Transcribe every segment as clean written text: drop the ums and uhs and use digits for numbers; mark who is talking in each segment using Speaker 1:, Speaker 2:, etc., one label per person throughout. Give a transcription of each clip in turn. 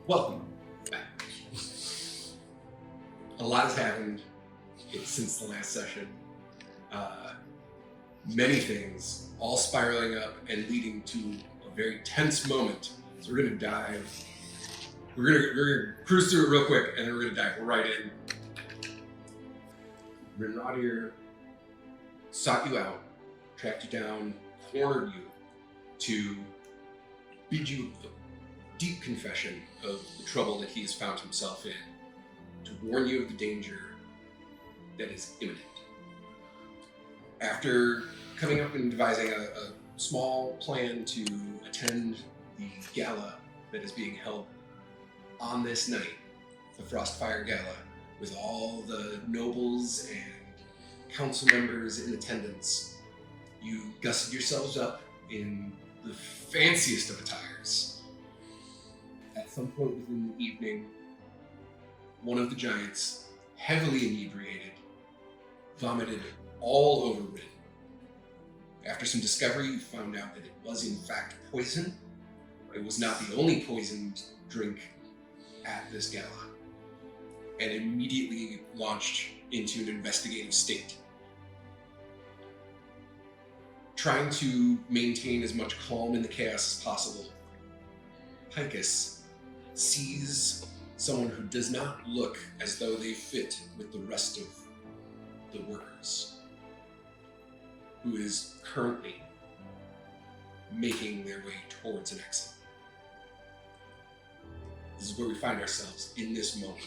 Speaker 1: Welcome back. A lot has happened since the last session. Many things, all spiraling up and leading to a very tense moment. So we're gonna cruise through it real quick, and then we're gonna dive right in. Renaudier sought you out, tracked you down, cornered you to bid you a deep confession of the trouble that he has found himself in, to warn you of the danger that is imminent. After coming up and devising a small plan to attend the gala that is being held on this night, the Frostfire Gala, with all the nobles and council members in attendance, you gusseted yourselves up in the fanciest of attires. At some point within the evening, one of the giants, heavily inebriated, vomited all over Rin. After some discovery, you found out that it was in fact poison. It was not the only poisoned drink at this gala, and immediately launched into an investigative state. Trying to maintain as much calm in the chaos as possible, Paekis sees someone who does not look as though they fit with the rest of the workers, who is currently making their way towards an exit. This is where we find ourselves in this moment.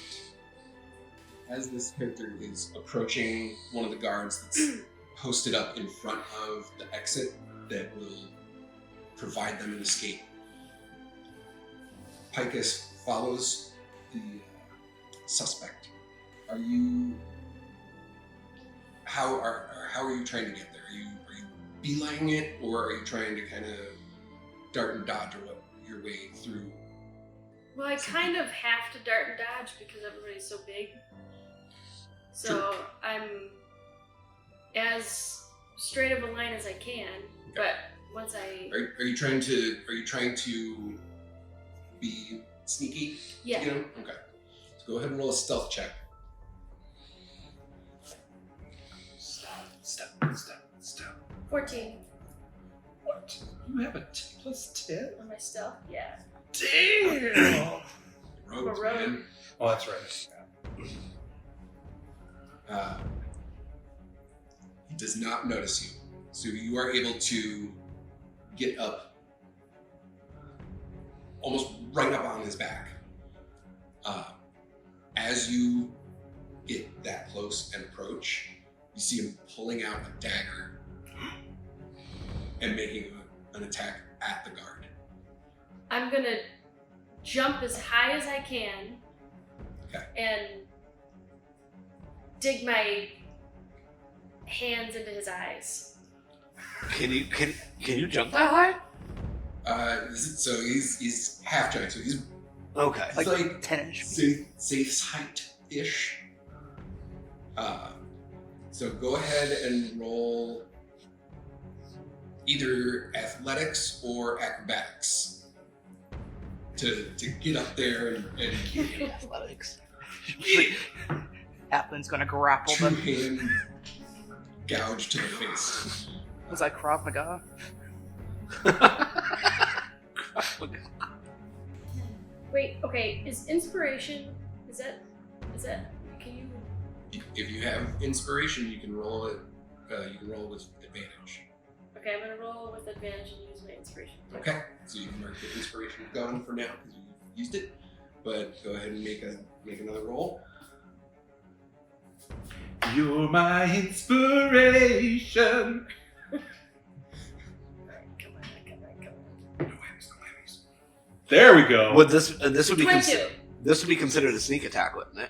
Speaker 1: As this character is approaching one of the guards that's posted up in front of the exit that will provide them an escape, Paekis follows the suspect. How are you trying to get there? Are you beelining it, or are you trying to kind of dart and dodge your way through?
Speaker 2: Well, I kind of have to dart and dodge because everybody's so big. So
Speaker 1: Sure.
Speaker 2: I'm as straight of a line as I can, but once I...
Speaker 1: Are you trying to be sneaky?
Speaker 2: Yeah.
Speaker 1: You know? Okay. So go ahead and roll a stealth check. Stop.
Speaker 2: 14
Speaker 3: What? You have a +10?
Speaker 2: on my stealth. Yeah.
Speaker 3: Damn!
Speaker 1: Rogues,
Speaker 2: rogue.
Speaker 1: man.
Speaker 3: Oh, that's right.
Speaker 1: He does not notice you, so you are able to get up, almost right up on his back. As you get that close and approach, you see him pulling out a dagger and making an attack at the guard.
Speaker 2: I'm gonna jump as high as I can.
Speaker 1: Okay.
Speaker 2: And dig my hands into his eyes.
Speaker 4: Can you jump that high?
Speaker 1: So he's half giant, so he's
Speaker 4: Okay.
Speaker 1: like
Speaker 4: 10-ish.
Speaker 1: safe height-ish. So go ahead and roll either athletics or acrobatics to get up there and
Speaker 4: Athletics.
Speaker 5: Appling's gonna grapple them.
Speaker 1: two-hand gouge to the face.
Speaker 5: Was I Krav Maga?
Speaker 2: Wait, okay, is inspiration, is that, can you...
Speaker 1: If you have inspiration, you can roll it. You can roll with advantage.
Speaker 2: Okay, I'm gonna roll with advantage and use my inspiration.
Speaker 1: Okay, so you can mark the inspiration gone for now because you used it. But go ahead and make another roll.
Speaker 3: You're my inspiration.
Speaker 2: Come on.
Speaker 1: No whammies.
Speaker 3: There we go.
Speaker 4: Would this would be
Speaker 2: 22.
Speaker 4: this would be considered a sneak attack, wouldn't it?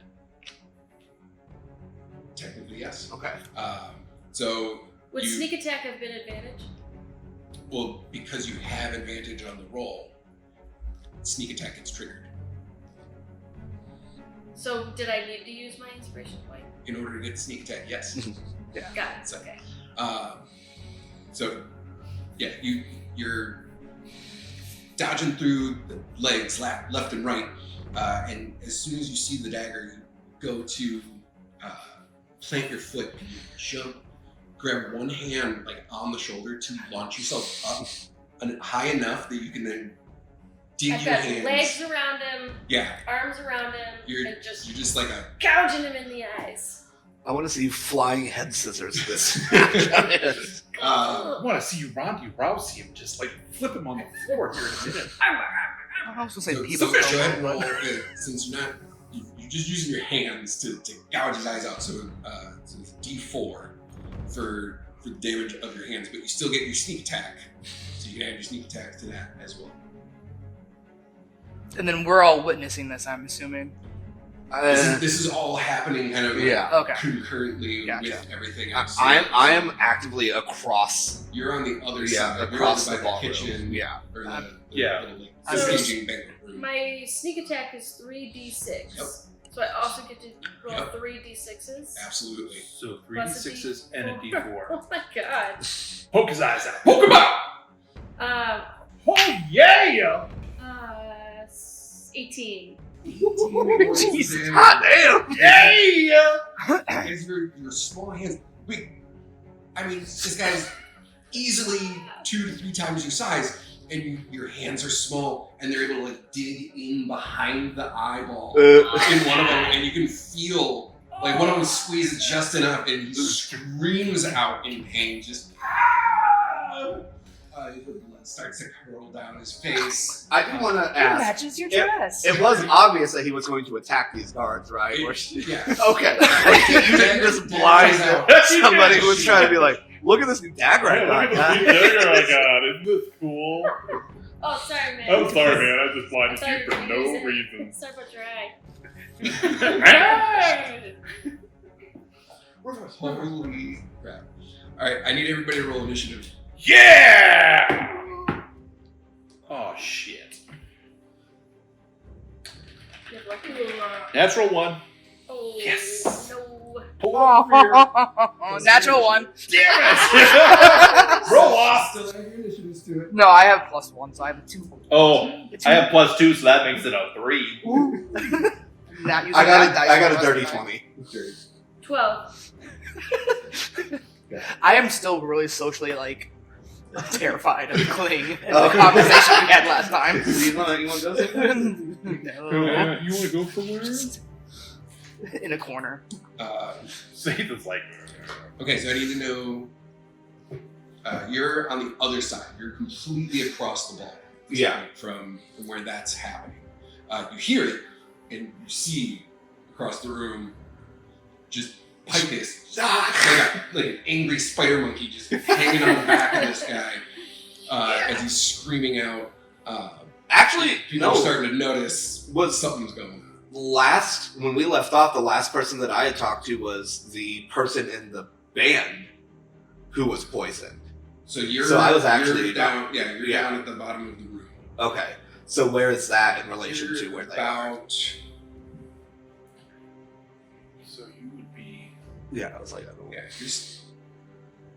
Speaker 1: Technically, yes.
Speaker 4: Okay.
Speaker 1: So
Speaker 2: Would
Speaker 1: you,
Speaker 2: sneak attack have been advantage?
Speaker 1: well, because you have advantage on the roll, sneak attack gets triggered.
Speaker 2: So did I need to use my inspiration point?
Speaker 1: In order to get sneak attack, yes.
Speaker 4: Yeah.
Speaker 2: Got it.
Speaker 1: So-
Speaker 2: Okay.
Speaker 1: So yeah, you're dodging through the legs left and right, And as soon as you see the dagger, you go to plant your foot and you jump, grab one hand like on the shoulder to launch yourself up high enough that you can then dig
Speaker 2: I've
Speaker 1: your
Speaker 2: got
Speaker 1: hands.
Speaker 2: legs around him,
Speaker 1: Yeah,
Speaker 2: arms around him,
Speaker 1: you're
Speaker 2: and just
Speaker 1: just like a.
Speaker 2: gouging him in the eyes.
Speaker 4: I want to see you flying head scissors this.
Speaker 3: I want to see you Ronda Rousey him, just like flip him on the floor here in a minute.
Speaker 5: I was going to say
Speaker 1: So
Speaker 5: people.
Speaker 1: go ahead and roll. Since you're not, you're just using your hands to gouge his eyes out. So it's D4 for the damage of your hands, but you still get your sneak attack. So you can add your sneak attack to that as well.
Speaker 5: And then we're all witnessing this, I'm assuming.
Speaker 1: This is all happening kind of
Speaker 4: Yeah.
Speaker 5: Okay.
Speaker 1: concurrently
Speaker 5: Gotcha.
Speaker 1: with everything else.
Speaker 4: I am actively across.
Speaker 1: You're on the other
Speaker 4: Yeah,
Speaker 1: side.
Speaker 4: across
Speaker 1: You're
Speaker 4: the
Speaker 1: by
Speaker 4: ballroom.
Speaker 1: kitchen.
Speaker 4: Yeah.
Speaker 1: Or the
Speaker 3: Yeah.
Speaker 1: little, like,
Speaker 2: I'm
Speaker 1: staging banquet room.
Speaker 2: My sneak attack is 3d6.
Speaker 1: Yep.
Speaker 2: So I also get to roll
Speaker 1: Yep.
Speaker 2: 3d6s.
Speaker 1: Absolutely.
Speaker 3: So
Speaker 2: Plus a
Speaker 3: 3d6s and a
Speaker 2: D4.
Speaker 3: d4.
Speaker 2: Oh my god.
Speaker 3: Poke his eyes out. Poke him out! Oh yeah!
Speaker 2: 18.
Speaker 4: Jesus, hot damn!
Speaker 3: Yeah!
Speaker 1: As your small hands. Wait, I mean, this guy's easily 2 to 3 times your size, and your hands are small, and they're able to like dig in behind the eyeball in one of them, and you can feel like one of them squeezes just enough, and he screams out in pain. Just the blood starts to curl down his face.
Speaker 4: I do want to
Speaker 5: It
Speaker 4: ask.
Speaker 5: matches your dress.
Speaker 4: It was obvious that he was going to attack these guards, right?
Speaker 1: Yeah.
Speaker 4: Okay. Like, you didn't just blind somebody who was trying to be like, look at this new dagger I got.
Speaker 6: Look at the dagger I got. Isn't this cool?
Speaker 2: Oh, sorry, man.
Speaker 6: I'm sorry, man. I just
Speaker 2: I
Speaker 6: blinded
Speaker 2: thought
Speaker 6: you
Speaker 2: you
Speaker 6: for
Speaker 2: were
Speaker 6: no
Speaker 2: using it.
Speaker 6: reason.
Speaker 2: Sorry about your eye.
Speaker 1: Holy crap. Alright, I need everybody to roll initiative.
Speaker 3: Yeah! Oh shit.
Speaker 2: You have lucky.
Speaker 3: Natural 1.
Speaker 2: Oh,
Speaker 3: Yes.
Speaker 2: no.
Speaker 3: Pull over here.
Speaker 5: Natural 1.
Speaker 3: Damn it! Roll off!
Speaker 1: Still add your initiatives to it.
Speaker 5: No, I have +1, so I have a 2.
Speaker 3: Oh, I have +2, so that makes it a 3.
Speaker 5: Not using
Speaker 4: I
Speaker 5: that dice
Speaker 4: got a
Speaker 5: for the
Speaker 4: dirty
Speaker 5: rest of the night.
Speaker 4: 20.
Speaker 2: 12.
Speaker 5: I am still really socially, like, terrified of Kling and
Speaker 4: Oh.
Speaker 5: the conversation we had last time.
Speaker 4: You want to go somewhere?
Speaker 5: No.
Speaker 6: You want to go somewhere?
Speaker 5: In a corner.
Speaker 6: Save is like.
Speaker 1: Okay, so I need to know. You're on the other side. You're completely across the ball.
Speaker 4: Yeah.
Speaker 1: From where that's happening. You hear it, and you see across the room just Paekis, like an angry spider monkey just hanging on the back of this guy as he's screaming out.
Speaker 4: Actually,
Speaker 1: People are
Speaker 4: no.
Speaker 1: starting to notice something's going on.
Speaker 4: When we left off, the last person that I had talked to was the person in the band who was poisoned.
Speaker 1: So
Speaker 4: I was actually
Speaker 1: you're down. Yeah, you're
Speaker 4: Yeah.
Speaker 1: down at the bottom of the room.
Speaker 4: Okay. So where is that in relation
Speaker 1: You're
Speaker 4: to where they are?
Speaker 1: about.
Speaker 3: So you would be.
Speaker 4: Yeah, I was like, I don't know.
Speaker 1: Yeah,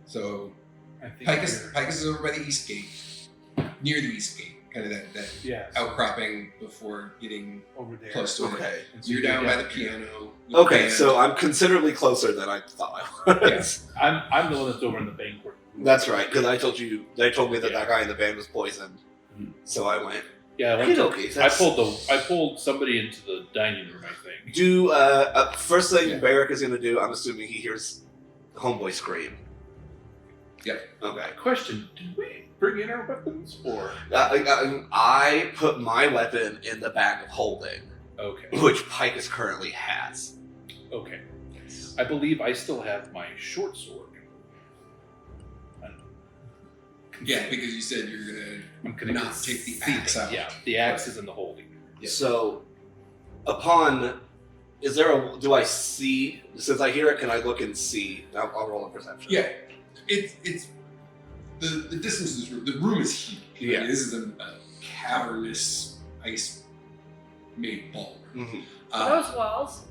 Speaker 1: so
Speaker 3: I think.
Speaker 1: Paekis is over by the east gate, near the east gate, kind of that
Speaker 3: Yeah.
Speaker 1: outcropping before getting
Speaker 3: Over there.
Speaker 1: close to it.
Speaker 4: Okay.
Speaker 3: And so
Speaker 1: You're
Speaker 3: you
Speaker 1: down
Speaker 3: get
Speaker 1: by the
Speaker 3: down here.
Speaker 1: piano. with
Speaker 4: Okay,
Speaker 1: the
Speaker 4: so
Speaker 1: band.
Speaker 4: I'm considerably closer than I thought I was.
Speaker 3: I'm the one that's over in the banquet room.
Speaker 4: That's right, because they told me that
Speaker 3: Yeah.
Speaker 4: that guy in the band was poisoned.
Speaker 3: Mhm.
Speaker 4: So I went.
Speaker 3: Yeah, I went to,
Speaker 4: Okay, that's-
Speaker 3: I pulled somebody into the dining room, I think.
Speaker 4: Do first thing
Speaker 1: Yeah.
Speaker 4: Barrick is gonna do. I'm assuming he hears homeboy scream.
Speaker 1: Yep.
Speaker 4: Okay.
Speaker 3: Question: did we bring in our weapons, or
Speaker 4: I put my weapon in the bag of holding,
Speaker 3: okay?
Speaker 4: which Paekis currently has.
Speaker 3: Okay. I believe I still have my short sword.
Speaker 1: Yeah, because you said you're
Speaker 3: I'm
Speaker 1: gonna
Speaker 3: gonna
Speaker 1: not take the axe out.
Speaker 3: Yeah, the axe is in the holding.
Speaker 1: Yeah.
Speaker 4: So, do I see? Since I hear it, can I look and see? I'll roll a perception.
Speaker 1: Yeah, it's the distance is the room is huge.
Speaker 4: Yeah.
Speaker 1: This is a cavernous ice made ballroom.
Speaker 4: Mhm.
Speaker 2: Are those walls?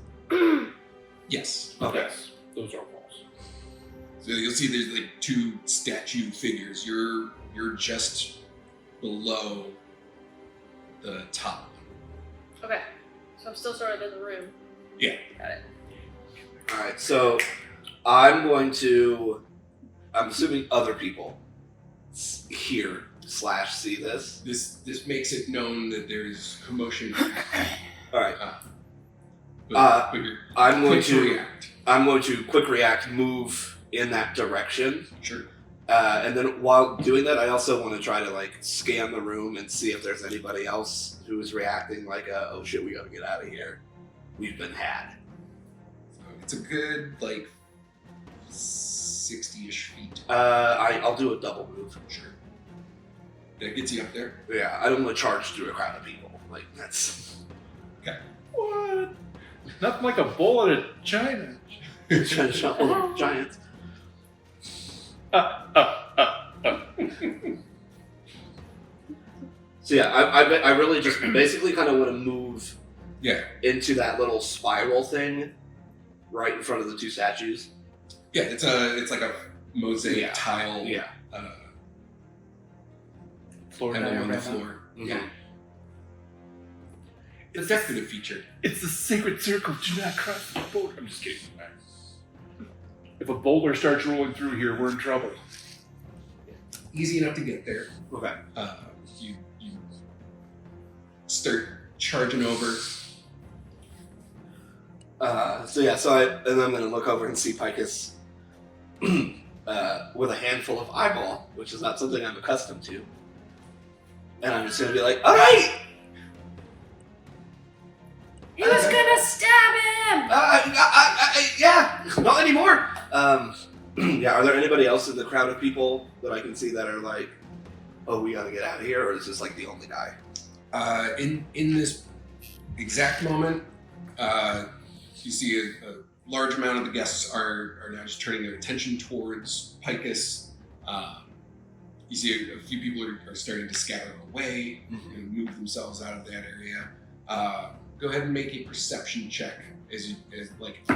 Speaker 1: Yes.
Speaker 4: Okay.
Speaker 3: Yes, those are walls.
Speaker 1: So you'll see there's like 2 statue figures. You're just below the top one.
Speaker 2: Okay. So I'm still sort of in the room.
Speaker 1: Yeah.
Speaker 2: Got it.
Speaker 4: Alright, so I'm assuming other people hear / see this.
Speaker 1: This makes it known that there's commotion.
Speaker 4: Alright.
Speaker 1: But you're
Speaker 4: I'm going
Speaker 1: quick
Speaker 4: to
Speaker 1: react.
Speaker 4: quick react, move in that direction.
Speaker 1: Sure.
Speaker 4: And then while doing that, I also want to try to like scan the room and see if there's anybody else who is reacting like, oh shit, we gotta get out of here. We've been had.
Speaker 1: It's a good, like, 60-ish feet.
Speaker 4: I'll do a double move.
Speaker 1: Sure. That gets you up there.
Speaker 4: Yeah, I don't want to charge through a crowd of people. Like, that's...
Speaker 3: What? Nothing like a bullet at China.
Speaker 4: Giants. So yeah, I really just basically kind of want to move into that little spiral thing right in front of the two statues.
Speaker 1: Yeah, it's like a mosaic tile.
Speaker 4: Yeah.
Speaker 3: Floor
Speaker 1: Emblem on the
Speaker 3: diagram.
Speaker 1: floor.
Speaker 4: Mhm.
Speaker 1: Yeah. It's a decorative feature.
Speaker 3: It's the sacred circle. Do not cross the boulder. I'm just kidding. If a boulder starts rolling through here, we're in trouble.
Speaker 1: Easy enough to get there.
Speaker 4: Okay.
Speaker 1: You start charging over.
Speaker 4: And I'm gonna look over and see Paekis with a handful of eyeball, which is not something I'm accustomed to. And I'm just gonna be like, all right.
Speaker 2: He was gonna stab him!
Speaker 4: Yeah, not anymore. Yeah, are there anybody else in the crowd of people that I can see that are like, oh, we gotta get out of here, or is this like the only guy?
Speaker 1: In this exact moment, you see a large amount of the guests are now just turning their attention towards Paekis. You see a few people are starting to scatter away and move themselves out of that area. Go ahead and make a perception check as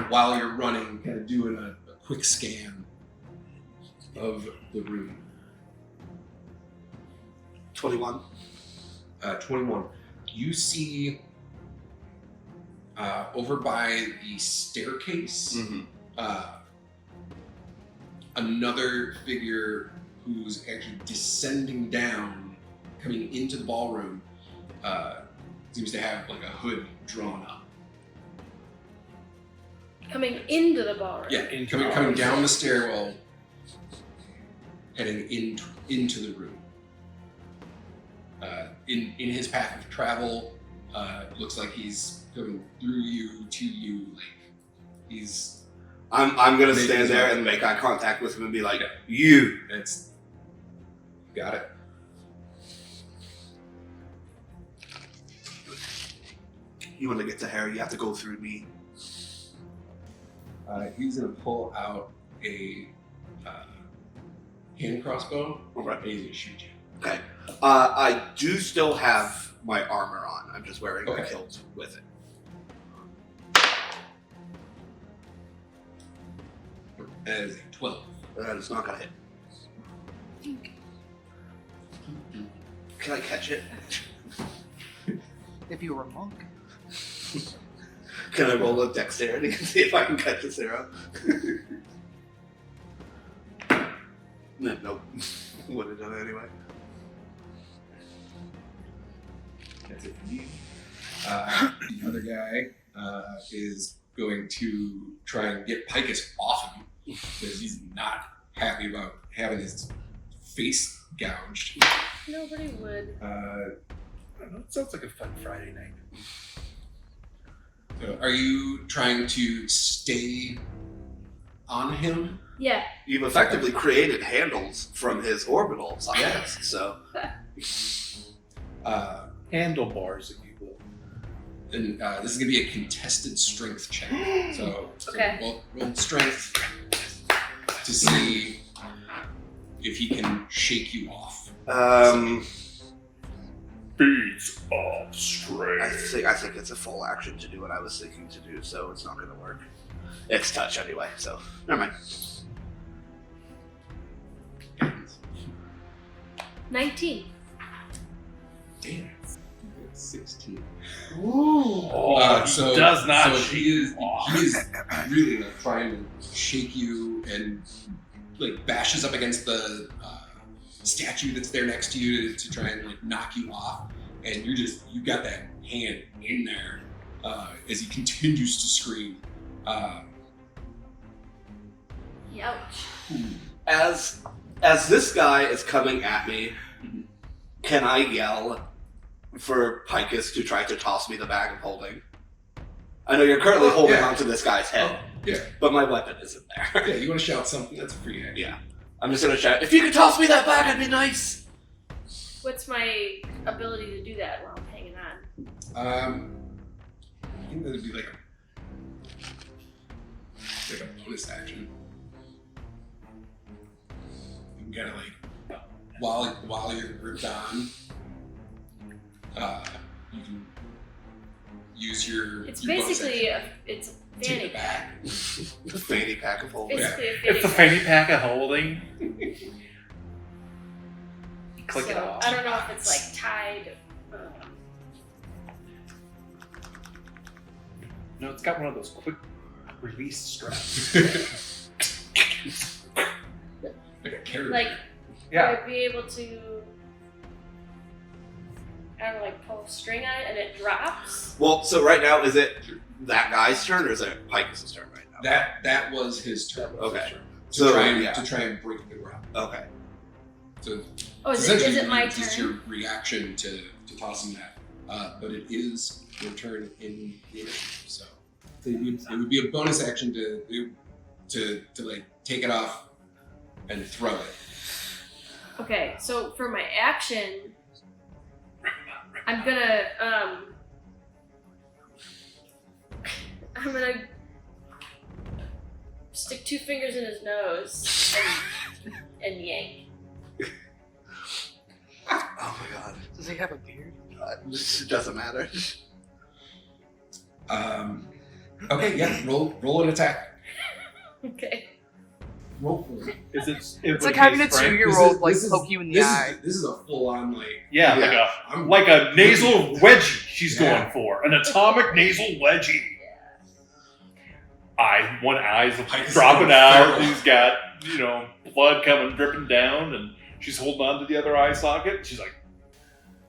Speaker 1: while you're running, kind of doing a quick scan of the room.
Speaker 4: 21.
Speaker 1: 21. You see over by the staircase another figure who's actually descending down, coming into the ballroom. Seems to have like a hood drawn up.
Speaker 2: Coming into the ballroom.
Speaker 1: Yeah, coming down the stairwell, heading into the room. In his path of travel, looks like he's going through you to you. Like he's.
Speaker 4: I'm gonna stand there and make eye contact with him and be like, you.
Speaker 1: That's. Got it.
Speaker 4: You want to get to Harry, you have to go through me.
Speaker 1: He's gonna pull out a hand crossbow.
Speaker 4: Okay.
Speaker 1: And he's gonna shoot you.
Speaker 4: Okay. I do still have my armor on. I'm just wearing a kilt with it.
Speaker 1: That is a 12.
Speaker 4: That is not gonna hit. Can I catch it?
Speaker 5: If you were a monk.
Speaker 4: Can I roll a dexterity and see if I can catch this arrow? Nope. Would have done it anyway.
Speaker 1: That's it for you. The other guy is going to try and get Paekis off him because he's not happy about having his face gouged.
Speaker 2: Nobody would.
Speaker 3: I don't know. It sounds like a fun Friday night.
Speaker 1: So are you trying to stay on him?
Speaker 2: Yeah.
Speaker 4: You've effectively created handles from his orbital size, so.
Speaker 3: Handlebars, if you will.
Speaker 1: And this is going to be a contested strength check. So
Speaker 2: Okay.
Speaker 1: roll strength to see if he can shake you off.
Speaker 6: Beats of
Speaker 4: I
Speaker 6: strength.
Speaker 4: think it's a full action to do what I was thinking to do, so it's not gonna work. It's touch anyway, so never mind.
Speaker 2: 19.
Speaker 1: Damn. 16.
Speaker 3: Oh, he does not
Speaker 1: So
Speaker 3: shake
Speaker 1: he is
Speaker 3: you off.
Speaker 1: he is really like trying to shake you and like bashes up against the statue that's there next to you to try and like knock you off, and you got that hand in there as he continues to scream.
Speaker 2: Ouch.
Speaker 4: As this guy is coming at me, can I yell for Paekis to try to toss me the bag of holding? I know you're currently holding onto this guy's head, but my weapon isn't there.
Speaker 1: Yeah, you want to shout something? That's a free action.
Speaker 4: Yeah. I'm just gonna shout, if you could toss me that bag, I'd be nice!
Speaker 2: What's my ability to do that while I'm hanging on?
Speaker 1: I think that would be like a bonus action. You can kind of like while you're gripped on, you can use your.
Speaker 2: It's
Speaker 1: your bonus
Speaker 2: basically
Speaker 1: action.
Speaker 2: it's a
Speaker 1: Take
Speaker 2: fanny
Speaker 1: it back.
Speaker 4: The fanny pack of holding.
Speaker 2: Basically a fanny
Speaker 3: It's the
Speaker 2: pack.
Speaker 3: fanny pack of holding. Click it
Speaker 2: So,
Speaker 3: off.
Speaker 2: I don't know if it's like tied.
Speaker 3: No, it's got one of those quick release straps.
Speaker 1: Like a carrot.
Speaker 2: Like,
Speaker 3: Yeah.
Speaker 2: would I be able to, I don't know, like pull a string on it and it drops?
Speaker 4: Well, so right now, is it that guy's turn or is it Paekis' turn right now?
Speaker 1: That was his turn.
Speaker 4: Okay.
Speaker 1: To try and break the ground.
Speaker 4: Okay.
Speaker 1: So
Speaker 2: Oh, is
Speaker 1: essentially,
Speaker 2: it my
Speaker 1: it's
Speaker 2: turn?
Speaker 1: your reaction to tossing that, but it is your turn in the initiative. So it would be a bonus action to like take it off and throw it.
Speaker 2: Okay, so for my action, I'm gonna stick 2 fingers in his nose and yank.
Speaker 4: Oh my god.
Speaker 5: Does he have a beard?
Speaker 4: It doesn't matter.
Speaker 1: Okay, yeah, roll an attack.
Speaker 2: Okay.
Speaker 1: Roll for it.
Speaker 3: Is it?
Speaker 5: It's like having a
Speaker 3: strength?
Speaker 5: 2-year-old like poke you in the
Speaker 1: this
Speaker 5: eye.
Speaker 1: This is a full on like
Speaker 3: Yeah,
Speaker 1: I'm
Speaker 3: like a nasal wedgie. She's
Speaker 1: Yeah.
Speaker 3: going for an atomic nasal wedgie. One eye's
Speaker 1: Paekis
Speaker 3: dropping
Speaker 1: is
Speaker 3: out.
Speaker 1: feral.
Speaker 3: He's got blood coming dripping down, and she's holding on to the other eye socket. She's like,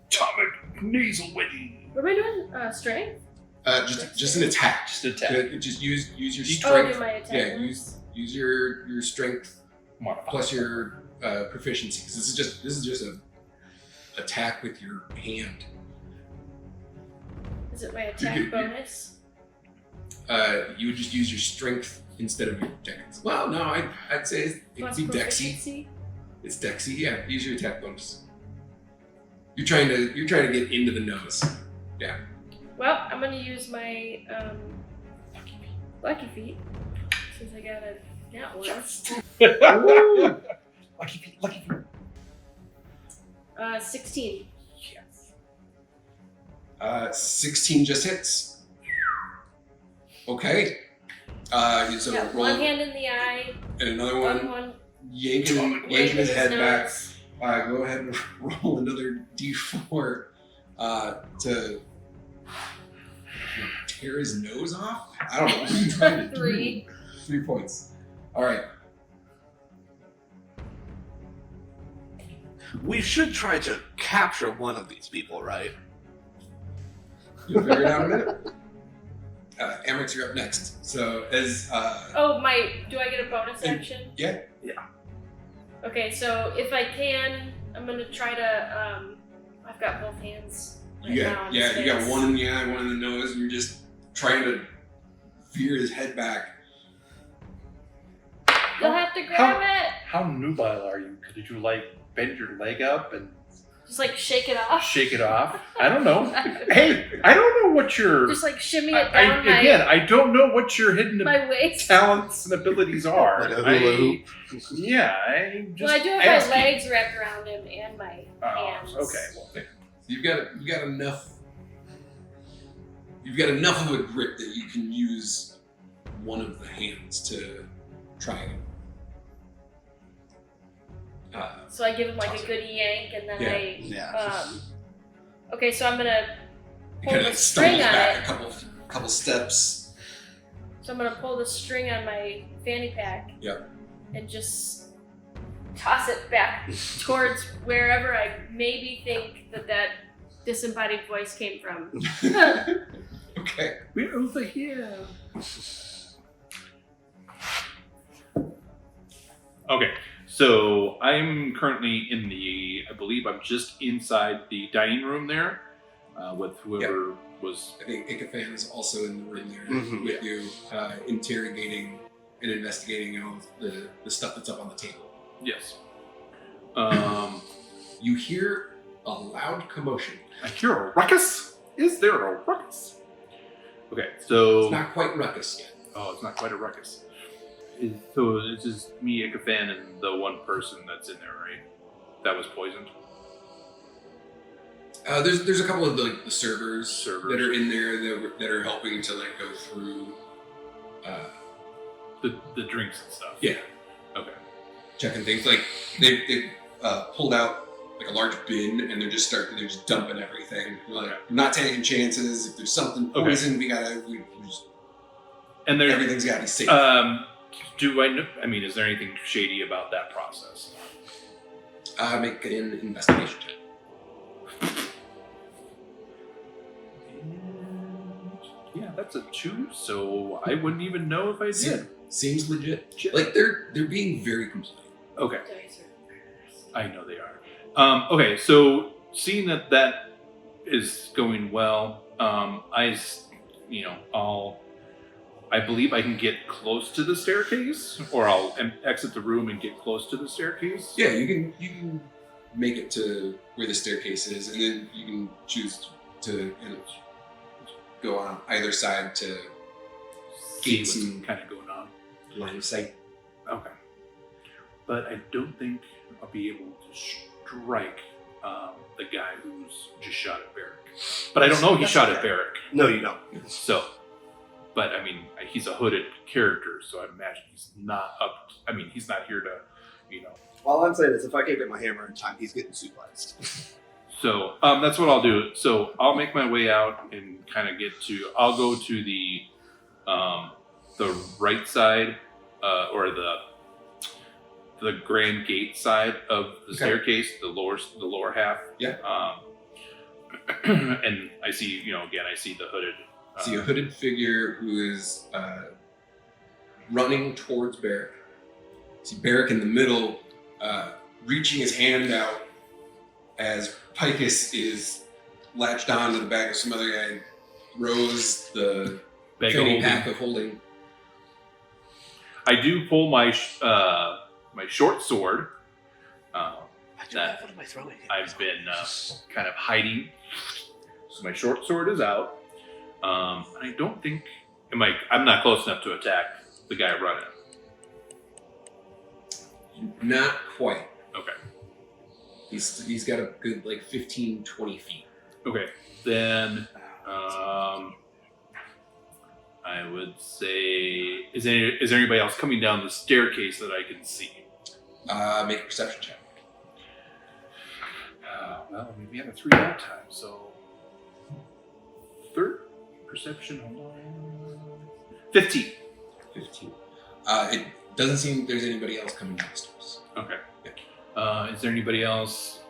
Speaker 3: atomic nasal wedgie.
Speaker 2: What am I doing? Strength?
Speaker 1: just an attack.
Speaker 3: Just attack.
Speaker 1: Just use your
Speaker 2: Oh,
Speaker 1: strength.
Speaker 2: do my attack.
Speaker 1: Yeah,
Speaker 2: ones?
Speaker 1: use your strength
Speaker 3: Modifier.
Speaker 1: plus your proficiency. 'Cause this is just a attack with your hand.
Speaker 2: Is it my attack bonus?
Speaker 1: You would just use your strength instead of your dex. Well, no, I'd say it could
Speaker 2: Plus
Speaker 1: be dexy.
Speaker 2: proficiency?
Speaker 1: It's dexy. Yeah, use your attack bonus. You're trying to get into the nose. Yeah.
Speaker 2: Well, I'm gonna use my lucky feet since I got one.
Speaker 3: Lucky feet.
Speaker 2: 16.
Speaker 3: Yes.
Speaker 1: 16 just hits. Okay. So
Speaker 2: Got
Speaker 1: roll
Speaker 2: one hand in the eye,
Speaker 1: and another
Speaker 2: one
Speaker 1: one yanking his head back. Go ahead and roll another d4 to tear his nose off. I don't know. What are you trying to
Speaker 2: 3.
Speaker 1: do? 3 points. All right.
Speaker 4: We should try to capture one of these people, right?
Speaker 1: You'll figure it out in a minute. Amrix, you're up next. So as
Speaker 2: Do I get a bonus action?
Speaker 1: yeah.
Speaker 2: Okay, so if I can, I'm gonna try to. I've got both hands. Right now on his
Speaker 1: you got
Speaker 2: face.
Speaker 1: one in the eye, one in the nose, and you're just trying to veer his head back.
Speaker 2: You'll have to grab it.
Speaker 3: How nubile are you? Did you bend your leg up and
Speaker 2: Just shake it off.
Speaker 3: shake it off? I don't know. Hey, I don't know what your
Speaker 2: Just shimmy it down
Speaker 3: I don't know what your hidden
Speaker 2: my waist.
Speaker 3: talents and abilities are.
Speaker 4: Like a hula hoop.
Speaker 3: Yeah, I just
Speaker 2: Well, I do have
Speaker 3: asking.
Speaker 2: my legs wrapped around him and my hands.
Speaker 3: Okay, well,
Speaker 1: You've got enough. You've got enough of a grip that you can use one of the hands to try and.
Speaker 2: So I give him a good yank, and then
Speaker 1: Yeah.
Speaker 4: Yeah.
Speaker 2: Okay, so I'm gonna pull
Speaker 1: kind
Speaker 2: the
Speaker 1: of
Speaker 2: string
Speaker 1: stumbles
Speaker 2: on
Speaker 1: back
Speaker 2: it.
Speaker 1: a couple steps.
Speaker 2: So I'm gonna pull the string on my fanny pack.
Speaker 1: Yep.
Speaker 2: And just toss it back towards wherever I maybe think that disembodied voice came from.
Speaker 1: Okay.
Speaker 3: We're over here. Okay, so I'm currently in I believe I'm just inside the dining room there with whoever was.
Speaker 1: I think Ikafan is also in the room there
Speaker 4: Mhm.
Speaker 1: with you, interrogating and investigating all the stuff that's up on the table.
Speaker 3: Yes.
Speaker 1: You hear a loud commotion.
Speaker 3: I hear a ruckus? Is there a ruckus? Okay, so...
Speaker 1: It's not quite ruckus yet.
Speaker 3: Oh, it's not quite a ruckus. So this is me, Ikafan, and the one person that's in there, right? That was poisoned?
Speaker 1: There's a couple of the servers
Speaker 3: Servers.
Speaker 1: that are in there that are helping to like go through
Speaker 3: The drinks and stuff?
Speaker 1: Yeah.
Speaker 3: Okay.
Speaker 1: checking things. Like they pulled out like a large bin and they're just dumping everything. Like, not taking chances. If there's something poison, we just,
Speaker 3: And there's
Speaker 1: everything's got to be safe.
Speaker 3: Do I know? I mean, is there anything shady about that process?
Speaker 1: Make an investigation check.
Speaker 3: Yeah, that's a 2, so I wouldn't even know if I did.
Speaker 1: Seems legit.
Speaker 3: Shit.
Speaker 1: Like they're being very compliant.
Speaker 3: Okay, I know they are. Okay, so seeing that is going well, I believe I can get close to the staircase, or I'll exit the room and get close to the staircase.
Speaker 1: Yeah, you can make it to where the staircase is, and then you can choose to go on either side to
Speaker 3: See
Speaker 1: gates
Speaker 3: what's
Speaker 1: and
Speaker 3: kind of going on.
Speaker 1: line of sight.
Speaker 3: Okay. But I don't think I'll be able to strike the guy who's just shot at Barrick. But I don't know he shot at Barrick.
Speaker 4: No, you don't.
Speaker 3: So, but I mean, he's a hooded character, so I'd imagine he's not up. I mean, he's not here to,
Speaker 4: All I'm saying is if I can't get my hammer in time, he's getting suplexed.
Speaker 3: So that's what I'll do. So I'll make my way out and kind of I'll go to the right side or the grand gate side of the staircase, the lower half.
Speaker 1: Yeah.
Speaker 3: And I see, again, I see the hooded.
Speaker 1: See a hooded figure who is running towards Barrick. See Barrick in the middle, reaching his hand out as Paekis is latched on to the back of some other guy, throws the fanny pack of holding.
Speaker 3: I do pull my short sword. That
Speaker 5: What am I throwing?
Speaker 3: I've been kind of hiding. So my short sword is out. I don't think I'm not close enough to attack the guy running.
Speaker 1: Not quite.
Speaker 3: Okay.
Speaker 1: He's got a good 15, 20 feet.
Speaker 3: Okay. Then I would say is there anybody else coming down the staircase that I can see?
Speaker 1: Make a perception check.
Speaker 3: Well, I mean, we have a 3 that time, so third perception. Hold on. 15.
Speaker 1: 15. It doesn't seem there's anybody else coming downstairs.
Speaker 3: Okay. Is there anybody else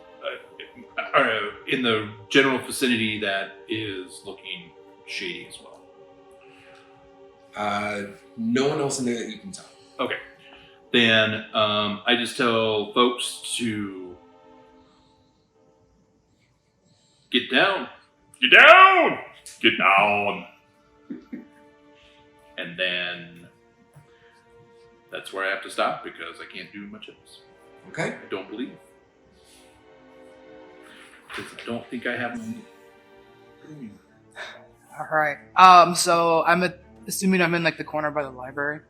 Speaker 3: in the general vicinity that is looking shady as well?
Speaker 1: No one else in there that you can tell.
Speaker 3: Okay. Then I just tell folks to get down.
Speaker 6: Get down! Get down!
Speaker 3: And then that's where I have to stop because I can't do much else.
Speaker 1: Okay.
Speaker 3: I don't believe. Because I don't think I have any.
Speaker 5: All right. So I'm assuming I'm in the corner by the library.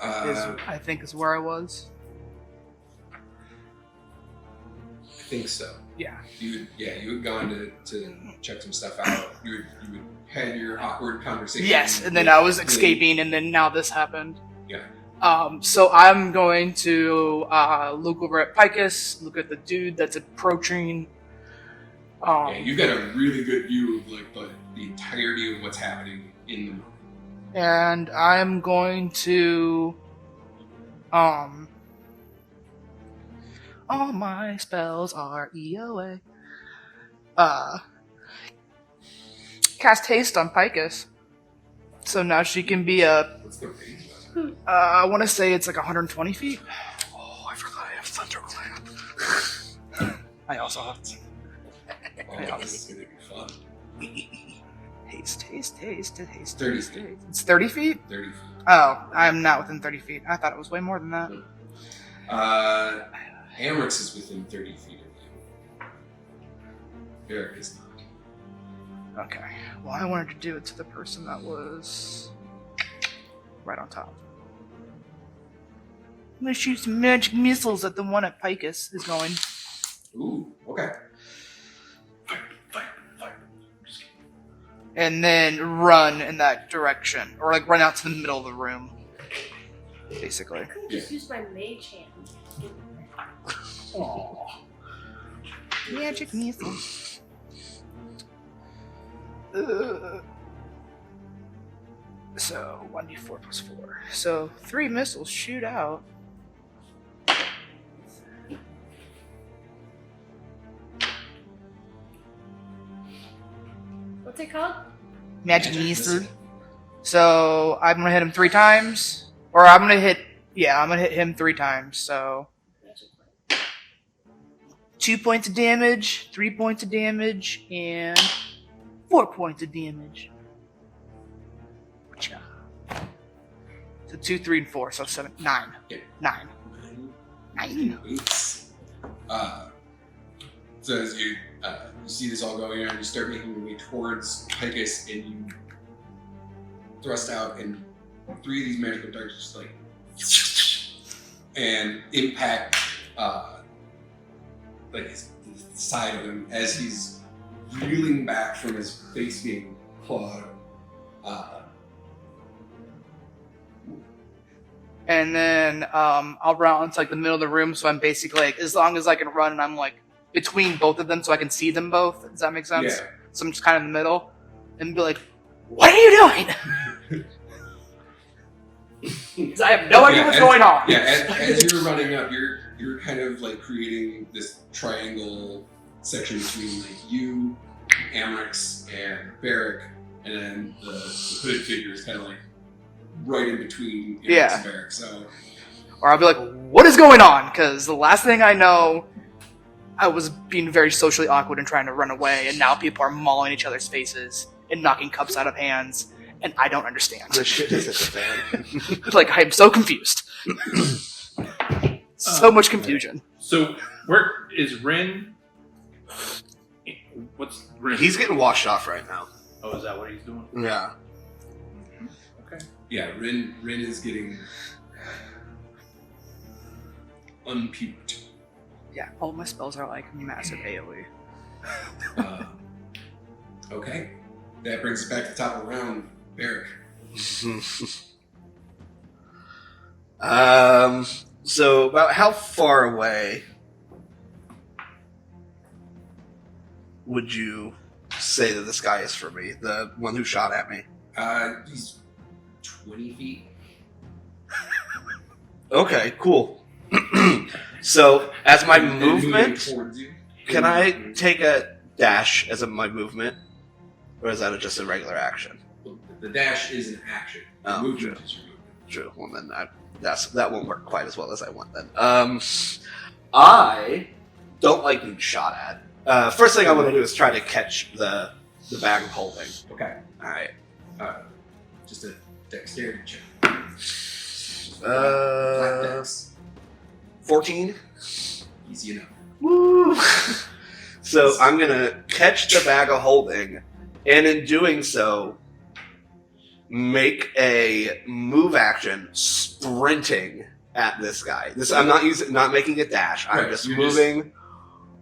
Speaker 5: I think is where I was.
Speaker 1: I think so.
Speaker 5: Yeah.
Speaker 1: You had gone to check some stuff out. You had your awkward conversation.
Speaker 5: Yes, and then
Speaker 1: with
Speaker 5: I was
Speaker 1: Lily.
Speaker 5: escaping, and then now this happened.
Speaker 1: Yeah.
Speaker 5: So I'm going to look over at Paekis, look at the dude that's approaching,
Speaker 1: Yeah, you've got a really good view of like the entirety of what's happening in the moment.
Speaker 5: And I'm going to all my spells are EOA. Cast haste on Paekis. So now she can be
Speaker 1: What's the range of that?
Speaker 5: I want to say it's like 120 feet.
Speaker 4: Oh, I forgot I have thunderclap.
Speaker 5: I also have
Speaker 1: Oh, this is gonna be fun.
Speaker 5: haste.
Speaker 1: 30 feet.
Speaker 5: It's 30 feet?
Speaker 1: 30 feet.
Speaker 5: Oh, I'm not within 30 feet. I thought it was way more than that.
Speaker 1: Amrix is within 30 feet of you. Eric is not.
Speaker 5: Okay. Well, I wanted to do it to the person that was right on top. I'm gonna shoot some magic missiles at the one at Paekis is going.
Speaker 1: Ooh, okay.
Speaker 3: Fire. Just kidding.
Speaker 5: And then run in that direction. Or like run out to the middle of the room. Basically.
Speaker 2: I could just use my mage hand.
Speaker 3: Aw.
Speaker 5: Magic missiles. So 1d4 plus 4. So 3 missiles shoot out.
Speaker 2: What's it called?
Speaker 5: Magic
Speaker 1: Magic
Speaker 5: missile.
Speaker 1: missile.
Speaker 5: So I'm gonna hit him 3 times. Or I'm gonna hit him 3 times. So 2 points of damage, 3 points of damage, and 4 points of damage. Gotcha. So 2, 3, and 4, so 7, 9.
Speaker 1: Okay.
Speaker 5: 9. 9.
Speaker 1: Oops. So as you see this all going on, you start making your way towards Paekis, and you thrust out, and 3 of these magical darts just like and impact like the side of him as he's reeling back from his face being clawed.
Speaker 5: And then I'll run into like the middle of the room, so I'm basically like, as long as I can run, and I'm like between both of them, so I can see them both. Does that make sense?
Speaker 1: Yeah.
Speaker 5: So I'm just kind of in the middle, and be like, "What are you doing?" 'Cause I have no idea what's going on.
Speaker 1: Yeah, as you're running up, you're kind of like creating this triangle section between like you, Amrix, and Barrick, and then the hooded figure is kind of like right in between Amrix and Barrick. So,
Speaker 5: Or I'll be like, "What is going on?" Because the last thing I know, I was being very socially awkward and trying to run away, and now people are mauling each other's faces and knocking cups out of hands, and I don't understand.
Speaker 4: The shit is a fan.
Speaker 5: Like, I'm so confused. So much confusion.
Speaker 3: So where is Rin? What's Rin?
Speaker 4: He's getting washed off right now.
Speaker 3: Oh, is that what he's doing?
Speaker 4: Yeah.
Speaker 3: Okay.
Speaker 1: yeah, Rin is getting unpuked.
Speaker 5: Yeah, all my spells are like massive AoE.
Speaker 1: Okay, that brings us back to the top of the round, Barrick.
Speaker 4: So about how far away would you say that this guy is for me? The one who shot at me?
Speaker 1: He's 20 feet.
Speaker 4: Okay, cool. So as my
Speaker 1: And moving
Speaker 4: movement,
Speaker 1: towards you.
Speaker 4: can I take a dash as my movement? Or is that just a regular action?
Speaker 1: The dash is an action. The
Speaker 4: Oh,
Speaker 1: movement
Speaker 4: true.
Speaker 1: is your movement.
Speaker 4: True. Well, then that won't work quite as well as I want then. I don't like being shot at. First thing I want to do is try to catch the bag of holding.
Speaker 1: Okay.
Speaker 4: All right.
Speaker 1: Just a dexterity check. Flat dex.
Speaker 4: 14.
Speaker 1: Easy enough.
Speaker 4: Woo! So I'm gonna catch the bag of holding, and in doing so, make a move action sprinting at this guy. I'm not making a dash. I'm
Speaker 1: Right,
Speaker 4: just
Speaker 1: you're
Speaker 4: moving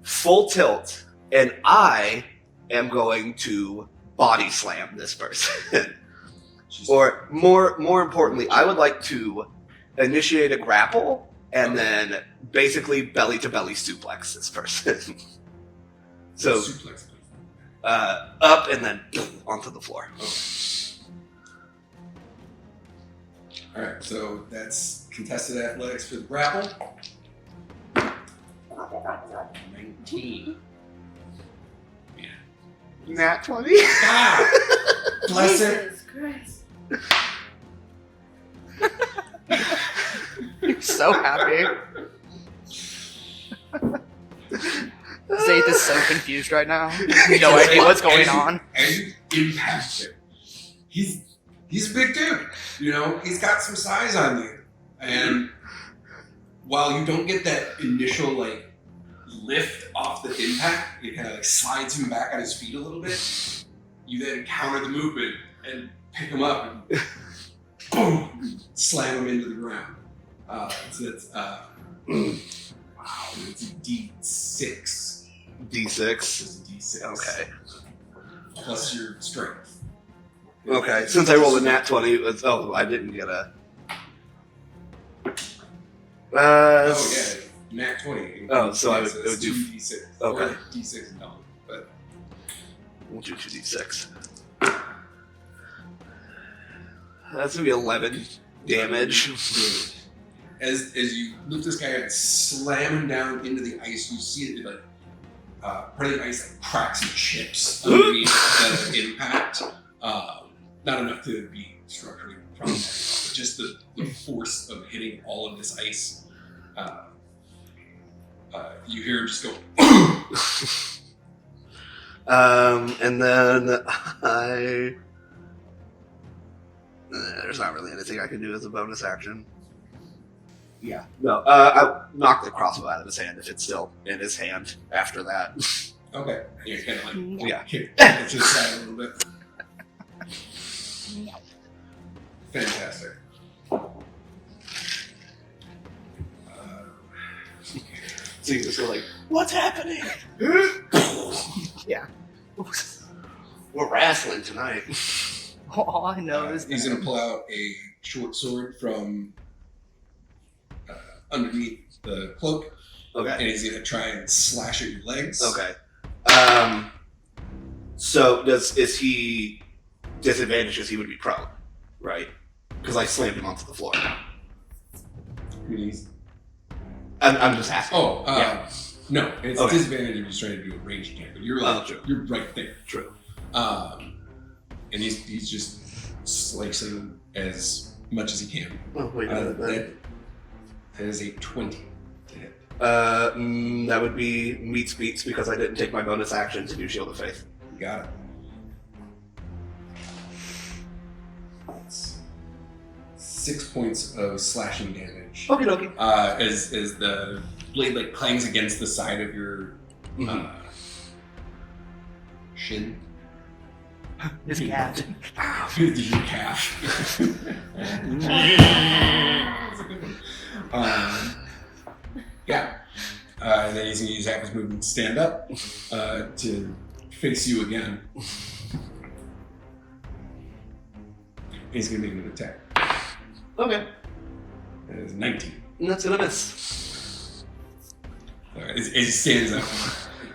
Speaker 4: full tilt, and I am going to body slam this person. Or more importantly, I would like to initiate a grapple and then basically belly to belly suplex this person. So
Speaker 1: suplex.
Speaker 4: up and then onto the floor.
Speaker 1: All right, so that's contested athletics for the grapple. 19.
Speaker 4: Nat 20.
Speaker 1: Ah! Bless it.
Speaker 2: Jesus Christ.
Speaker 5: You're so happy. Zaith is so confused right now. No idea what's going on.
Speaker 1: As you impact him, he's a big dude. You know, he's got some size on you, and while you don't get that initial like lift off the impact, it kind of like slides him back on his feet a little bit. You then counter the movement and pick him up and boom, slam him into the ground. So that's wow, it's a D6.
Speaker 4: D6.
Speaker 1: It's a D6.
Speaker 4: Okay.
Speaker 1: Plus your strength.
Speaker 4: Okay. Since I rolled a nat 20, I didn't get a.
Speaker 1: Oh yeah, nat 20.
Speaker 4: Oh, so I would-
Speaker 1: so
Speaker 4: it would
Speaker 1: it's
Speaker 4: do-
Speaker 1: 2d6.
Speaker 4: okay.
Speaker 1: Or D6 and double, but
Speaker 4: We'll do 2d6. That's gonna be 11 damage.
Speaker 1: As you lift this guy and slam him down into the ice, you see it like part of the ice like cracks and chips underneath the impact. Not enough to be structurally problematic, but just the force of hitting all of this ice. You hear him just go.
Speaker 4: And then there's not really anything I can do as a bonus action. Yeah. No. I knocked the crossbow out of his hand if it's still in his hand after that.
Speaker 1: Okay. You kind of like
Speaker 4: Yeah.
Speaker 1: kick it to the side a little bit. Fantastic.
Speaker 4: So you just go like, what's happening?
Speaker 5: Yeah.
Speaker 4: We're wrestling tonight.
Speaker 5: All I know is
Speaker 1: He's going to pull out a short sword from underneath the cloak, and
Speaker 4: Okay.
Speaker 1: he's going to try and slash at your legs.
Speaker 4: Okay. So is he disadvantaged because he would be prone, right? Because I slammed him onto the floor.
Speaker 1: I mean, he's-
Speaker 4: I'm just asking.
Speaker 1: Oh,
Speaker 4: Yeah.
Speaker 1: no, it's
Speaker 4: Okay.
Speaker 1: disadvantage if he's trying to do a ranged attack, but you're like,
Speaker 4: true.
Speaker 1: you're right there.
Speaker 4: True.
Speaker 1: And he's just slicing as much as he can.
Speaker 4: Oh wait,
Speaker 1: That is a 20 to hit.
Speaker 4: that would be meets beats because I didn't take my bonus action to do Shield of Faith.
Speaker 1: You got it. That's 6 points of slashing damage.
Speaker 4: Okay, dokie.
Speaker 1: As the blade like clangs against the side of your shin.
Speaker 5: his cat.
Speaker 1: Your calf. Yeah. And then he's going to use half his movement to stand up to face you again. He's going to make an attack.
Speaker 4: Okay.
Speaker 1: That is 19.
Speaker 4: And that's gonna miss.
Speaker 1: As he stands up,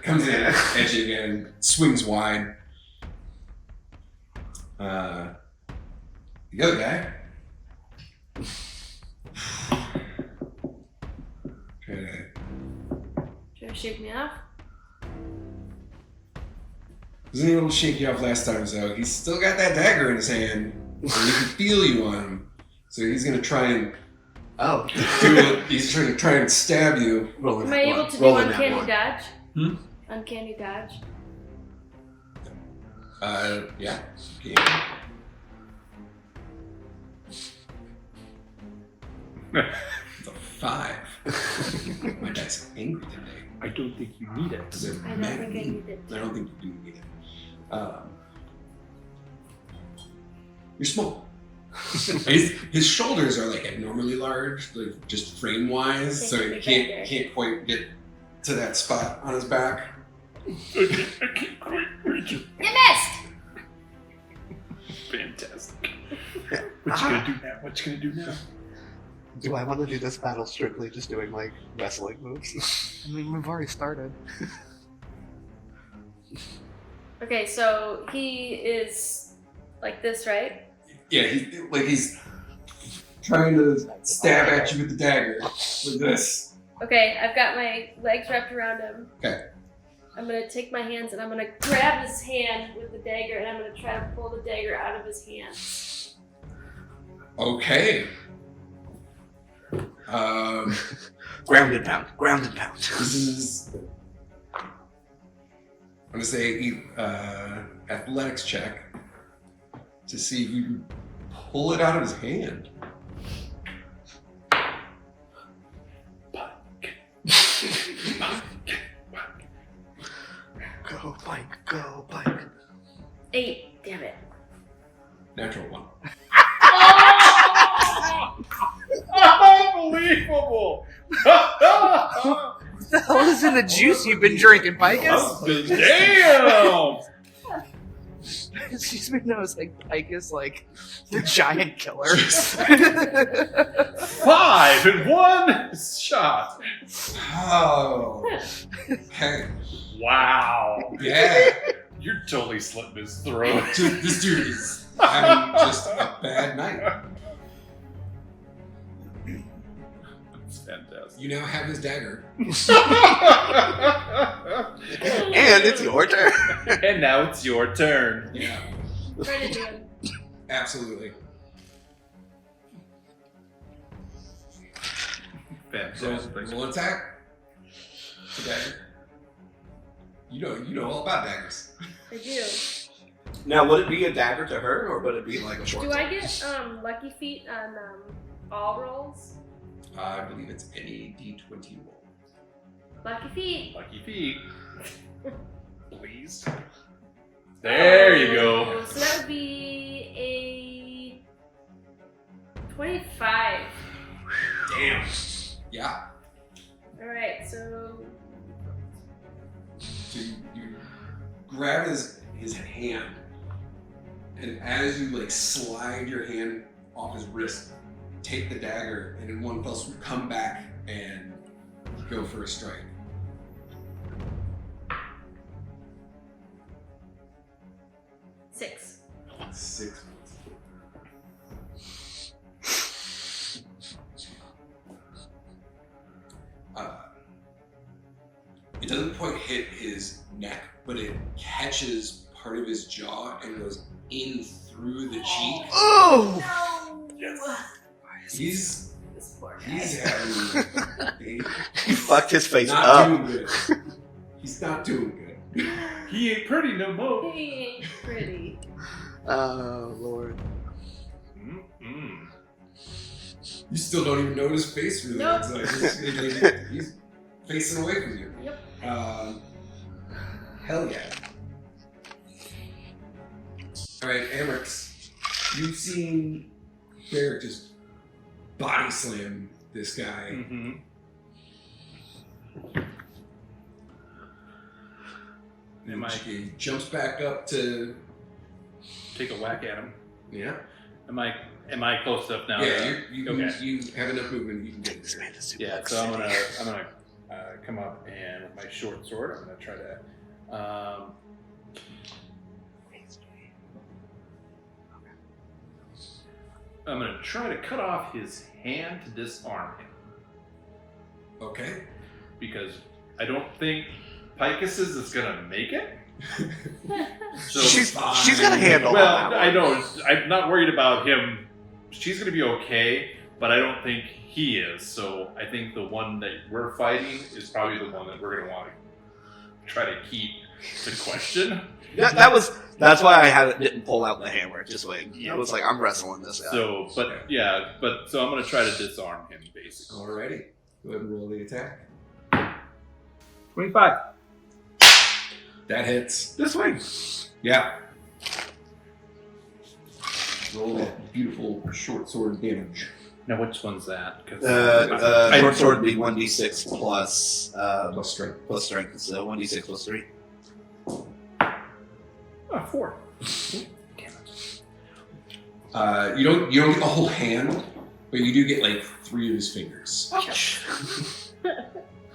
Speaker 1: comes in at you again, swings wide. The other guy. Okay.
Speaker 2: Try to shake me off?
Speaker 1: Wasn't able to shake you off last time, so he's still got that dagger in his hand, and he can feel you on him. So he's gonna try and
Speaker 4: Oh.
Speaker 1: do it. He's trying to try and stab you.
Speaker 4: Rolling
Speaker 2: Am
Speaker 4: that
Speaker 2: I able
Speaker 4: one.
Speaker 2: to do
Speaker 4: Rolling that
Speaker 2: uncanny
Speaker 4: one.
Speaker 2: dodge?
Speaker 1: Hmm?
Speaker 2: Uncanny dodge?
Speaker 1: Yeah. Okay. It's a 5. My dice are angry today.
Speaker 3: I don't think you need it.
Speaker 1: They're
Speaker 2: I don't
Speaker 1: mad
Speaker 2: think
Speaker 1: at
Speaker 2: I
Speaker 1: me.
Speaker 2: need it.
Speaker 1: I don't think you do need it. You're small. his shoulders are like abnormally large, like just frame wise, so he can't quite get to that spot on his back.
Speaker 6: I can't quite reach it.
Speaker 2: You missed!
Speaker 6: Fantastic.
Speaker 3: What you gonna do now? What you gonna do now?
Speaker 4: Do I want to do this battle strictly just doing like wrestling moves?
Speaker 5: I mean, we've already started.
Speaker 2: Okay, so he is like this, right?
Speaker 1: Yeah, he's trying to stab at you with the dagger with this.
Speaker 2: Okay, I've got my legs wrapped around him.
Speaker 1: Okay.
Speaker 2: I'm gonna take my hands and I'm gonna grab his hand with the dagger and I'm gonna try to pull the dagger out of his hand.
Speaker 1: Okay.
Speaker 4: Ground and pound.
Speaker 1: This is. I'm gonna say athletics check to see if you can pull it out of his hand.
Speaker 4: Go, Pike.
Speaker 2: 8, damn it.
Speaker 1: Natural 1.
Speaker 3: Unbelievable!
Speaker 5: What the hell is in the juice you've been drinking, Paekis?
Speaker 3: Damn!
Speaker 5: She's been known as like Paekis, like the giant killer.
Speaker 3: 5 in 1 shot.
Speaker 1: Oh. Okay.
Speaker 3: Wow.
Speaker 1: Yeah.
Speaker 3: You're totally slitting his throat.
Speaker 1: This dude is having just a bad night.
Speaker 3: That's fantastic.
Speaker 1: You now have his dagger.
Speaker 4: And it's your turn.
Speaker 3: And now it's your turn.
Speaker 1: Yeah.
Speaker 2: Right into him.
Speaker 1: Absolutely.
Speaker 3: Fantastic.
Speaker 1: Roll attack. It's a dagger. You know all about daggers.
Speaker 2: I do.
Speaker 4: Now, would it be a dagger to her, or would it be like a short
Speaker 2: Do
Speaker 4: sword?
Speaker 2: I get lucky feet on all rolls?
Speaker 1: I believe it's any D20 roll.
Speaker 2: Lucky feet.
Speaker 3: Lucky feet. Please. There you go.
Speaker 2: So that would be a 25.
Speaker 3: Damn.
Speaker 1: Yeah.
Speaker 2: Alright, so
Speaker 1: So you grab his hand, and as you like slide your hand off his wrist, take the dagger, and in one fell swoop come back and go for a strike.
Speaker 2: six.
Speaker 1: 6. It doesn't quite hit his neck, but it catches part of his jaw and goes in through the cheek.
Speaker 5: Oh!
Speaker 2: No!
Speaker 1: He's
Speaker 2: This poor guy.
Speaker 1: having
Speaker 4: He fucked his face
Speaker 1: not
Speaker 4: up.
Speaker 1: doing good. He's not doing good.
Speaker 3: He ain't pretty no more.
Speaker 2: He ain't pretty.
Speaker 4: Oh, Lord.
Speaker 3: Mm-mm.
Speaker 1: You still don't even know his face really.
Speaker 2: Nope.
Speaker 1: It's like he's facing away from you.
Speaker 2: Yep.
Speaker 1: Hell yeah. Alright, Amrix, you've seen Barrett just body slam this guy.
Speaker 3: Mm-hmm. Am I
Speaker 1: He jumps back up to.
Speaker 3: take a whack at him?
Speaker 1: Yeah.
Speaker 3: Am I close enough now?
Speaker 1: Yeah, you
Speaker 3: Okay.
Speaker 1: you have enough movement, you can get
Speaker 4: This
Speaker 1: there.
Speaker 4: man is
Speaker 3: Yeah,
Speaker 4: suplex.
Speaker 3: so I'm gonna come up and with my short sword, I'm gonna try to. I'm gonna try to cut off his hand to disarm him
Speaker 1: Okay.
Speaker 3: because I don't think Paekis is gonna make it. So
Speaker 4: She's gonna handle
Speaker 3: well,
Speaker 4: that.
Speaker 3: I know. I'm not worried about him. She's gonna be okay, but I don't think he is. So I think the one that we're fighting is probably the one that we're gonna want to try to keep to question.
Speaker 4: That's why I didn't pull out the hammer. Just like I was like, I'm wrestling this guy.
Speaker 3: So, so I'm gonna try to disarm him basically.
Speaker 1: Alrighty. Go ahead and roll the attack.
Speaker 3: 25.
Speaker 1: That hits.
Speaker 4: This way.
Speaker 1: Yeah. Roll that beautiful short sword damage.
Speaker 3: Now, which one's that? 'Cause
Speaker 4: Short sword would be 1d6 plus
Speaker 1: Plus strength.
Speaker 4: plus strength. So 1d6 plus 3.
Speaker 3: 4. Damn it.
Speaker 1: You don't get the whole hand, but you do get like 3 of his fingers.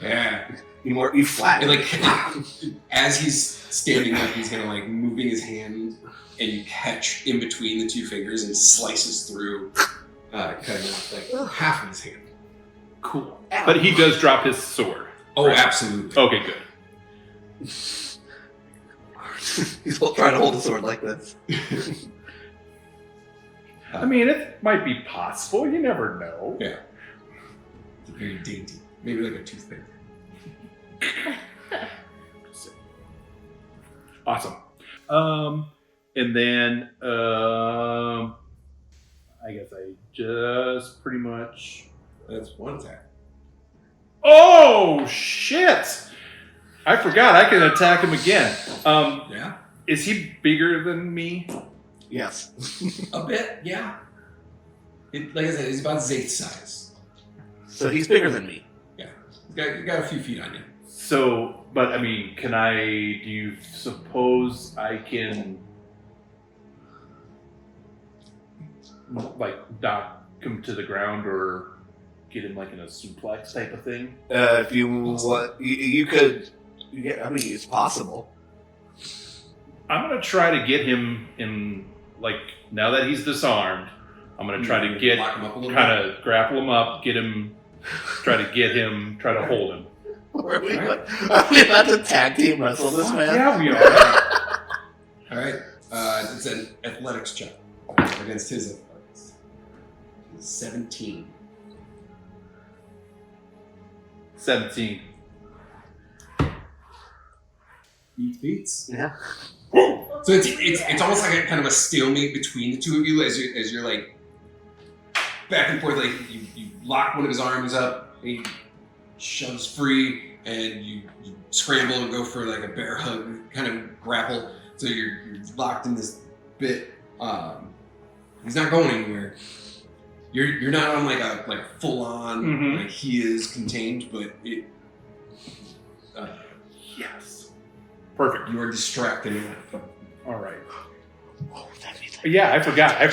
Speaker 1: Yeah.
Speaker 4: You flatten.
Speaker 1: And as he's standing up, he's kind of like moving his hand, and you catch in between the two fingers and slices through, cutting off like half of his hand.
Speaker 3: Cool. But he does drop his sword.
Speaker 1: Oh, absolutely.
Speaker 3: Okay, good.
Speaker 4: He's trying to hold a sword like this.
Speaker 3: I mean, it might be possible. You never know.
Speaker 1: Yeah. It's very dainty. Maybe like a toothpick.
Speaker 3: Awesome. And then I guess I just pretty much.
Speaker 1: That's one attack.
Speaker 3: Oh shit! I forgot I can attack him again.
Speaker 1: Yeah.
Speaker 3: Is he bigger than me?
Speaker 4: Yes.
Speaker 1: A bit, yeah. Like I said, he's about Zaith's size.
Speaker 4: So he's bigger than me.
Speaker 1: Yeah. He's got a few feet on you.
Speaker 3: So, but I mean, do you suppose I can, like, knock him to the ground or get him, like, in a suplex type of thing?
Speaker 4: If you want, you could. Yeah, I mean, it's possible.
Speaker 3: I'm going to try to get him in, like, now that he's disarmed, I'm going to try to get,
Speaker 1: Lock him up a little
Speaker 3: kind of grapple him up, try to hold him.
Speaker 4: Are we about to tag team wrestle this man?
Speaker 3: Yeah, we are.
Speaker 1: All right. It's an athletics check against his athletics. 17.
Speaker 3: 17.
Speaker 1: He beats.
Speaker 4: Yeah.
Speaker 1: So it's almost like a kind of a stalemate between the two of you as you're like back and forth. Like you lock one of his arms up, and he shoves free, and you scramble and go for like a bear hug kind of grapple. So you're locked in this bit. He's not going anywhere. You're not on like full on like he is contained, but it.
Speaker 3: Yes. Perfect.
Speaker 1: You are distracted.
Speaker 3: All right.
Speaker 4: Oh, that'd be like,
Speaker 3: Yeah, I forgot. I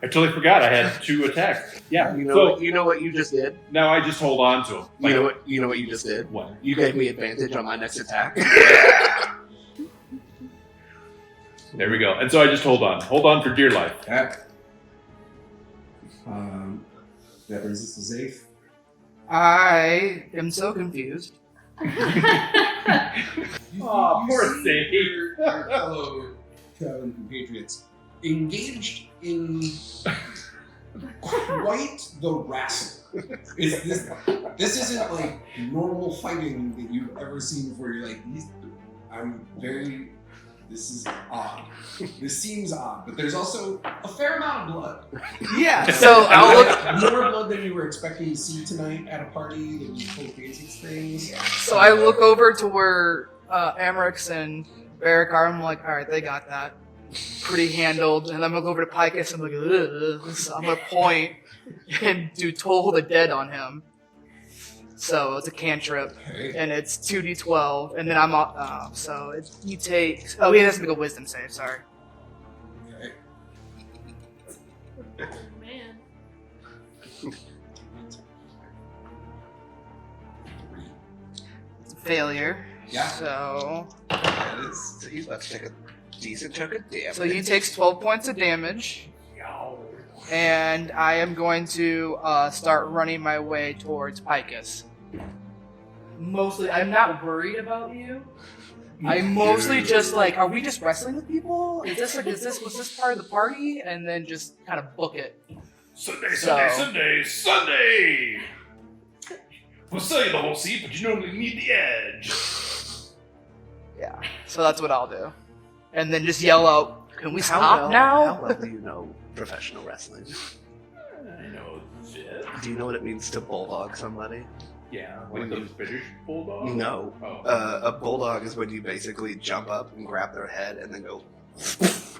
Speaker 3: totally forgot I had 2 attacks. Yeah.
Speaker 4: you know what you just did?
Speaker 3: Now I just hold on to him.
Speaker 4: You know what you just did?
Speaker 3: What?
Speaker 4: You gave me advantage on my next attack.
Speaker 3: There we go. And so I just hold on. Hold on for dear life.
Speaker 1: That brings us to Zaith.
Speaker 5: I am so confused.
Speaker 3: Aw, poor Zaith.
Speaker 1: Your fellow traveling compatriots engaged in quite the wrestle. This isn't like normal fighting that you've ever seen before. You're like, this is odd. This seems odd, but there's also a fair amount of blood.
Speaker 5: Yeah, so I'll look.
Speaker 1: More blood than you were expecting to see tonight at a party that you told basic things.
Speaker 5: So I look over to where Amerix and Barrick are. I'm like, all right, they got that pretty handled. And I'm gonna go over to Paekis and I'm like, ugh. So I'm gonna point and do Toll the Dead on him. So it's a cantrip,
Speaker 1: Okay.
Speaker 5: and it's 2d12, and then I'm so he takes. Oh, he has to make a wisdom save. Sorry.
Speaker 1: Okay.
Speaker 2: Oh, man.
Speaker 5: It's a failure.
Speaker 1: Yeah.
Speaker 5: So
Speaker 1: That is.
Speaker 4: So he's about to take a decent chunk of damage.
Speaker 5: So he takes 12 points of damage, and I am going to start running my way towards Paekis. Mostly, I'm not worried about you. I'm mostly just like, are we just wrestling with people? Was this part of the party? And then just kind of book it.
Speaker 6: Sunday! We'll sell you the whole seat, but you normally need the edge.
Speaker 5: Yeah. So that's what I'll do. And then just yell out, can we stop
Speaker 4: How
Speaker 5: now?
Speaker 4: well do you know professional wrestling?
Speaker 3: I know this.
Speaker 4: Do you know what it means to bulldog somebody?
Speaker 3: Yeah, like those British bulldogs?
Speaker 4: No.
Speaker 3: Oh.
Speaker 4: A bulldog is when you basically jump up and grab their head and then go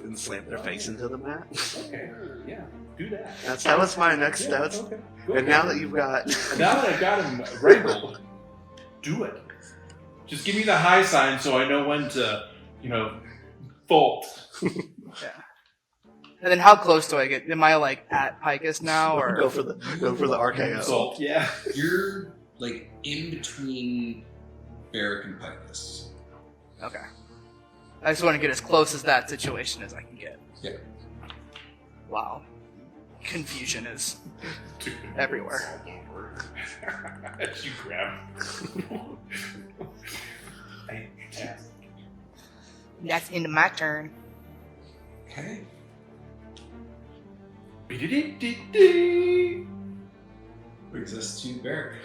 Speaker 4: and slam their face into the mat.
Speaker 3: Okay, yeah, do that.
Speaker 4: That was my next.
Speaker 3: Yeah,
Speaker 4: That's
Speaker 3: okay.
Speaker 4: and now that you've got.
Speaker 3: Now that I've got him wrangled, do it. Just give me the high sign so I know when to, bolt.
Speaker 5: Yeah. And then how close do I get? Am I like at Paekis now, or
Speaker 4: go for the RKO.
Speaker 3: Salt, yeah.
Speaker 1: You're like in between Barrick and Paekis.
Speaker 5: Okay. I just want to get as close as that situation as I can get.
Speaker 1: Yeah.
Speaker 5: Wow. Confusion is everywhere.
Speaker 3: As you grab. Fantastic.
Speaker 5: That's into my turn.
Speaker 1: Okay. Brings us to Barrick.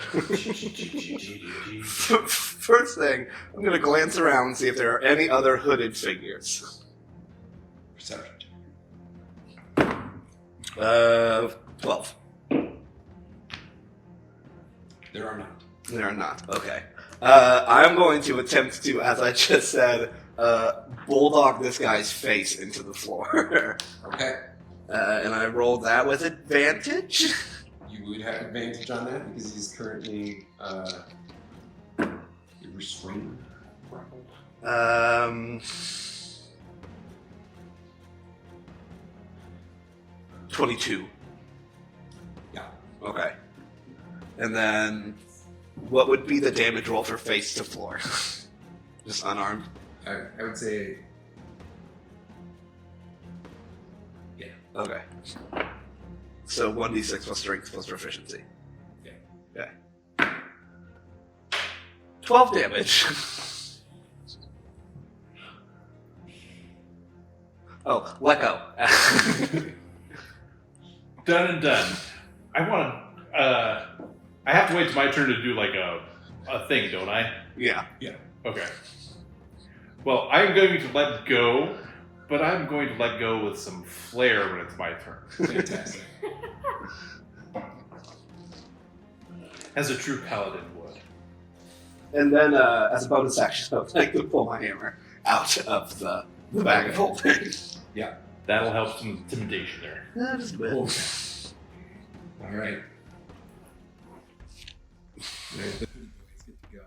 Speaker 4: First thing, I'm going to glance around and see if there are any other hooded figures.
Speaker 1: Perception.
Speaker 4: 12.
Speaker 1: There are not.
Speaker 4: There are not. Okay. I'm going to attempt to, as I just said, bulldog this guy's face into the floor.
Speaker 1: Okay.
Speaker 4: And I rolled that with advantage.
Speaker 1: You would have advantage on that because he's currently restrained.
Speaker 4: 22.
Speaker 1: Yeah.
Speaker 4: Okay. And then, what would be the damage roll for face to floor? Just unarmed.
Speaker 1: I would say. Yeah.
Speaker 4: Okay. So 1d6 plus strength plus proficiency.
Speaker 1: Yeah.
Speaker 4: Okay. 12 damage. Oh, let go.
Speaker 3: Done and done. I want to. I have to wait till my turn to do like a thing, don't I?
Speaker 4: Yeah.
Speaker 3: Okay. Well, I'm going to let go, but I'm going to let go with some flair when it's my turn.
Speaker 1: Fantastic.
Speaker 3: As a true paladin would.
Speaker 4: And then, as a bonus action, I'd like to pull my hammer out of the bag of holding.
Speaker 1: Yeah.
Speaker 3: That'll help some intimidation there.
Speaker 4: Just a bit.
Speaker 1: All right. Good to go.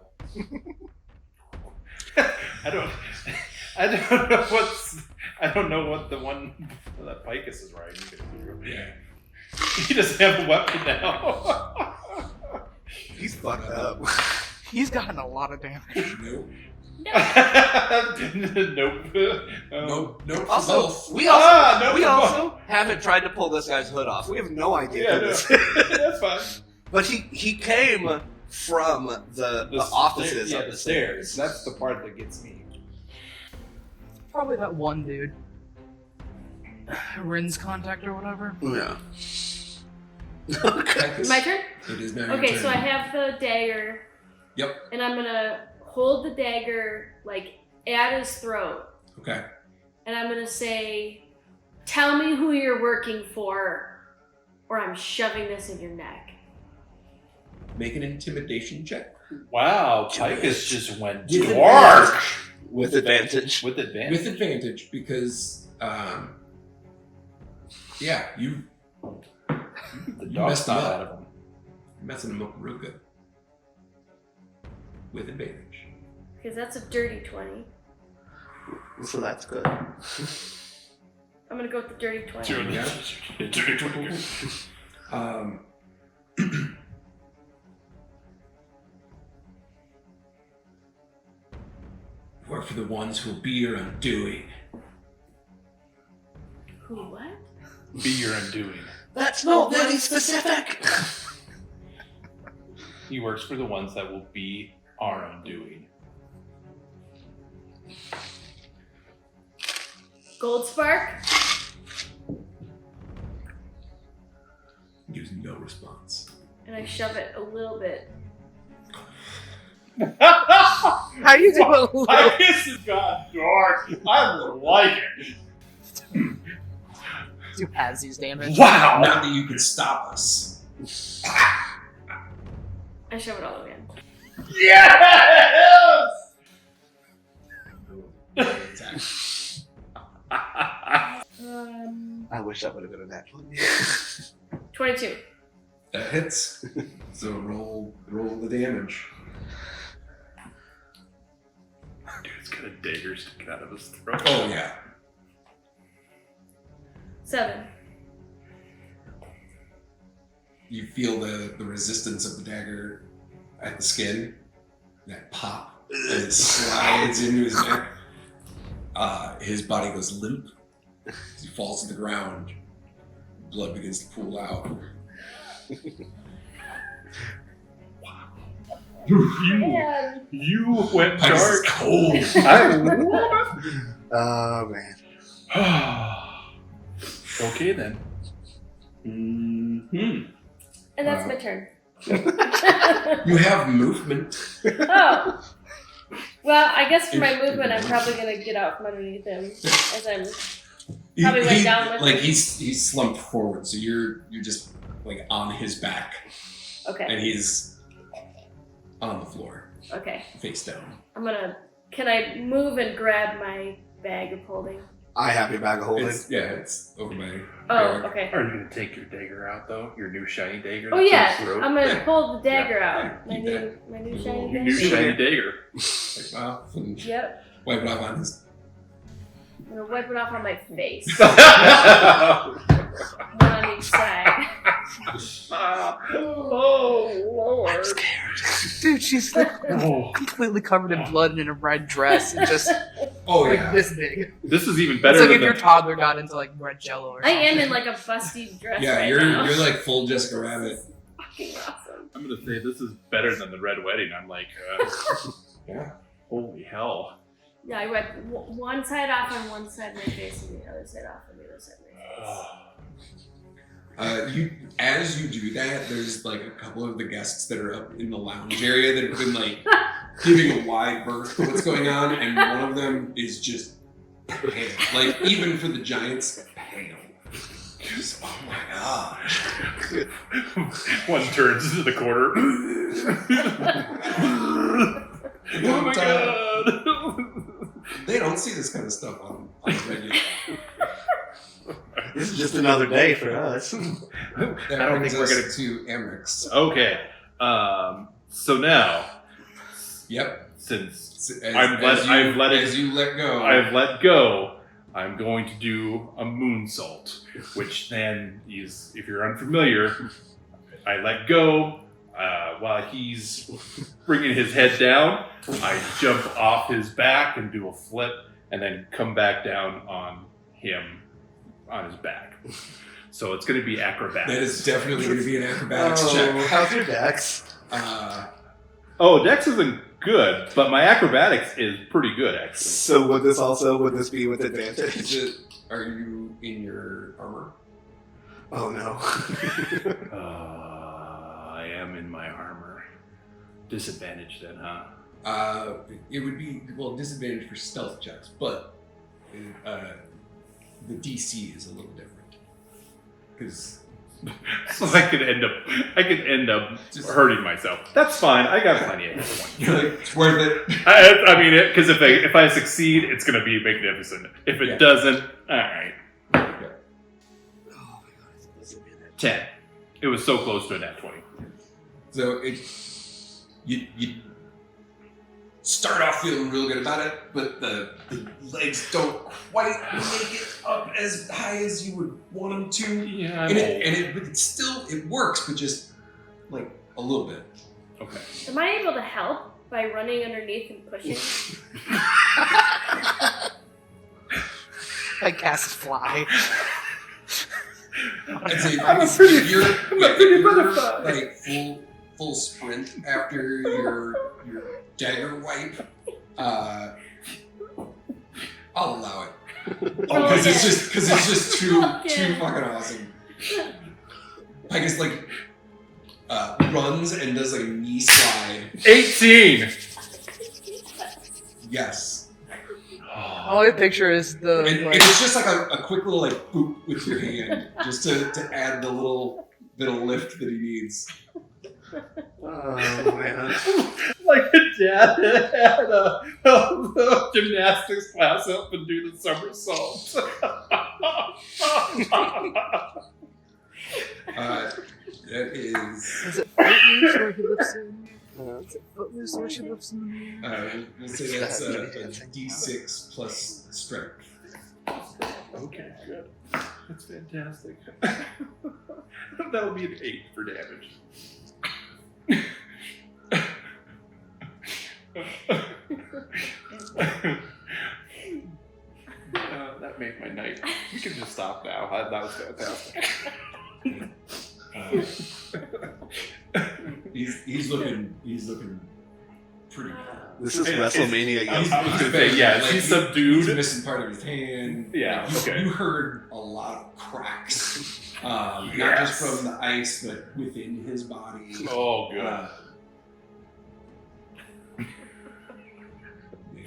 Speaker 3: I don't know what the one that Paekis is riding.
Speaker 1: Yeah.
Speaker 3: He doesn't have a weapon now.
Speaker 4: He's fucked up.
Speaker 5: He's gotten a lot of damage.
Speaker 1: Nope.
Speaker 3: Nope.
Speaker 1: Nope.
Speaker 4: Also,
Speaker 1: Both.
Speaker 4: we also,
Speaker 3: no,
Speaker 4: we
Speaker 3: come
Speaker 4: also haven't tried to pull this guy's hood off. We have no idea
Speaker 3: Yeah,
Speaker 4: who this
Speaker 3: no.
Speaker 4: is.
Speaker 3: That's fine.
Speaker 4: But he came from the offices of the stairs.
Speaker 6: That's the part that gets me.
Speaker 5: Probably that one dude. Rin's contact or whatever.
Speaker 4: Yeah. Okay.
Speaker 1: Paekis,
Speaker 2: My turn?
Speaker 1: It is now your
Speaker 2: Okay,
Speaker 1: turn.
Speaker 2: so I have the dagger.
Speaker 1: Yep.
Speaker 2: And I'm gonna hold the dagger, like, at his throat.
Speaker 1: Okay.
Speaker 2: And I'm gonna say, tell me who you're working for, or I'm shoving this in your neck.
Speaker 1: Make an intimidation check
Speaker 3: Wow, Paekis just went
Speaker 1: With
Speaker 3: dark
Speaker 4: With advantage.
Speaker 3: with advantage.
Speaker 1: with advantage because, yeah, you
Speaker 3: the
Speaker 1: you
Speaker 3: dog
Speaker 1: messed him
Speaker 3: snot
Speaker 1: up.
Speaker 3: out of him.
Speaker 1: You're messing him up real good. With advantage.
Speaker 2: Because that's a dirty 20.
Speaker 4: So that's good.
Speaker 2: I'm gonna go with the dirty 20.
Speaker 1: Work for the ones who will be your undoing.
Speaker 2: Who, what?
Speaker 3: Be your undoing.
Speaker 4: That's not very specific.
Speaker 3: He works for the ones that will be our undoing.
Speaker 2: Gold spark?
Speaker 1: Gives no response.
Speaker 2: And I shove it a little bit.
Speaker 5: How do you do a little?
Speaker 3: Paekis has got dark. I like it.
Speaker 5: Do halvesies damage.
Speaker 3: Wow.
Speaker 1: Not that you can stop us.
Speaker 2: I shove it all the way in.
Speaker 3: Yes!
Speaker 1: Attack.
Speaker 4: I wish that would have been a natural.
Speaker 2: 22.
Speaker 1: That hits. So roll the damage.
Speaker 3: Dude's got a dagger sticking out of his throat.
Speaker 1: Oh yeah.
Speaker 2: 7.
Speaker 1: You feel the resistance of the dagger at the skin. That pop. and it slides into his neck. His body goes limp. He falls to the ground. Blood begins to pool out.
Speaker 2: Man.
Speaker 3: You went
Speaker 1: Paekis is
Speaker 3: dark.
Speaker 1: cold.
Speaker 4: Oh man.
Speaker 3: Okay then.
Speaker 1: Mm-hmm.
Speaker 2: And that's my turn.
Speaker 1: You have movement.
Speaker 2: Oh. Well, I guess for my movement, I'm probably gonna get out from underneath him as I'm. Probably went down with
Speaker 1: like
Speaker 2: him.
Speaker 1: he's slumped forward, so you're just like on his back,
Speaker 2: Okay.
Speaker 1: and he's on the floor,
Speaker 2: Okay.
Speaker 1: face down.
Speaker 2: I'm gonna. Can I move and grab my bag of holding?
Speaker 4: I have your bag of holding.
Speaker 1: It's over my.
Speaker 2: Oh,
Speaker 1: bag.
Speaker 2: okay.
Speaker 3: Are you gonna take your dagger out though? Your new shiny dagger?
Speaker 2: Oh
Speaker 3: that's
Speaker 2: yeah,
Speaker 3: on his throat?
Speaker 2: I'm gonna
Speaker 1: Yeah.
Speaker 2: pull the dagger
Speaker 1: Yeah.
Speaker 2: out. My
Speaker 1: Keep
Speaker 2: new,
Speaker 1: that.
Speaker 2: my new shiny
Speaker 3: Your new
Speaker 2: dagger.
Speaker 3: shiny dagger.
Speaker 1: Like, wow, and
Speaker 2: Yep.
Speaker 1: wipe it off on his.
Speaker 2: I'm gonna wipe it off on my face.
Speaker 3: Oh
Speaker 2: One on each side.
Speaker 3: Lord.
Speaker 5: I'm scared. Dude, she's like
Speaker 3: Oh.
Speaker 5: completely covered in blood and in a red dress and just
Speaker 1: Oh
Speaker 5: like
Speaker 1: yeah.
Speaker 5: this big.
Speaker 3: This is even
Speaker 5: It's
Speaker 3: better
Speaker 5: like
Speaker 3: than
Speaker 5: if your
Speaker 3: the...
Speaker 5: toddler got into like red jello or
Speaker 2: I
Speaker 5: something.
Speaker 2: am in like a busty dress
Speaker 1: Yeah,
Speaker 2: right
Speaker 1: you're
Speaker 2: now.
Speaker 1: you're like full Jessica Rabbit.
Speaker 2: Fucking awesome.
Speaker 3: I'm gonna say this is better than the red wedding. I'm like,
Speaker 1: Yeah.
Speaker 3: holy hell.
Speaker 2: Yeah, I wiped one side off on one side of my face and the other side off on the other side of my face.
Speaker 1: You as you do that, there's like a couple of the guests that are up in the lounge area that have been like giving a wide berth to what's going on, and one of them is just pale. Like even for the giants, pale. Just, oh my gosh.
Speaker 3: One turns into the corner. Oh my god!
Speaker 1: They don't see this kind of stuff on the regular.
Speaker 4: This is just another day for us.
Speaker 1: That
Speaker 3: I don't
Speaker 1: brings
Speaker 3: think we're
Speaker 1: us to Amrix.
Speaker 3: Okay, so now,
Speaker 1: Yep.
Speaker 3: since
Speaker 1: As,
Speaker 3: I've
Speaker 1: as you let go.
Speaker 3: I've let go, I'm going to do a moonsault, which then is, if you're unfamiliar, I let go while he's bringing his head down. I jump off his back and do a flip, and then come back down on him on his back. So it's going to be acrobatics.
Speaker 1: That is definitely going to be an acrobatics check.
Speaker 4: How's your dex?
Speaker 3: Oh, Dex isn't good, but my acrobatics is pretty good, actually.
Speaker 4: So would this be with advantage?
Speaker 1: Are you in your armor?
Speaker 4: Oh no.
Speaker 3: I am in my armor. Disadvantage then, huh?
Speaker 1: It would be, well, disadvantage for stealth checks, but the DC is a little different. Because
Speaker 3: So I could end up
Speaker 1: Just-
Speaker 3: hurting myself. That's fine. I got plenty of hit points.
Speaker 1: you're like, it's worth it.
Speaker 3: I mean, because if I succeed, it's going to be magnificent. If it
Speaker 1: Yeah.
Speaker 3: doesn't, all right.
Speaker 4: Oh my god, this is
Speaker 3: 10. It was so close to a nat 20.
Speaker 1: So you start off feeling real good about it, but the legs don't quite make it up as high as you would want them to.
Speaker 3: Yeah, I'm
Speaker 1: And
Speaker 3: old.
Speaker 1: it still works, but just like a little bit.
Speaker 3: Okay.
Speaker 2: Am I able to help by running underneath and pushing?
Speaker 5: I cast fly.
Speaker 1: I'd say
Speaker 3: I'm a
Speaker 1: if
Speaker 3: pretty-
Speaker 1: you're,
Speaker 3: I'm a pretty
Speaker 1: if you're
Speaker 3: butterfly.
Speaker 1: like full sprint after your dagger wipe. I'll allow it.
Speaker 2: Oh,
Speaker 1: Because
Speaker 2: yeah.
Speaker 1: it's just too
Speaker 2: Yeah.
Speaker 1: fucking awesome. I guess like runs and does like a knee slide.
Speaker 3: 18!
Speaker 1: Yes.
Speaker 5: All I picture is the
Speaker 1: And
Speaker 5: like,
Speaker 1: it's just like a quick little like boop with your hand, just to add the little lift that he needs.
Speaker 4: Oh man.
Speaker 3: Like a dad had a gymnastics class up and do the somersault.
Speaker 1: That is.
Speaker 5: it Footloose where he lifts in? Is it Footloose where she lifts in?
Speaker 1: We'll say that's a D6 plus strength.
Speaker 3: Okay, good. That's fantastic. That'll be an 8 for damage. That made my night. We can just stop now. That was fantastic.
Speaker 1: He's looking pretty.
Speaker 4: This is WrestleMania.
Speaker 3: He's subdued.
Speaker 1: He's missing part of his hand.
Speaker 3: Yeah, okay.
Speaker 1: You heard a lot of cracks, not just from the ice, but within his body.
Speaker 3: Oh, good.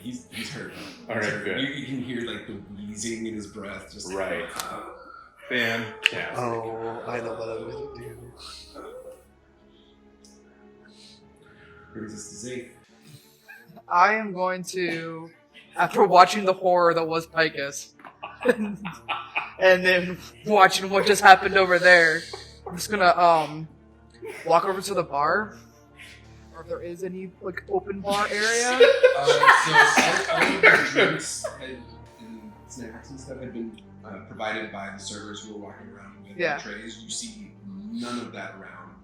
Speaker 1: He's hurt.
Speaker 3: All right, good.
Speaker 1: You can hear like the wheezing in his breath. Just
Speaker 3: Right. Fantastic.
Speaker 4: Oh, I know what I'm going to do.
Speaker 1: brings us to Zeke.
Speaker 5: I am going to, after watching the horror that was Paekis, and then watching what just happened over there, I'm just gonna walk over to the bar, or if there is any like open bar area.
Speaker 1: So all of the drinks and snacks and stuff had been provided by the servers who were walking around with the trays. You see none of that around.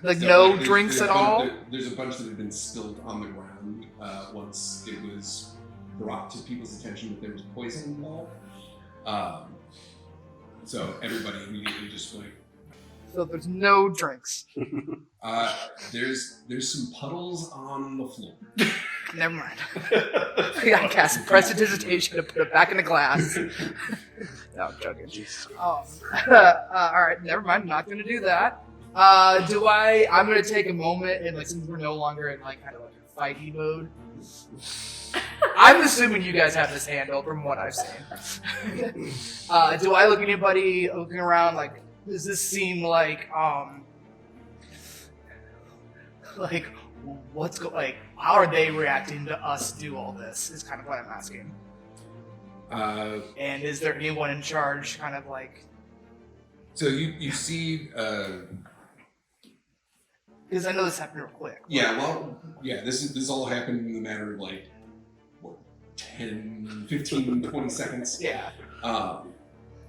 Speaker 5: Like
Speaker 1: So,
Speaker 5: no
Speaker 1: there's
Speaker 5: drinks at
Speaker 1: a
Speaker 5: all?
Speaker 1: There's a bunch that have been spilled on the ground once it was brought to people's attention that there was poison involved. So everybody immediately just like.
Speaker 5: So there's no drinks.
Speaker 1: There's some puddles on the floor.
Speaker 5: Never mind. I cast prestidigitation to put it back in the glass. No, I'm joking. Alright, never mind. I'm not going to do that. I'm going to take a moment and, like, since we're no longer in, like, kind of like a fighty mode. I'm assuming you guys have this handled from what I've seen. Do I look at anybody looking around, like, does this seem like, how are they reacting to us do all this, is kind of what I'm asking. And is there anyone in charge, kind of like...
Speaker 1: So you see...
Speaker 5: Because I know this happened real quick.
Speaker 1: This all happened in a matter of, like, 10, 15, 20 seconds.
Speaker 5: Yeah.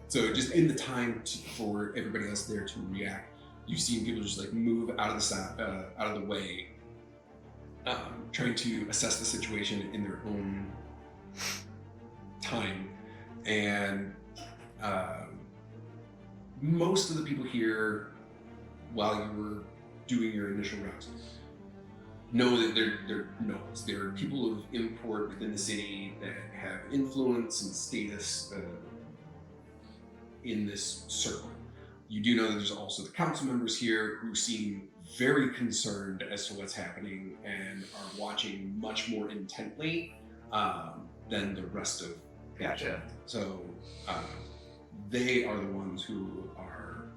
Speaker 1: So just in the time for everybody else there to react, you see people just like move out of the way, trying to assess the situation in their own time, and most of the people here, while you were doing your initial routes, know that they're nobles. They're people of import within the city that have influence and status in this circle. You do know that there's also the council members here who seem very concerned as to what's happening and are watching much more intently than the rest of the
Speaker 5: Gotcha.
Speaker 1: So they are the ones who are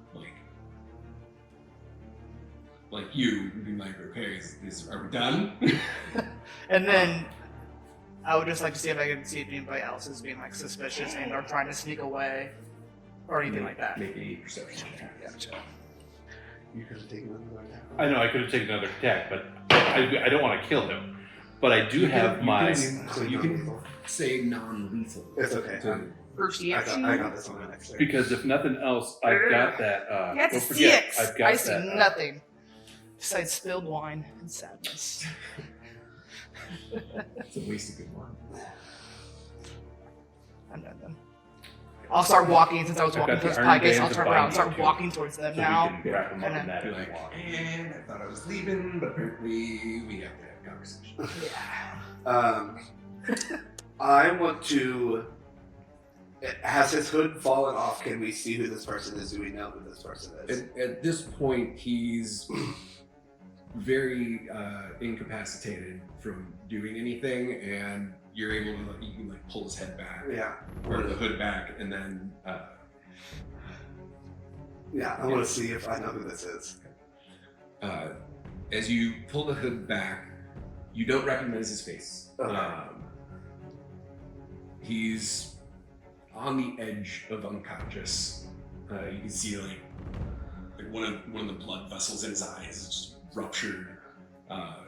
Speaker 1: like you being like, okay, are we done?
Speaker 5: And then I would just like to see if I can see if anybody else is being like suspicious and or trying to sneak away or anything like that.
Speaker 1: Make a perception check.
Speaker 5: Gotcha.
Speaker 4: You could have taken another attack.
Speaker 3: I know I could have taken another attack, but I don't want to kill him. But I do have my.
Speaker 1: You can say non-lethal.
Speaker 4: It's okay.
Speaker 5: First
Speaker 4: I got this on my next turn.
Speaker 3: Because if nothing else, I've got that.
Speaker 5: You got
Speaker 3: don't
Speaker 5: to
Speaker 3: forget,
Speaker 5: see it.
Speaker 3: I've got
Speaker 5: I see
Speaker 3: that,
Speaker 5: nothing besides spilled wine and sadness.
Speaker 1: It's a waste of good wine.
Speaker 5: I'm done then. I'll start walking since I was
Speaker 3: I've
Speaker 5: walking
Speaker 3: got the
Speaker 5: towards
Speaker 3: Iron
Speaker 5: Paekis.
Speaker 3: Bands
Speaker 5: I'll
Speaker 3: of
Speaker 5: turn around and
Speaker 3: binding
Speaker 5: start
Speaker 3: too.
Speaker 5: walking towards them
Speaker 3: so
Speaker 5: now.
Speaker 3: we can wrap them up
Speaker 5: And
Speaker 3: in that
Speaker 1: Be
Speaker 3: if
Speaker 1: like,
Speaker 3: you want.
Speaker 1: and I thought I was leaving, but apparently we have to have a conversation.
Speaker 5: Yeah.
Speaker 4: I want to. Has his hood fallen off? Can we see who this person is? Do we know who this person is?
Speaker 1: At this point, he's very incapacitated from doing anything, and you're able to you can pull his head back,
Speaker 4: Yeah.
Speaker 1: or the hood back, and then
Speaker 4: Yeah, I want to see if I know who this is.
Speaker 1: as you pull the hood back, you don't recognize his face.
Speaker 4: Okay.
Speaker 1: He's on the edge of unconscious. You can see like one of the blood vessels in his eyes is just ruptured.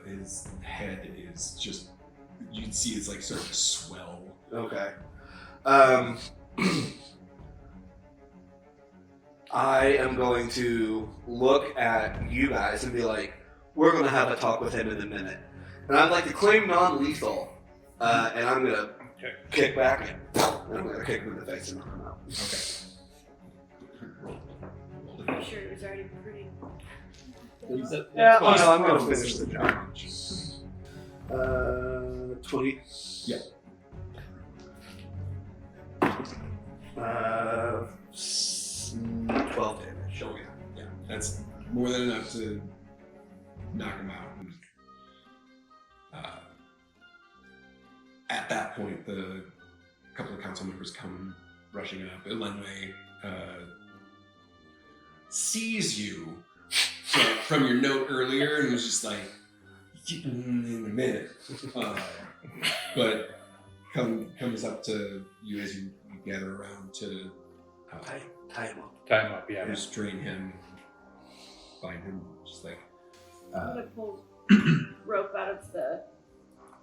Speaker 1: His head is just, you can see it's like sort of swell.
Speaker 4: Okay. I am going to look at you guys and be like, we're going to have a talk with him in a minute. And I'd like to claim non-lethal, and I'm going to kick back, and I'm gonna kick him in the face and knock him out.
Speaker 1: Okay.
Speaker 2: I'm sure it was already pretty.
Speaker 5: Yeah,
Speaker 4: Oh, no, I'm gonna finish the challenge. 20.
Speaker 1: Yeah.
Speaker 4: 12 damage.
Speaker 1: Oh yeah. Yeah. That's more than enough to knock him out. And, at that point, the couple of council members come rushing up. Elenway sees you from your note earlier and was just like, in a minute. But comes up to you as you gather around to
Speaker 4: Tie him up.
Speaker 3: Time up, yeah.
Speaker 1: restrain him, bind him, just like.
Speaker 2: I'm gonna pull rope out of the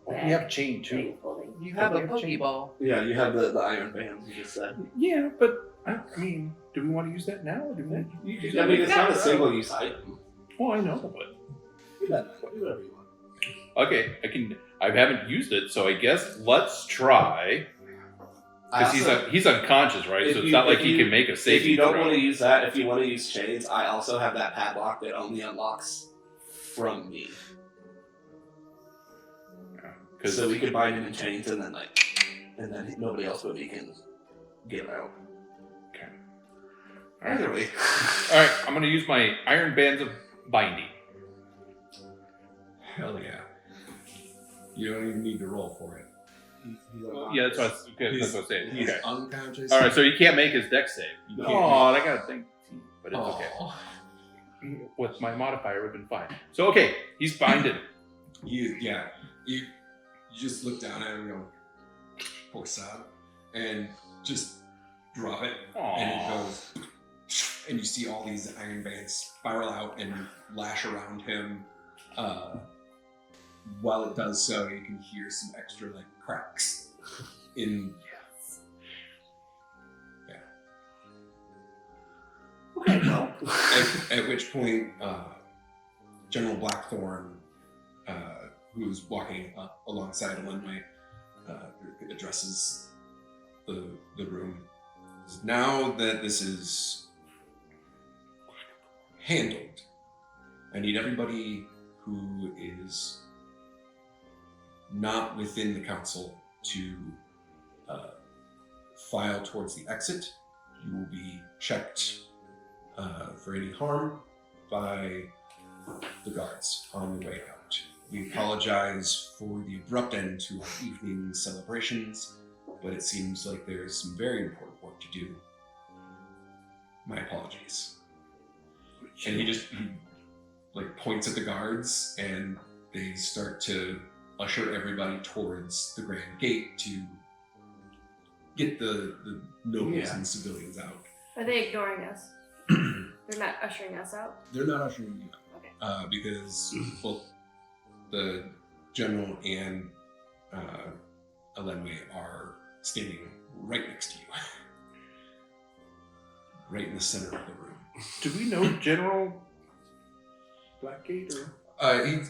Speaker 6: Oh,
Speaker 2: bag
Speaker 6: we have a chain
Speaker 2: that
Speaker 6: too.
Speaker 2: he's holding.
Speaker 5: You have a Pokeball.
Speaker 4: Yeah, you have the iron bands you just said.
Speaker 6: Yeah, but I mean, do we want to use that now, or do we?
Speaker 4: I mean, it's not a single use item.
Speaker 6: Well, I know, but
Speaker 4: Do whatever you want.
Speaker 3: Okay, I haven't used it, so I guess let's try. Because he's unconscious, right?
Speaker 4: If
Speaker 3: So it's
Speaker 4: you-
Speaker 3: not like
Speaker 4: if
Speaker 3: he
Speaker 4: you-
Speaker 3: can make a
Speaker 4: If
Speaker 3: safety
Speaker 4: you don't
Speaker 3: throw.
Speaker 4: want to use that, if you want to use chains, I also have that padlock that only unlocks from me.
Speaker 3: Because
Speaker 4: So we could bind him in chains and then nobody else but me can get out.
Speaker 3: Okay.
Speaker 4: Either way.
Speaker 3: All right, I'm going to use my iron bands of binding.
Speaker 1: Hell yeah. You don't even need to roll for it.
Speaker 3: Yeah, that's what I was saying.
Speaker 1: He's
Speaker 3: Okay.
Speaker 1: unconscious.
Speaker 3: All right, so he can't make his dex save.
Speaker 1: You
Speaker 3: Oh, I got to think, but it's okay.
Speaker 1: Aw.
Speaker 3: With my modifier, it would have been fine. So okay, he's binded.
Speaker 1: You just look down at him and go, poor son, and just drop it, and it
Speaker 3: Aww.
Speaker 1: goes, and you see all these iron bands spiral out and lash around him. While it does so, you can hear some extra like cracks in.
Speaker 4: Okay, well.
Speaker 1: At which point, General Blackthorn, who's walking up alongside Elenway, addresses the room. Now that this is handled, I need everybody who is not within the council to file towards the exit. You will be checked for any harm by the guards on the way out. We apologize for the abrupt end to our evening celebrations, but it seems like there's some very important work to do. My apologies. And he points at the guards, and they start to usher everybody towards the grand gate to get the nobles and civilians out.
Speaker 2: Are they ignoring us? They're not ushering us out?
Speaker 1: They're not ushering you
Speaker 2: Okay.
Speaker 1: out because both the general and Elenway are standing right next to you, right in the center of the room.
Speaker 6: Do we know General Blackgate or?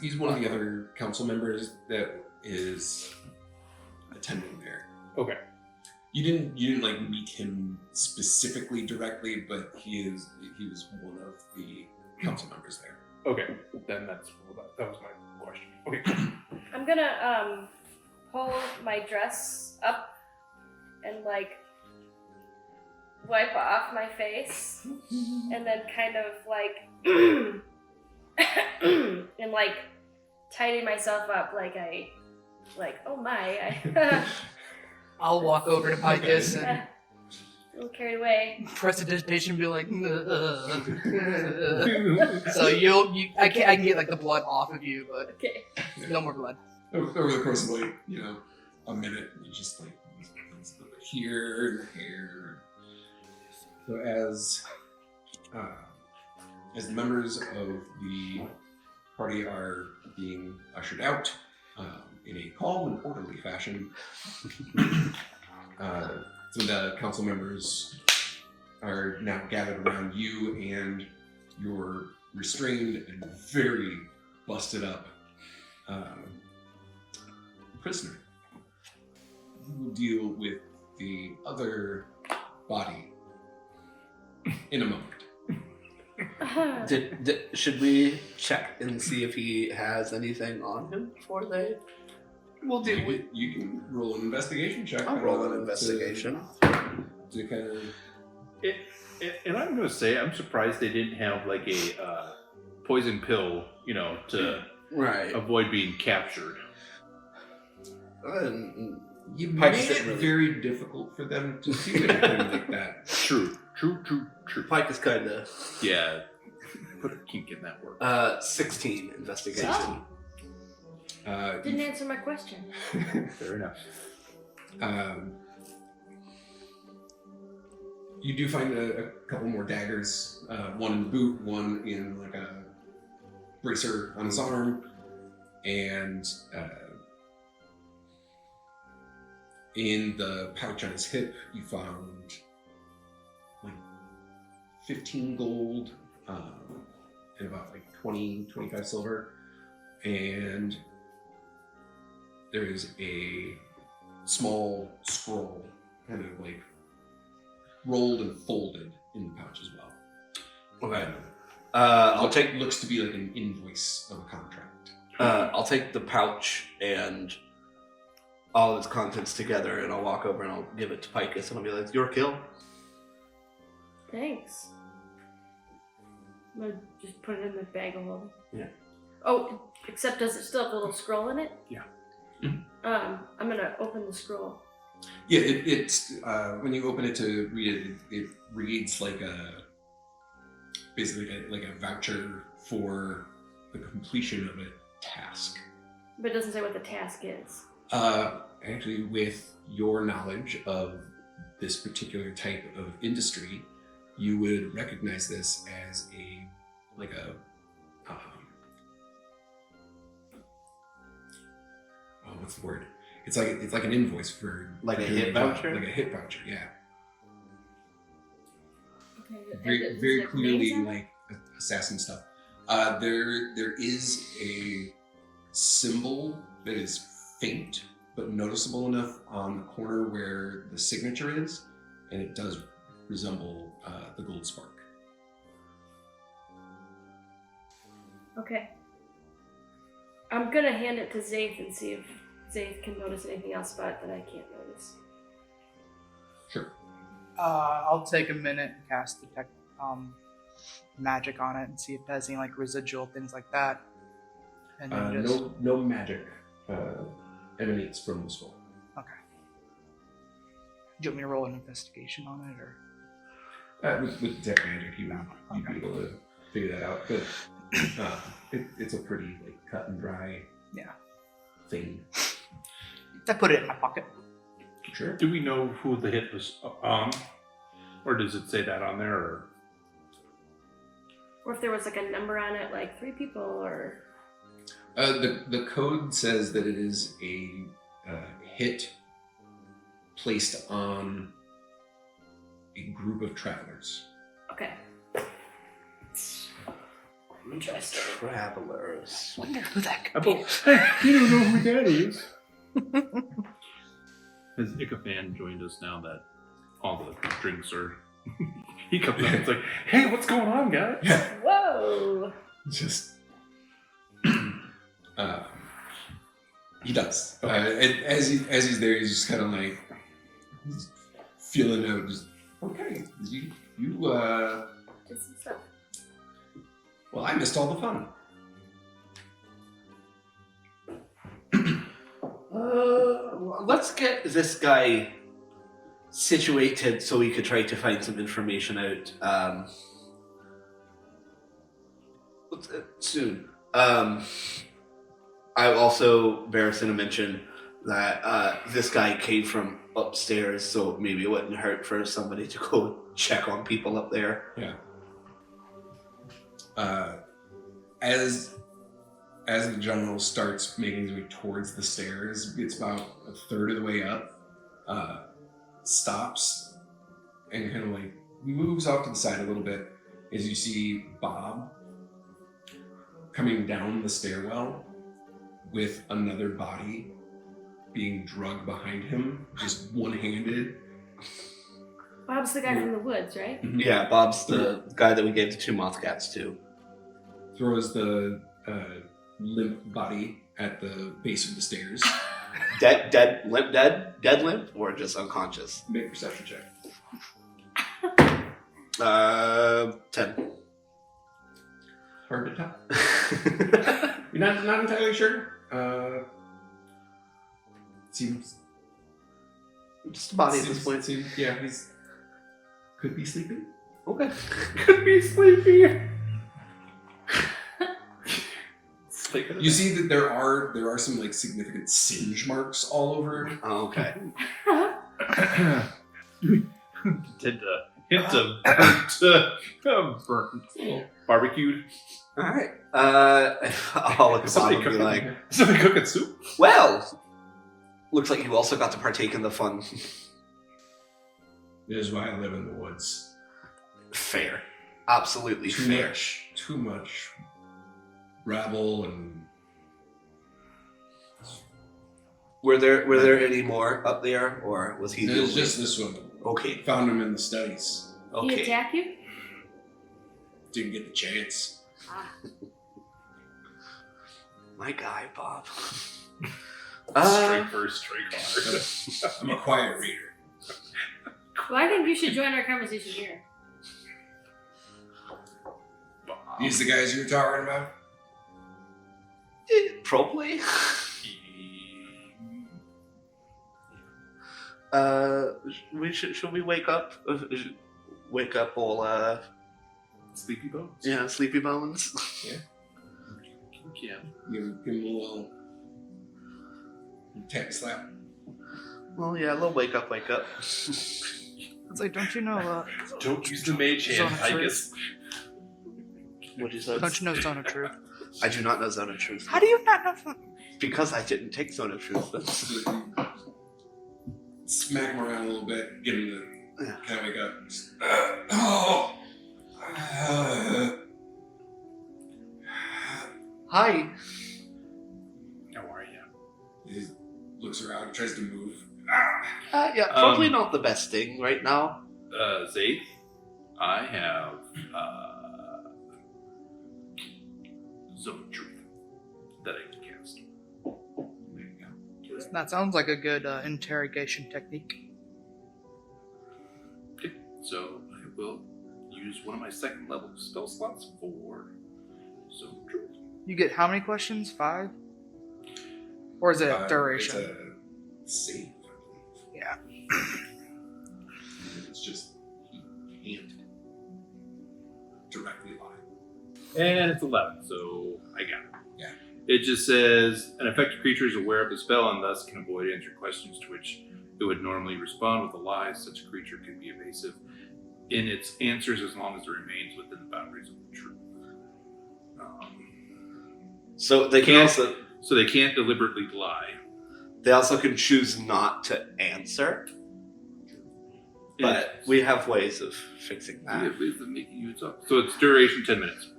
Speaker 1: He's one of the other council members that is attending there.
Speaker 6: Okay.
Speaker 1: You didn't like meet him specifically directly, but he was one of the council members there.
Speaker 6: Okay, then that was my question. Okay.
Speaker 2: I'm gonna pull my dress up and like wipe off my face and then kind of like and like tidy myself up oh my
Speaker 5: I'll walk over to Paekis and
Speaker 2: a little carried away.
Speaker 5: prestidigitation and be like, so I can get like the blood off of you, but
Speaker 2: Okay.
Speaker 5: no more blood.
Speaker 1: Over the course of a minute, you just like here and here. So as the members of the party are being ushered out in a calm and orderly fashion, so the council members are now gathered around you and your restrained and very busted up prisoner. we will deal with the other body in a moment.
Speaker 4: Should we check and see if he has anything on him before they? We'll do.
Speaker 1: You can roll an investigation check.
Speaker 4: I'll roll an investigation.
Speaker 1: To kind of.
Speaker 3: And I'm going to say, I'm surprised they didn't have like a poison pill, to
Speaker 4: Right.
Speaker 3: avoid being captured.
Speaker 1: You
Speaker 4: Pipes
Speaker 1: made it
Speaker 4: didn't really-
Speaker 1: very difficult for them to do anything like that.
Speaker 3: True.
Speaker 4: Pike is kind of
Speaker 3: Yeah. Put a kink in that word.
Speaker 4: 16 investigation.
Speaker 2: Oh. Didn't answer my question.
Speaker 3: Fair enough.
Speaker 1: You do find a couple more daggers, one in the boot, one in like a bracer on his arm, and in the pouch on his hip, you found like 15 gold and about like 25 silver, and there is a small scroll, kind of like rolled and folded in the pouch as well.
Speaker 4: Okay. I'll take.
Speaker 1: Looks to be like an invoice of a contract.
Speaker 4: I'll take the pouch and all of its contents together, and I'll walk over and I'll give it to Paekis, and I'll be like, "Your kill."
Speaker 2: Thanks. I'm gonna just put it in the bag of holding.
Speaker 4: Yeah.
Speaker 2: Oh, except does it still have a little scroll in it?
Speaker 3: Yeah.
Speaker 2: I'm gonna open the scroll.
Speaker 1: Yeah, it's when you open it to read it, it reads like basically like a voucher for the completion of a task.
Speaker 2: But it doesn't say what the task is.
Speaker 1: Actually, with your knowledge of this particular type of industry, you would recognize this as what's the word? It's like an invoice for
Speaker 4: Like a
Speaker 1: doing
Speaker 4: hit
Speaker 1: job.
Speaker 4: voucher?
Speaker 1: Like a hit voucher, yeah.
Speaker 2: Okay.
Speaker 1: Very
Speaker 2: Is there
Speaker 1: clearly
Speaker 2: names on it?
Speaker 1: like assassin stuff. There is a symbol that is faint but noticeable enough on the corner where the signature is, and it does resemble the gold spark.
Speaker 2: Okay. I'm gonna hand it to Zaith and see if Zaith can notice anything else about it that I can't notice.
Speaker 1: Sure.
Speaker 5: I'll take a minute and cast detect magic on it and see if it has any like residual things like that. And then just
Speaker 1: No magic emanates from the scroll.
Speaker 5: okay. Do you want me to roll an investigation on it, or?
Speaker 1: With detect magic, you'd be able to figure that out. But it's a pretty like cut and dry thing.
Speaker 5: I put it in my pocket.
Speaker 1: Sure.
Speaker 3: Do we know who the hit was on? Or does it say that on there?
Speaker 2: Or if there was like a number on it, like 3 people, or...
Speaker 1: The code says that it is a hit placed on a group of travelers.
Speaker 2: Okay.
Speaker 4: Interesting. Travelers.
Speaker 5: Wonder who that could be.
Speaker 3: Hey, you don't know who that is. Has Ichabod joined us now that all the drinks are... He comes up and it's like, hey, what's going on, guys?
Speaker 2: Whoa!
Speaker 1: Just he does. And as he's there, he's just kind of like feeling out. Just okay. You
Speaker 2: Just some stuff.
Speaker 1: well, I missed all the fun.
Speaker 4: Let's get this guy situated so we could try to find some information out soon. I also, Barristan mentioned that this guy came from upstairs, so maybe it wouldn't hurt for somebody to go check on people up there.
Speaker 1: Yeah. As the general starts making his way towards the stairs, it's about a third of the way up. Stops and kind of like moves off to the side a little bit as you see Bob coming down the stairwell with another body being drugged behind him, just one-handed.
Speaker 2: Bob's the guy from the woods, right?
Speaker 4: Yeah, Bob's the guy that we gave the 2 moth cats to.
Speaker 1: Throws the limp body at the base of the stairs.
Speaker 4: Dead limp, or just unconscious?
Speaker 1: Make a perception check.
Speaker 4: 10.
Speaker 1: Hard to tell. You're not entirely sure. Seems
Speaker 4: Just a body at this point.
Speaker 1: yeah, he's could be sleeping.
Speaker 4: Okay.
Speaker 3: Could be sleepy.
Speaker 1: You see that there are some like significant singe marks all over him.
Speaker 4: Oh, okay.
Speaker 3: Did a hint of burnt, barbecued.
Speaker 4: All right. I'll look at Bob and be like,
Speaker 3: somebody cooking soup.
Speaker 4: well, looks like you also got to partake in the fun.
Speaker 1: This is why I live in the woods.
Speaker 4: Fair. Absolutely fair.
Speaker 1: Too much rabble and.
Speaker 4: Were there any more up there, or was he?
Speaker 1: It was just this one.
Speaker 4: Okay.
Speaker 1: Found him in the studies.
Speaker 2: He
Speaker 4: Okay.
Speaker 2: attack you?
Speaker 1: Didn't get the chance.
Speaker 4: My guy, Bob.
Speaker 3: Strike first, strike hard.
Speaker 1: I'm a quiet reader.
Speaker 2: Well, I think you should join our conversation here.
Speaker 1: These the guys you were talking about?
Speaker 4: Probably. Should we wake up? Wake up all
Speaker 3: Sleepy bones.
Speaker 4: yeah, sleepy bones.
Speaker 3: Yeah.
Speaker 1: Give him a little tap slap.
Speaker 4: Well, yeah, a little wake up.
Speaker 5: It's like, don't you know?
Speaker 3: Don't use the mage hand,
Speaker 5: Zone of
Speaker 3: Paekis.
Speaker 4: What'd you say?
Speaker 5: Don't you know Zone of Truth?
Speaker 4: I do not know Zone of Truth.
Speaker 5: How do you not know?
Speaker 4: Because I didn't take Zone of Truth.
Speaker 1: Smack him around a little bit, get him to
Speaker 4: Yeah.
Speaker 1: kind of wake up.
Speaker 4: Hi.
Speaker 3: How are you?
Speaker 1: He looks around, tries to move.
Speaker 4: Yeah, probably not the best thing right now.
Speaker 3: Zaith, I have Zone of Truth that I can cast. There you go.
Speaker 5: That sounds like a good interrogation technique.
Speaker 3: Okay, so I will use one of my 2nd level spell slots for Zone of Truth.
Speaker 5: You get how many questions? 5? Or is it duration?
Speaker 1: It's a save.
Speaker 5: Yeah.
Speaker 1: It's just he can't directly lie.
Speaker 3: And it's 11, so I got it.
Speaker 1: Yeah.
Speaker 3: It just says, an affected creature is aware of the spell and thus can avoid answering questions to which it would normally respond with a lie. Such a creature can be evasive in its answers as long as it remains within the boundaries of the truth.
Speaker 4: So they can also
Speaker 3: So they can't deliberately lie.
Speaker 4: can choose not to answer. But we have ways of fixing that.
Speaker 3: Yeah, ways of making you talk. So it's duration 10 minutes.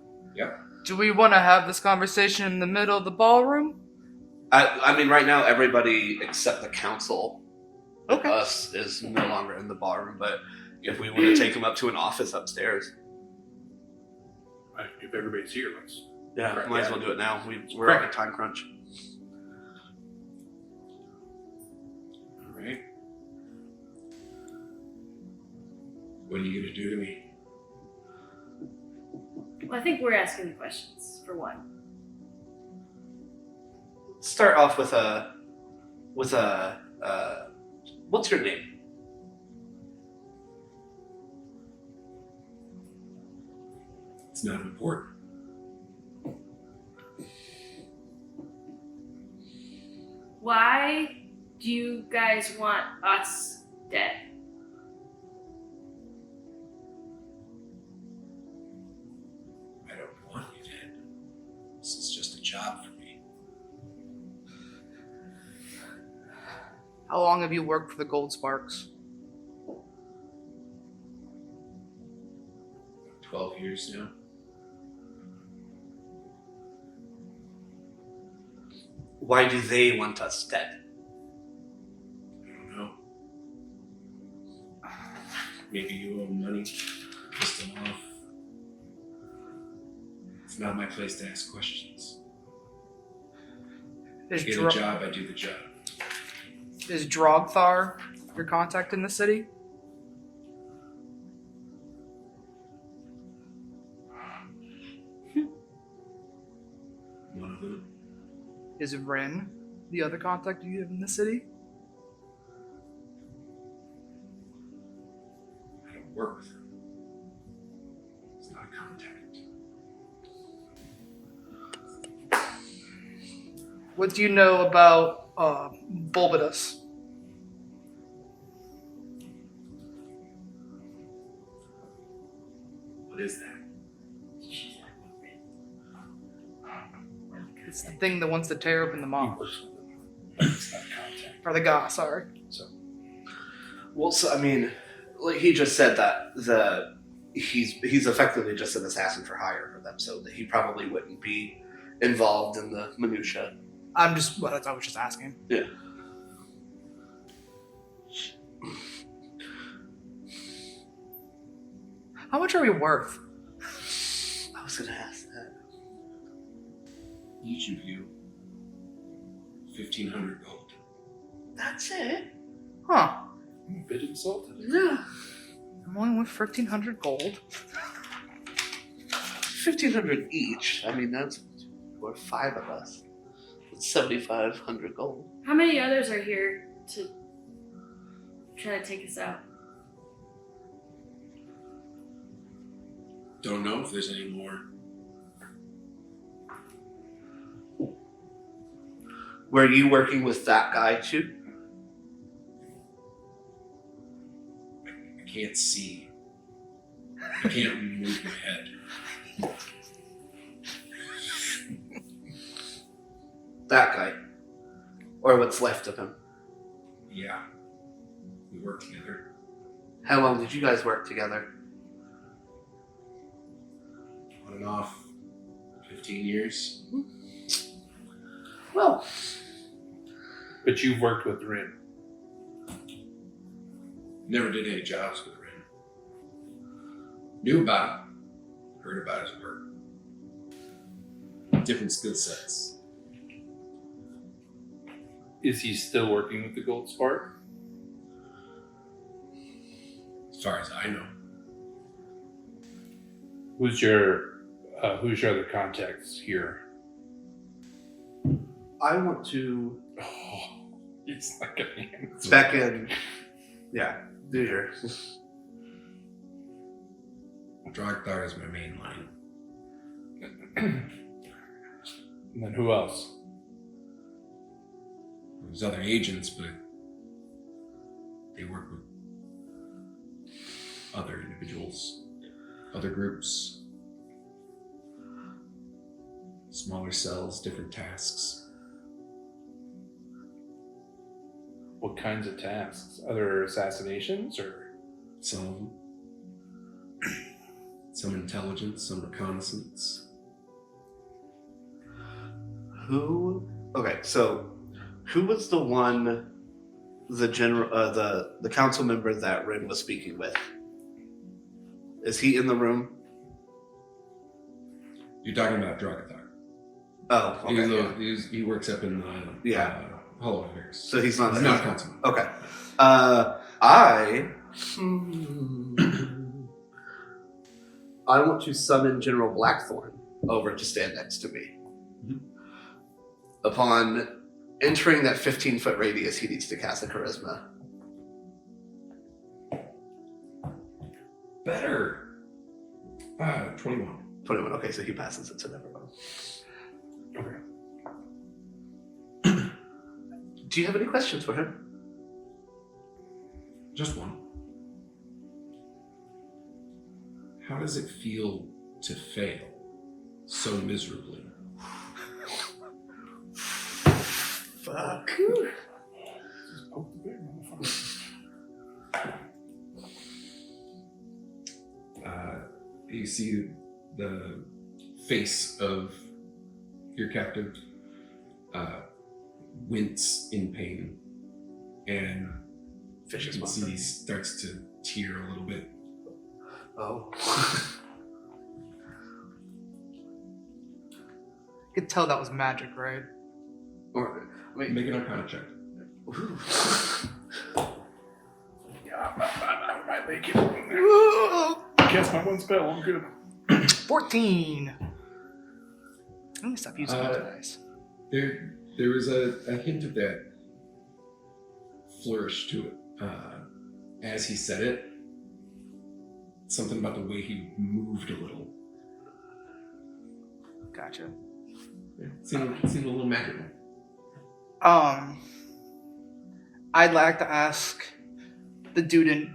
Speaker 5: Do we want to have this conversation in the middle of the ballroom?
Speaker 4: I mean, right now, everybody except the council,
Speaker 5: Okay.
Speaker 4: us, is no longer in the ballroom. But if we want to take them up to an office upstairs,
Speaker 3: If everybody's here, let's.
Speaker 4: yeah,
Speaker 3: Right,
Speaker 4: might as
Speaker 3: yeah.
Speaker 4: well do it now. We're on a time crunch.
Speaker 1: All right. What are you gonna do to me?
Speaker 2: Well, I think we're asking the questions, for one.
Speaker 4: Start off with a what's your name?
Speaker 1: It's not important.
Speaker 2: Why do you guys want us dead?
Speaker 1: I don't want you dead. This is just a job for me.
Speaker 5: How long have you worked for the Gold Sparks?
Speaker 1: 12 years now.
Speaker 4: Why do they want us dead?
Speaker 1: Maybe you owe him money. Pissed him off. It's not my place to ask questions.
Speaker 5: Is,
Speaker 1: I get a job, I do the job.
Speaker 5: is Drogthar your contact in the city?
Speaker 1: One of them.
Speaker 5: Is Rin the other contact you have in the city?
Speaker 1: I don't work with her. It's not a contact.
Speaker 5: What do you know about Bulbidus?
Speaker 1: What is that?
Speaker 5: It's the thing that wants to tear open the mob.
Speaker 6: It's not contact.
Speaker 5: Or the Ga, sorry.
Speaker 4: Well, so I mean, like he just said that he's effectively just an assassin for hire for them, so that he probably wouldn't be involved in the minutia.
Speaker 5: I was just asking.
Speaker 4: Yeah.
Speaker 5: How much are we worth?
Speaker 4: I was gonna ask that.
Speaker 1: Each of you, 1,500 gold.
Speaker 4: That's it.
Speaker 5: Huh.
Speaker 3: I'm a bit insulted.
Speaker 4: Yeah.
Speaker 5: I'm only worth 1,500 gold.
Speaker 4: 1,500 each. I mean, that's worth 5 of us. That's 7,500 gold.
Speaker 2: How many others are here to try to take us out?
Speaker 1: Don't know if there's any more.
Speaker 4: Were you working with that guy too?
Speaker 1: I can't see. I can't move my head.
Speaker 4: That guy. Or what's left of him.
Speaker 1: Yeah. We work together.
Speaker 4: How long did you guys work together?
Speaker 1: On and off. 15 years.
Speaker 4: Well,
Speaker 3: But you've worked with Rin.
Speaker 1: Never did any jobs with Rin. Knew about it. Heard about his work. Different skill sets.
Speaker 3: Is he still working with the Gold Spark?
Speaker 1: As far as I know.
Speaker 3: Who's your other contacts here?
Speaker 4: I want to
Speaker 3: Oh, he's not gonna answer.
Speaker 4: back in. Yeah, do yours.
Speaker 1: Drogthar is my main line.
Speaker 3: And then who else?
Speaker 1: There's other agents, but they work with other individuals, other groups, smaller cells, different tasks.
Speaker 3: What kinds of tasks? Other assassinations or?
Speaker 1: Some intelligence, some reconnaissance.
Speaker 4: Who? Okay, so who was the one, the general, the council member that Rin was speaking with? Is he in the room?
Speaker 1: You're talking about Drogthar.
Speaker 4: Oh, okay.
Speaker 1: He works up in the
Speaker 4: Yeah.
Speaker 1: Hollow Affairs.
Speaker 4: So he's not.
Speaker 1: He's not a councilman.
Speaker 4: Okay. I want to summon General Blackthorn over to stand next to me.
Speaker 1: Mhm.
Speaker 4: Upon entering that 15-foot radius, he needs to cast a charisma.
Speaker 1: Better. 21.
Speaker 4: 21. Okay, so he passes it, so never mind.
Speaker 1: Okay.
Speaker 4: Do you have any questions for him?
Speaker 1: Just one. How does it feel to fail so miserably?
Speaker 4: Fuck.
Speaker 3: Poke the bear, motherfucker.
Speaker 1: You see the face of your captive wince in pain and
Speaker 4: Vicious
Speaker 1: You can see
Speaker 4: monster.
Speaker 1: he starts to tear a little bit.
Speaker 4: Oh.
Speaker 5: You could tell that was magic, right?
Speaker 4: Or, wait.
Speaker 1: Make an Arcana check.
Speaker 4: Ooh.
Speaker 6: Yeah, I might make it. Cast my one spell. I'm good.
Speaker 5: 14. I'm gonna stop using those dice.
Speaker 1: There was a hint of that flourish to it as he said it. Something about the way he moved a little.
Speaker 5: Gotcha.
Speaker 1: It seemed a little magical.
Speaker 5: I'd like to ask the dude in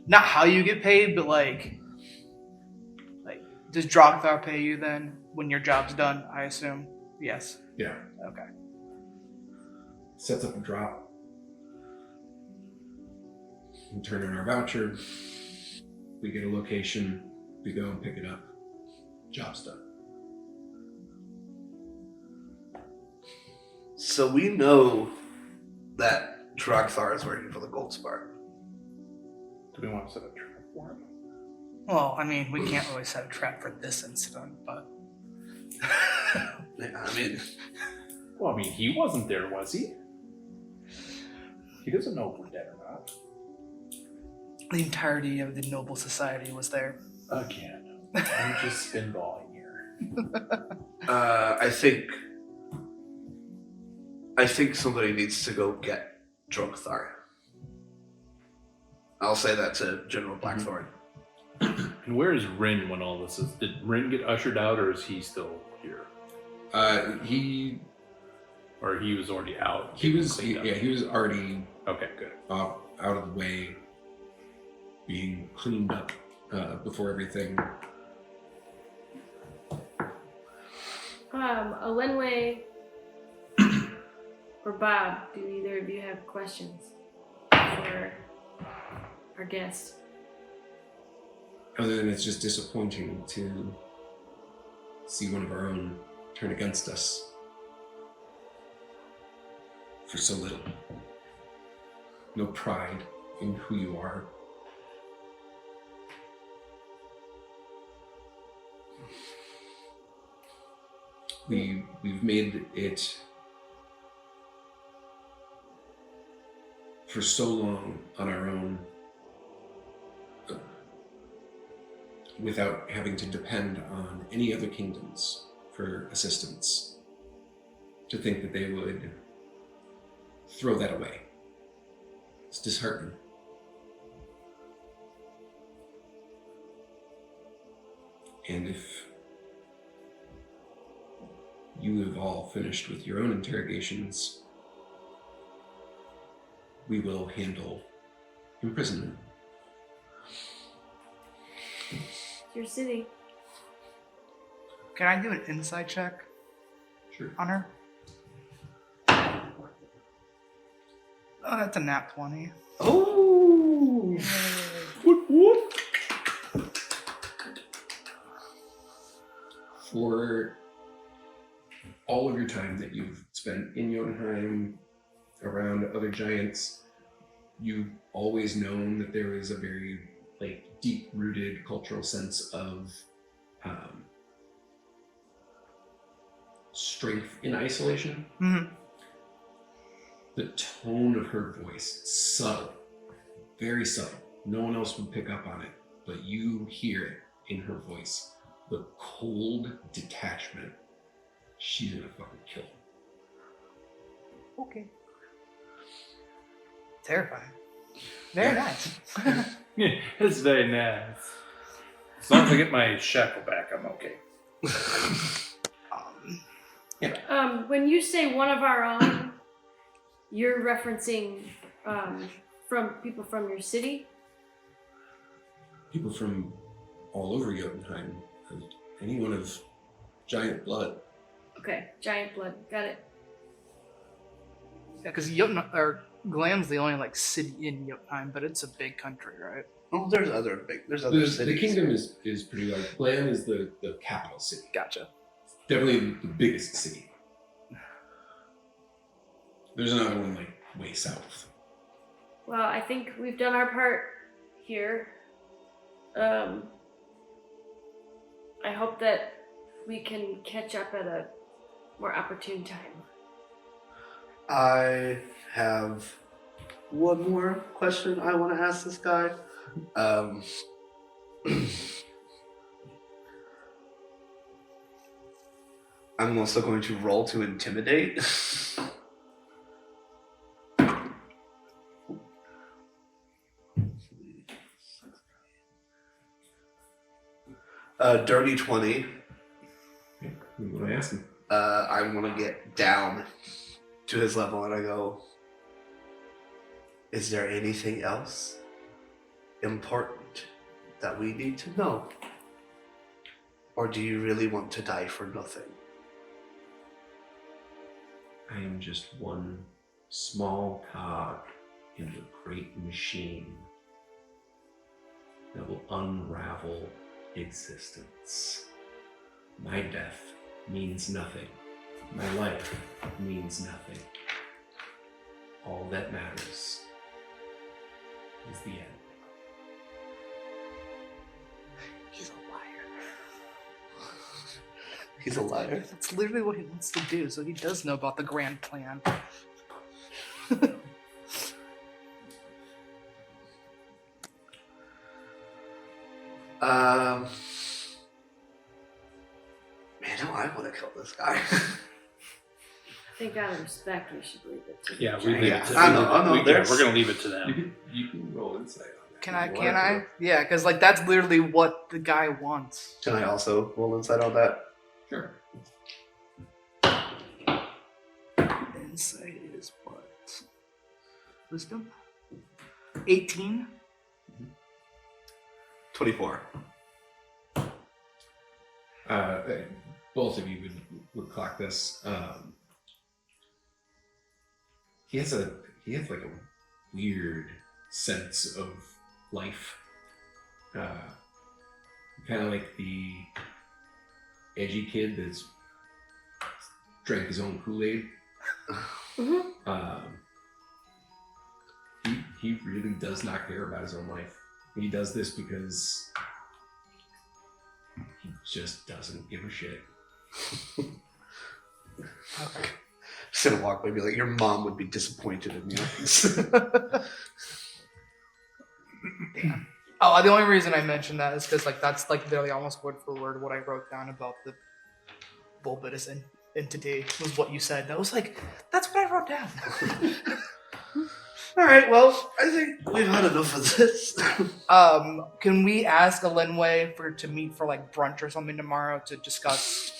Speaker 5: not how you get paid, but like does Drogthar pay you then when your job's done? I assume. Yes.
Speaker 1: Yeah.
Speaker 5: Okay.
Speaker 1: Sets up a drop. We turn in our voucher. We get a location. We go and pick it up. Job's done.
Speaker 4: So we know that Drogthar is working for the Gold Spar.
Speaker 3: Do we want to set a trap for him?
Speaker 5: Well, I mean, we can't really set a trap for this incident, but
Speaker 4: Yeah, I mean,
Speaker 3: Well, I mean, he wasn't there, was he? He doesn't know if we're dead or not.
Speaker 5: the entirety of the noble society was there.
Speaker 3: Again, I'm just spinballing here.
Speaker 4: I think somebody needs to go get Drogthar. I'll say that to General Blackthorn.
Speaker 3: And where is Rin when all this is? Did Rin get ushered out, or is he still here?
Speaker 1: He
Speaker 3: was already out.
Speaker 1: was
Speaker 3: cleaned up?
Speaker 1: he was already
Speaker 3: Okay, good.
Speaker 1: out of the way, being cleaned up before everything.
Speaker 2: Olenwe or Bob, do either of you have questions for our guest?
Speaker 1: Other than it's just disappointing to see one of our own turn against us for so little. No pride in who you are. We've made it for so long on our own without having to depend on any other kingdoms for assistance. To think that they would throw that away. It's disheartening. And if you have all finished with your own interrogations, we will handle imprisonment.
Speaker 2: It's your city.
Speaker 5: Can I do an insight check
Speaker 1: Sure.
Speaker 5: on her? Oh, that's a nat 20.
Speaker 4: Oh!
Speaker 3: Whoop, whoop.
Speaker 1: For all of your time that you've spent in Jotunheim, around other giants, you've always known that there is a very deep-rooted cultural sense of strength in isolation.
Speaker 5: Mm-hmm.
Speaker 1: The tone of her voice, subtle, very subtle. No one else would pick up on it, but you hear it in her voice. The cold detachment. She's gonna fucking kill him.
Speaker 5: Okay. Terrifying. Very nice.
Speaker 3: Yeah, it's very nice. As long as I get my shackle back, I'm okay.
Speaker 2: When you say one of our own, you're referencing from people from your city?
Speaker 1: People from all over Jotunheim. Anyone of giant blood.
Speaker 2: Okay, giant blood. Got it.
Speaker 5: Yeah, because Glam's the only city in Jotunheim, but it's a big country, right?
Speaker 4: Oh, there's other
Speaker 1: The
Speaker 4: cities.
Speaker 1: kingdom is pretty large. Glam is the capital city.
Speaker 5: Gotcha.
Speaker 1: Definitely the biggest city. There's another one like way south.
Speaker 2: Well, I think we've done our part here. I hope that we can catch up at a more opportune time.
Speaker 4: I have one more question I want to ask this guy. I'm also going to roll to intimidate. Dirty 20.
Speaker 1: What I asked him.
Speaker 4: I want to get down to his level and I go, is there anything else important that we need to know? Or do you really want to die for nothing?
Speaker 7: I am just one small cog in the great machine that will unravel existence. My death means nothing. My life means nothing. All that matters is the end.
Speaker 5: He's a liar.
Speaker 4: He's a liar.
Speaker 5: That's literally what he wants to do, so he does know about the grand plan.
Speaker 4: Man, no, I want to kill this guy.
Speaker 2: I think out of respect, we should leave it to
Speaker 6: Yeah, we leave
Speaker 4: Yeah,
Speaker 6: it to
Speaker 4: I know,
Speaker 6: we're
Speaker 4: there's-
Speaker 6: going to leave it to them.
Speaker 1: You can roll insight on that.
Speaker 5: Can I?
Speaker 1: if you
Speaker 5: Can
Speaker 1: want
Speaker 5: I? Yeah, because like that's literally what the guy wants.
Speaker 4: Can I also roll insight on that?
Speaker 1: Sure.
Speaker 5: Insight is what? Wisdom? 18?
Speaker 4: 24.
Speaker 1: Both of you would clock this. He has like a weird sense of life. Kind of like the edgy kid that's drank his own Kool-Aid. He really does not care about his own life. He does this because he just doesn't give a shit.
Speaker 5: Okay.
Speaker 4: Just gonna walk away and be like, your mom would be disappointed in you.
Speaker 5: Damn. Oh, the only reason I mentioned that is because like that's like literally almost word for word what I wrote down about the bulbous entity was what you said. That was like, that's what I wrote down.
Speaker 4: All right, well, I think we've had enough of this.
Speaker 5: Can we ask Elenway to meet for like brunch or something tomorrow to discuss?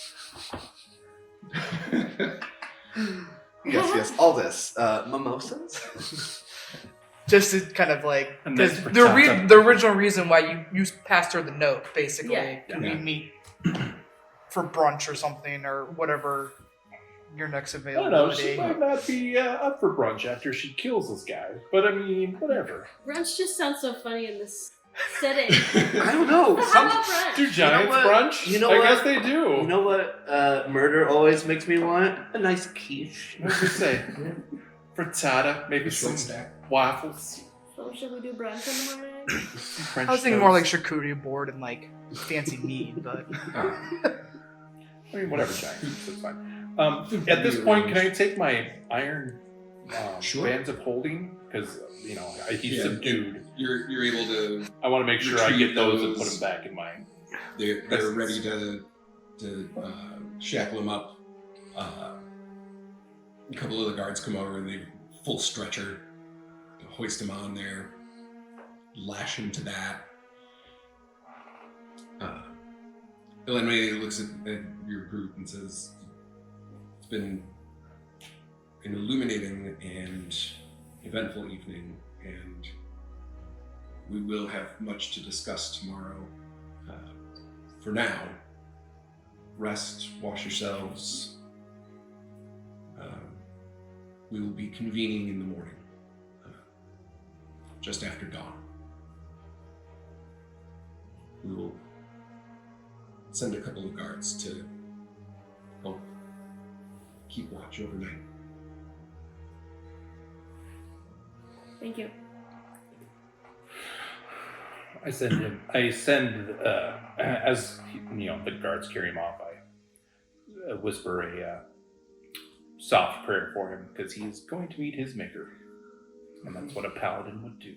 Speaker 4: Yes, all this. Mimosas?
Speaker 5: Just to kind of like,
Speaker 6: And
Speaker 5: because
Speaker 6: then
Speaker 5: the original reason why you passed her the note, basically,
Speaker 2: Yeah.
Speaker 5: can we meet for brunch or something or whatever your next
Speaker 6: I don't know,
Speaker 5: availability?
Speaker 6: she might not be up for brunch after she kills this guy. But I mean, whatever.
Speaker 2: Brunch just sounds so funny in this setting.
Speaker 4: I don't know.
Speaker 2: How about brunch?
Speaker 6: Do giants
Speaker 4: what?
Speaker 6: brunch?
Speaker 4: You know
Speaker 6: I
Speaker 4: what?
Speaker 6: guess they do.
Speaker 4: You know what murder always makes me want? A nice quiche.
Speaker 6: What did you say? Frittata, maybe some
Speaker 1: Short stack.
Speaker 6: waffles.
Speaker 2: So should we do brunch in the morning?
Speaker 6: French
Speaker 5: I was thinking more like
Speaker 6: toast.
Speaker 5: charcuterie board and like fancy meat, but
Speaker 6: I mean, whatever, giant. That's fine. At this point, can I take my iron
Speaker 1: Sure.
Speaker 6: bands of holding? Because, you know, he's
Speaker 1: Yeah.
Speaker 6: subdued.
Speaker 1: You're able to.
Speaker 6: I want to make sure I
Speaker 1: Retrieve
Speaker 6: get those and put
Speaker 1: those.
Speaker 6: them back in my...
Speaker 1: They're ready to shackle him up. A couple of the guards come over and they full stretcher, hoist him on there, lash him to that. Elenway looks at your group and says, "It's been an illuminating and eventful evening, and we will have much to discuss tomorrow. For now, rest, wash yourselves. We will be convening in the morning, just after dawn. We will send a couple of guards to help keep watch overnight."
Speaker 2: Thank you.
Speaker 6: I send as the guards carry him off, I whisper a soft prayer for him because he's going to meet his maker, and that's what a paladin would do.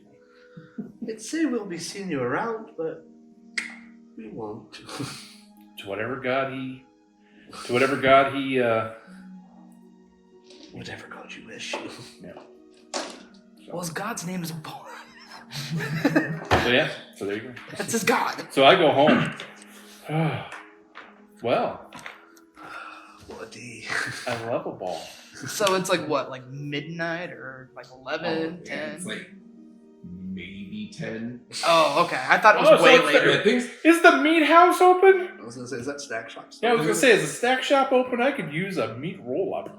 Speaker 4: They'd say we'll be seeing you around, but we won't.
Speaker 6: To whatever god he
Speaker 4: Whatever god you wish.
Speaker 6: yeah.
Speaker 5: Well, his god's name is Paul.
Speaker 6: So there you go.
Speaker 5: That's his god.
Speaker 6: So I go home. Well,
Speaker 4: Bloody.
Speaker 6: I love a ball.
Speaker 5: So it's like what, like midnight or like 11, 10?
Speaker 1: It's like maybe 10.
Speaker 5: Oh, okay. I thought it was
Speaker 6: Oh,
Speaker 5: way
Speaker 6: so it's
Speaker 5: later.
Speaker 1: Yeah, things,
Speaker 6: Is the meat house open?
Speaker 4: I was gonna say, is that snack shop?
Speaker 6: Yeah, I was gonna say, is the snack shop open? I could use a meat roll up.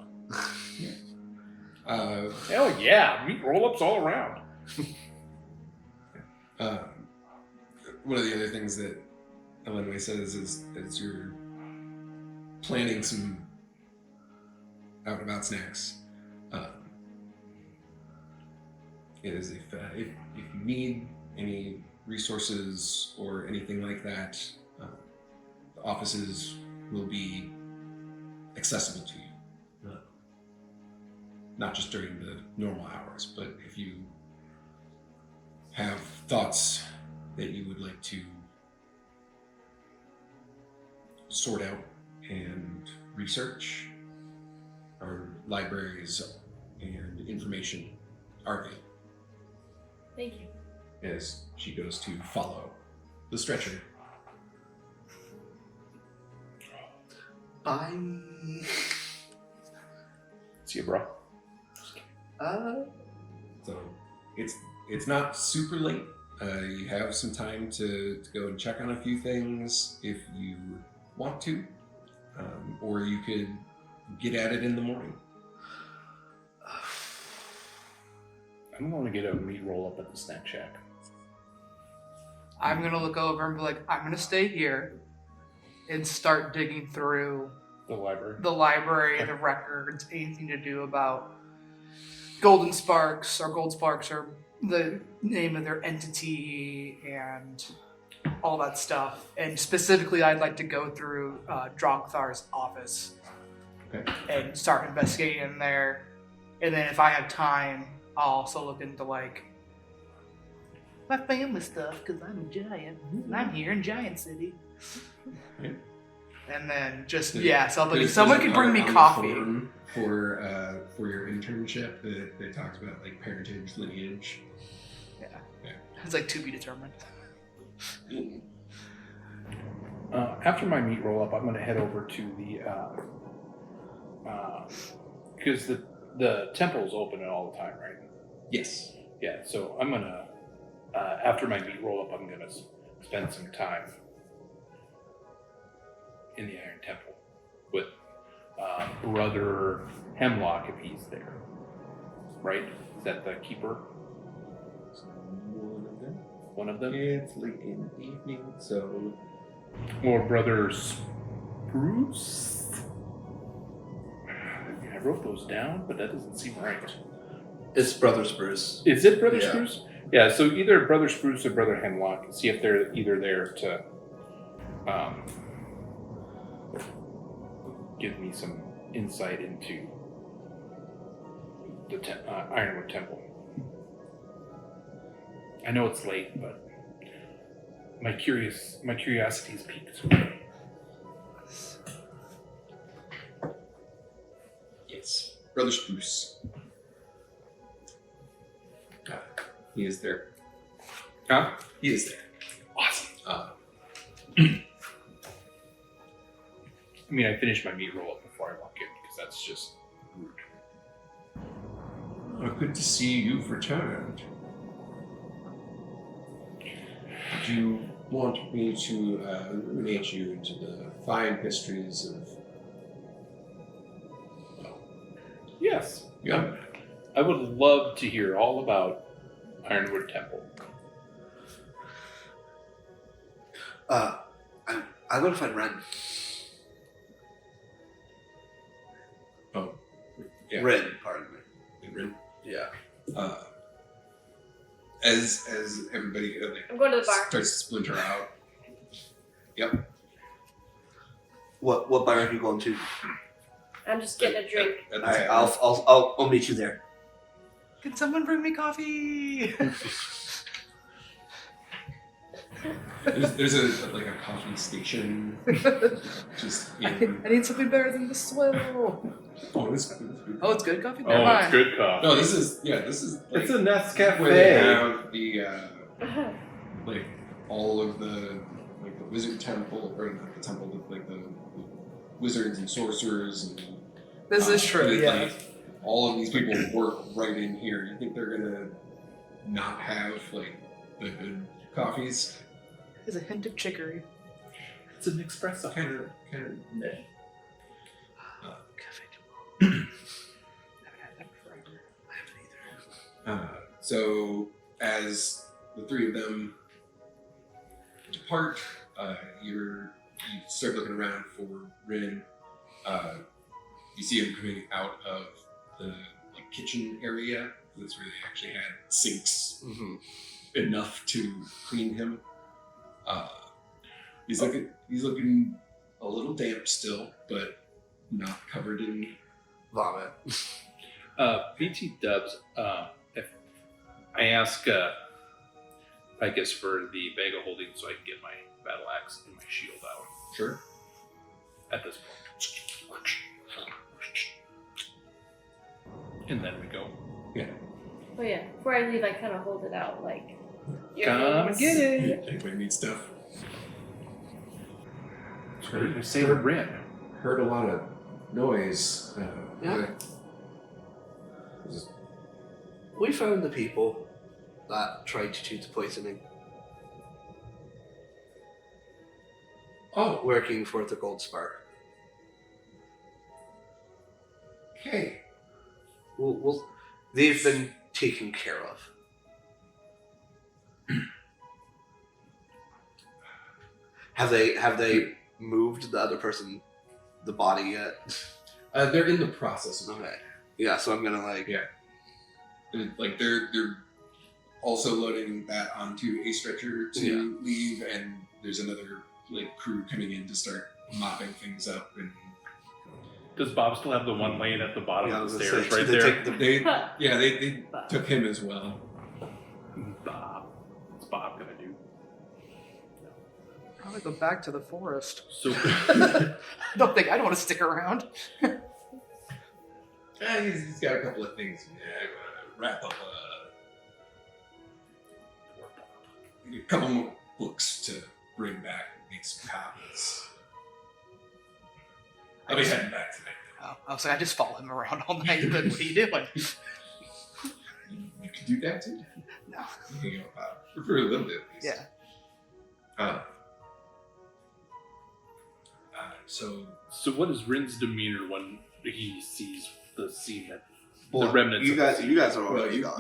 Speaker 6: Hell yeah, meat roll ups all around.
Speaker 1: one of the other things that Elenway says is you're planning some out and about snacks. Is if you need any resources or anything like that, the offices will be accessible to you. Not just during the normal hours, but if you have thoughts that you would like to sort out and research, our libraries and information are available.
Speaker 2: Thank you.
Speaker 1: As she goes to follow the stretcher.
Speaker 4: Bye.
Speaker 6: See you, bro.
Speaker 1: So it's not super late. You have some time to go and check on a few things if you want to, or you could get at it in the morning.
Speaker 6: I'm going to get a meat roll up at the snack shack.
Speaker 5: I'm going to look over and be like, I'm going to stay here and start digging through
Speaker 6: The library.
Speaker 5: the library, the records, anything to do about Golden Sparks or Gold Sparks or the name of their entity and all that stuff. And specifically, I'd like to go through Drogthar's office
Speaker 1: Okay.
Speaker 5: and start investigating in there. And then if I have time, I'll also look into like my family stuff because I'm a giant and I'm here in Giant City.
Speaker 1: Yeah.
Speaker 5: And then just
Speaker 1: There's-
Speaker 5: so like,
Speaker 1: there's
Speaker 5: someone
Speaker 1: a
Speaker 5: could bring
Speaker 1: part
Speaker 5: me
Speaker 1: on the
Speaker 5: coffee.
Speaker 1: form for your internship that talks about like parentage, lineage.
Speaker 5: It's like to be determined.
Speaker 6: After my meat roll up, I'm going to head over to the because the temple's open all the time, right?
Speaker 1: Yes.
Speaker 6: Yeah. So I'm gonna after my meat roll up, I'm gonna spend some time in the Iron Temple with Brother Hemlock if he's there. Right? Is that the keeper?
Speaker 1: One of them.
Speaker 6: One of them?
Speaker 1: It's late in the evening, so
Speaker 6: Or Brother Spruce? I wrote those down, but that doesn't seem right.
Speaker 4: It's Brother Spruce.
Speaker 6: Is it Brother
Speaker 4: Yeah.
Speaker 6: Spruce? Yeah, so either Brother Spruce or Brother Hemlock. See if they're either there to give me some insight into the Ironwood Temple. I know it's late, but my curiosity is piqued.
Speaker 1: yes, Brother Spruce. He is there.
Speaker 6: Huh?
Speaker 1: He is there.
Speaker 6: Awesome.
Speaker 1: Uh,
Speaker 6: I mean, I finished my meat roll up before I walk in because that's just rude.
Speaker 1: good to see you've returned. Do you want me to illuminate you into the fine histories of...
Speaker 6: Yes.
Speaker 1: Yeah.
Speaker 6: I would love to hear all about Ironwood Temple.
Speaker 4: I'm gonna find Ren.
Speaker 1: Oh, yeah.
Speaker 4: Ren, pardon me.
Speaker 1: Rin.
Speaker 4: Yeah.
Speaker 1: as everybody
Speaker 2: I'm going to the bar.
Speaker 1: starts to splinter out. Yep.
Speaker 4: What bar are you going to?
Speaker 2: I'm just getting a drink.
Speaker 1: At the
Speaker 4: All right,
Speaker 1: tavern.
Speaker 4: I'll meet you there.
Speaker 5: Can someone bring me coffee?
Speaker 1: There's a coffee station. Just
Speaker 5: I need something better than the swill.
Speaker 1: oh, it's good.
Speaker 5: Oh, it's good coffee?
Speaker 3: Oh,
Speaker 5: Never
Speaker 3: it's
Speaker 5: mind.
Speaker 3: good coffee.
Speaker 1: No, this is like
Speaker 3: It's a Nescafe.
Speaker 1: where they have the like all of the like the wizard temple or not the temple with like the wizards and sorcerers and
Speaker 5: This is true,
Speaker 1: like,
Speaker 5: yeah.
Speaker 1: all of these people work right in here. You think they're gonna not have like the good coffees?
Speaker 5: There's a hint of chicory.
Speaker 3: It's an espresso.
Speaker 1: Kind of meh. So as the three of them depart, you start looking around for Rin. You see him coming out of the kitchen area. That's where they actually had sinks enough to clean him. He's looking a little damp still, but not covered in
Speaker 4: Vomit.
Speaker 6: BT Dubs, if I ask Paekis for the bag of holding so I can get my battle axe and my shield out
Speaker 1: Sure.
Speaker 6: at this point. And then we go.
Speaker 2: Oh yeah. Before I leave, I kind of hold it out like. your
Speaker 6: Come
Speaker 2: hands.
Speaker 6: get it!
Speaker 1: Anybody need stuff?
Speaker 6: We're Sailor Rin.
Speaker 7: Heard a lot of noise.
Speaker 4: Yeah. We found the people that tried to choose the poisoning.
Speaker 1: Oh,
Speaker 4: Working for the Gold Spar.
Speaker 1: okay.
Speaker 4: Well, they've been taken care of. Have they moved the other person, the body yet?
Speaker 1: They're in the process of
Speaker 4: Okay. Yeah, so I'm gonna
Speaker 1: they're also loading that onto a stretcher to leave, and there's another crew coming in to start mopping things up. And
Speaker 3: Does Bob still have the one laying at the bottom
Speaker 4: Yeah, I
Speaker 3: of
Speaker 4: was
Speaker 3: the
Speaker 4: gonna
Speaker 3: stairs
Speaker 4: say,
Speaker 3: right
Speaker 4: do
Speaker 3: there?
Speaker 4: they
Speaker 1: they took him as well.
Speaker 3: Bob. What's Bob gonna do?
Speaker 5: Probably go back to the forest.
Speaker 3: So
Speaker 5: I don't want to stick around.
Speaker 1: He's got a couple of things. Wrap up a couple more books to bring back and make some copies. I'll be heading back tonight.
Speaker 5: Oh, I was like, I just follow him around all night. But what are you doing?
Speaker 1: You can do that too.
Speaker 5: No.
Speaker 1: You can go for a little bit at least.
Speaker 5: Yeah.
Speaker 1: So
Speaker 3: what is Rin's demeanor when he sees the scene that
Speaker 4: Well,
Speaker 3: the remnants?
Speaker 4: you
Speaker 3: of the
Speaker 4: guys,
Speaker 3: scene?
Speaker 4: you guys are
Speaker 1: well,
Speaker 4: already
Speaker 1: you
Speaker 4: gone.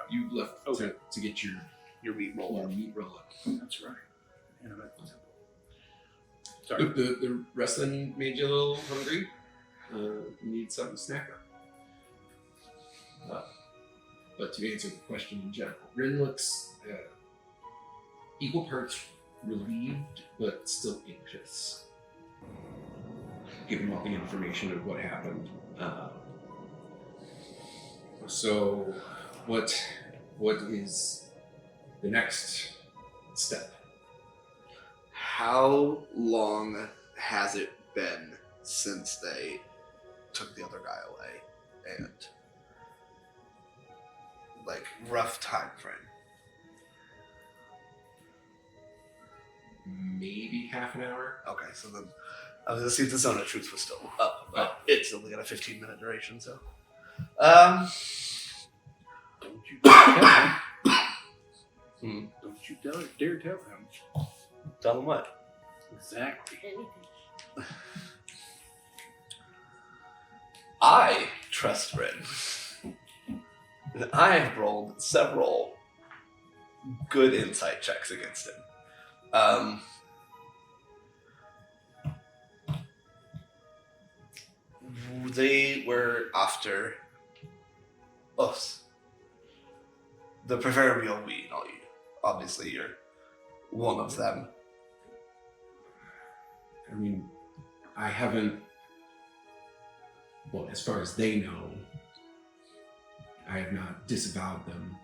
Speaker 1: you left
Speaker 3: Okay.
Speaker 1: to get your
Speaker 4: Your meat roll.
Speaker 1: meat roll up.
Speaker 3: That's right. And I'm at the temple. Sorry.
Speaker 1: The wrestling made you a little hungry. Need something to snack on. But to answer the question in general, Rin looks equal parts relieved, but still anxious. Given all the information of what happened. So, what is the next step?
Speaker 4: How long has it been since they took the other guy away? And rough time frame.
Speaker 1: Maybe half an hour.
Speaker 4: Okay, so then I was gonna see if the Zone of Truth was still up, but it's only got a 15-minute duration, so.
Speaker 3: Don't you dare tell him. Don't you dare tell him.
Speaker 4: Tell him what?
Speaker 3: Exactly.
Speaker 2: Anything.
Speaker 4: I trust Rin. And I have rolled several good insight checks against him. They were after us. the proverbial we, not you. Obviously, you're one of them.
Speaker 1: I mean, I haven't. Well, as far as they know, I have not disavowed them.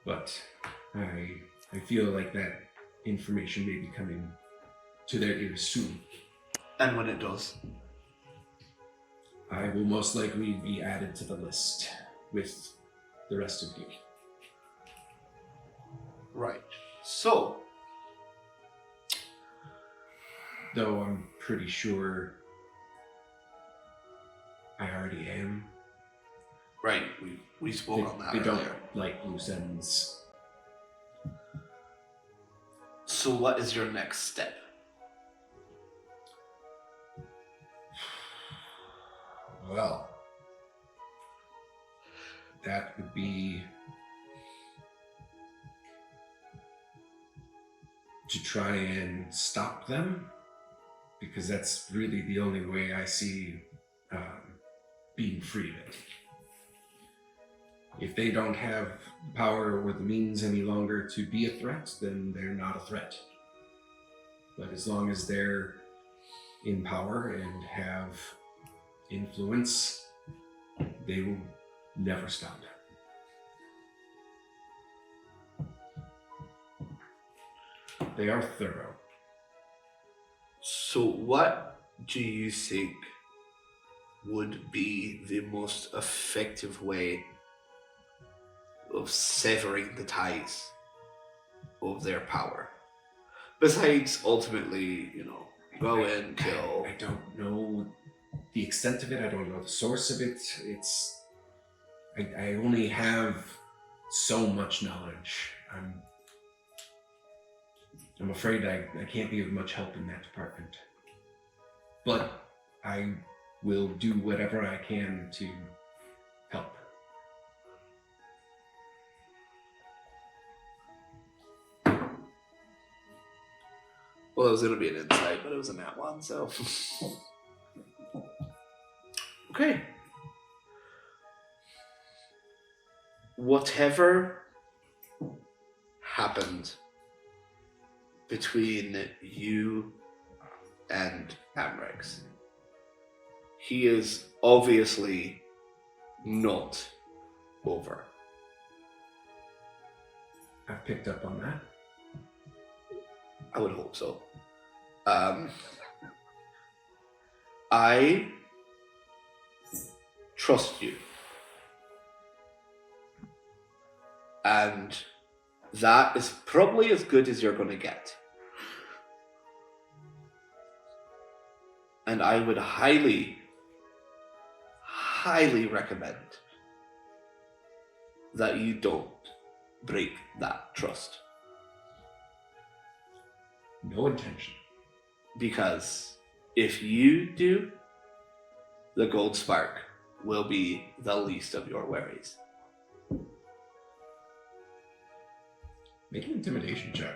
Speaker 1: But I feel like that information may be coming to their ears soon.
Speaker 4: And when it does,
Speaker 1: I will most likely be added to the list with the rest of you.
Speaker 4: right. So,
Speaker 1: Though I'm pretty sure I already am.
Speaker 4: right, we spoke on that
Speaker 1: They don't
Speaker 4: earlier.
Speaker 1: like loose ends.
Speaker 4: So what is your next step?
Speaker 1: Well, that would be to try and stop them, because that's really the only way I see being free of it. If they don't have the power or the means any longer to be a threat, then they're not a threat. But as long as they're in power and have influence, they will never stop. They are thorough.
Speaker 4: So what do you think would be the most effective way of severing the ties of their power? Besides ultimately, go in, kill.
Speaker 1: I don't know the extent of it. I don't know the source of it. I only have so much knowledge. I'm afraid I can't be of much help in that department. But I will do whatever I can to help.
Speaker 4: Well, it was going to be an insight, but it was a nat one, so. Okay. Whatever happened between you and Amrex, he is obviously not over.
Speaker 1: I've picked up on that.
Speaker 4: I would hope so. I trust you. And that is probably as good as you're going to get. And I would highly, highly recommend that you don't break that trust.
Speaker 1: No intention.
Speaker 4: Because if you do, the gold spark will be the least of your worries.
Speaker 1: Make an intimidation check.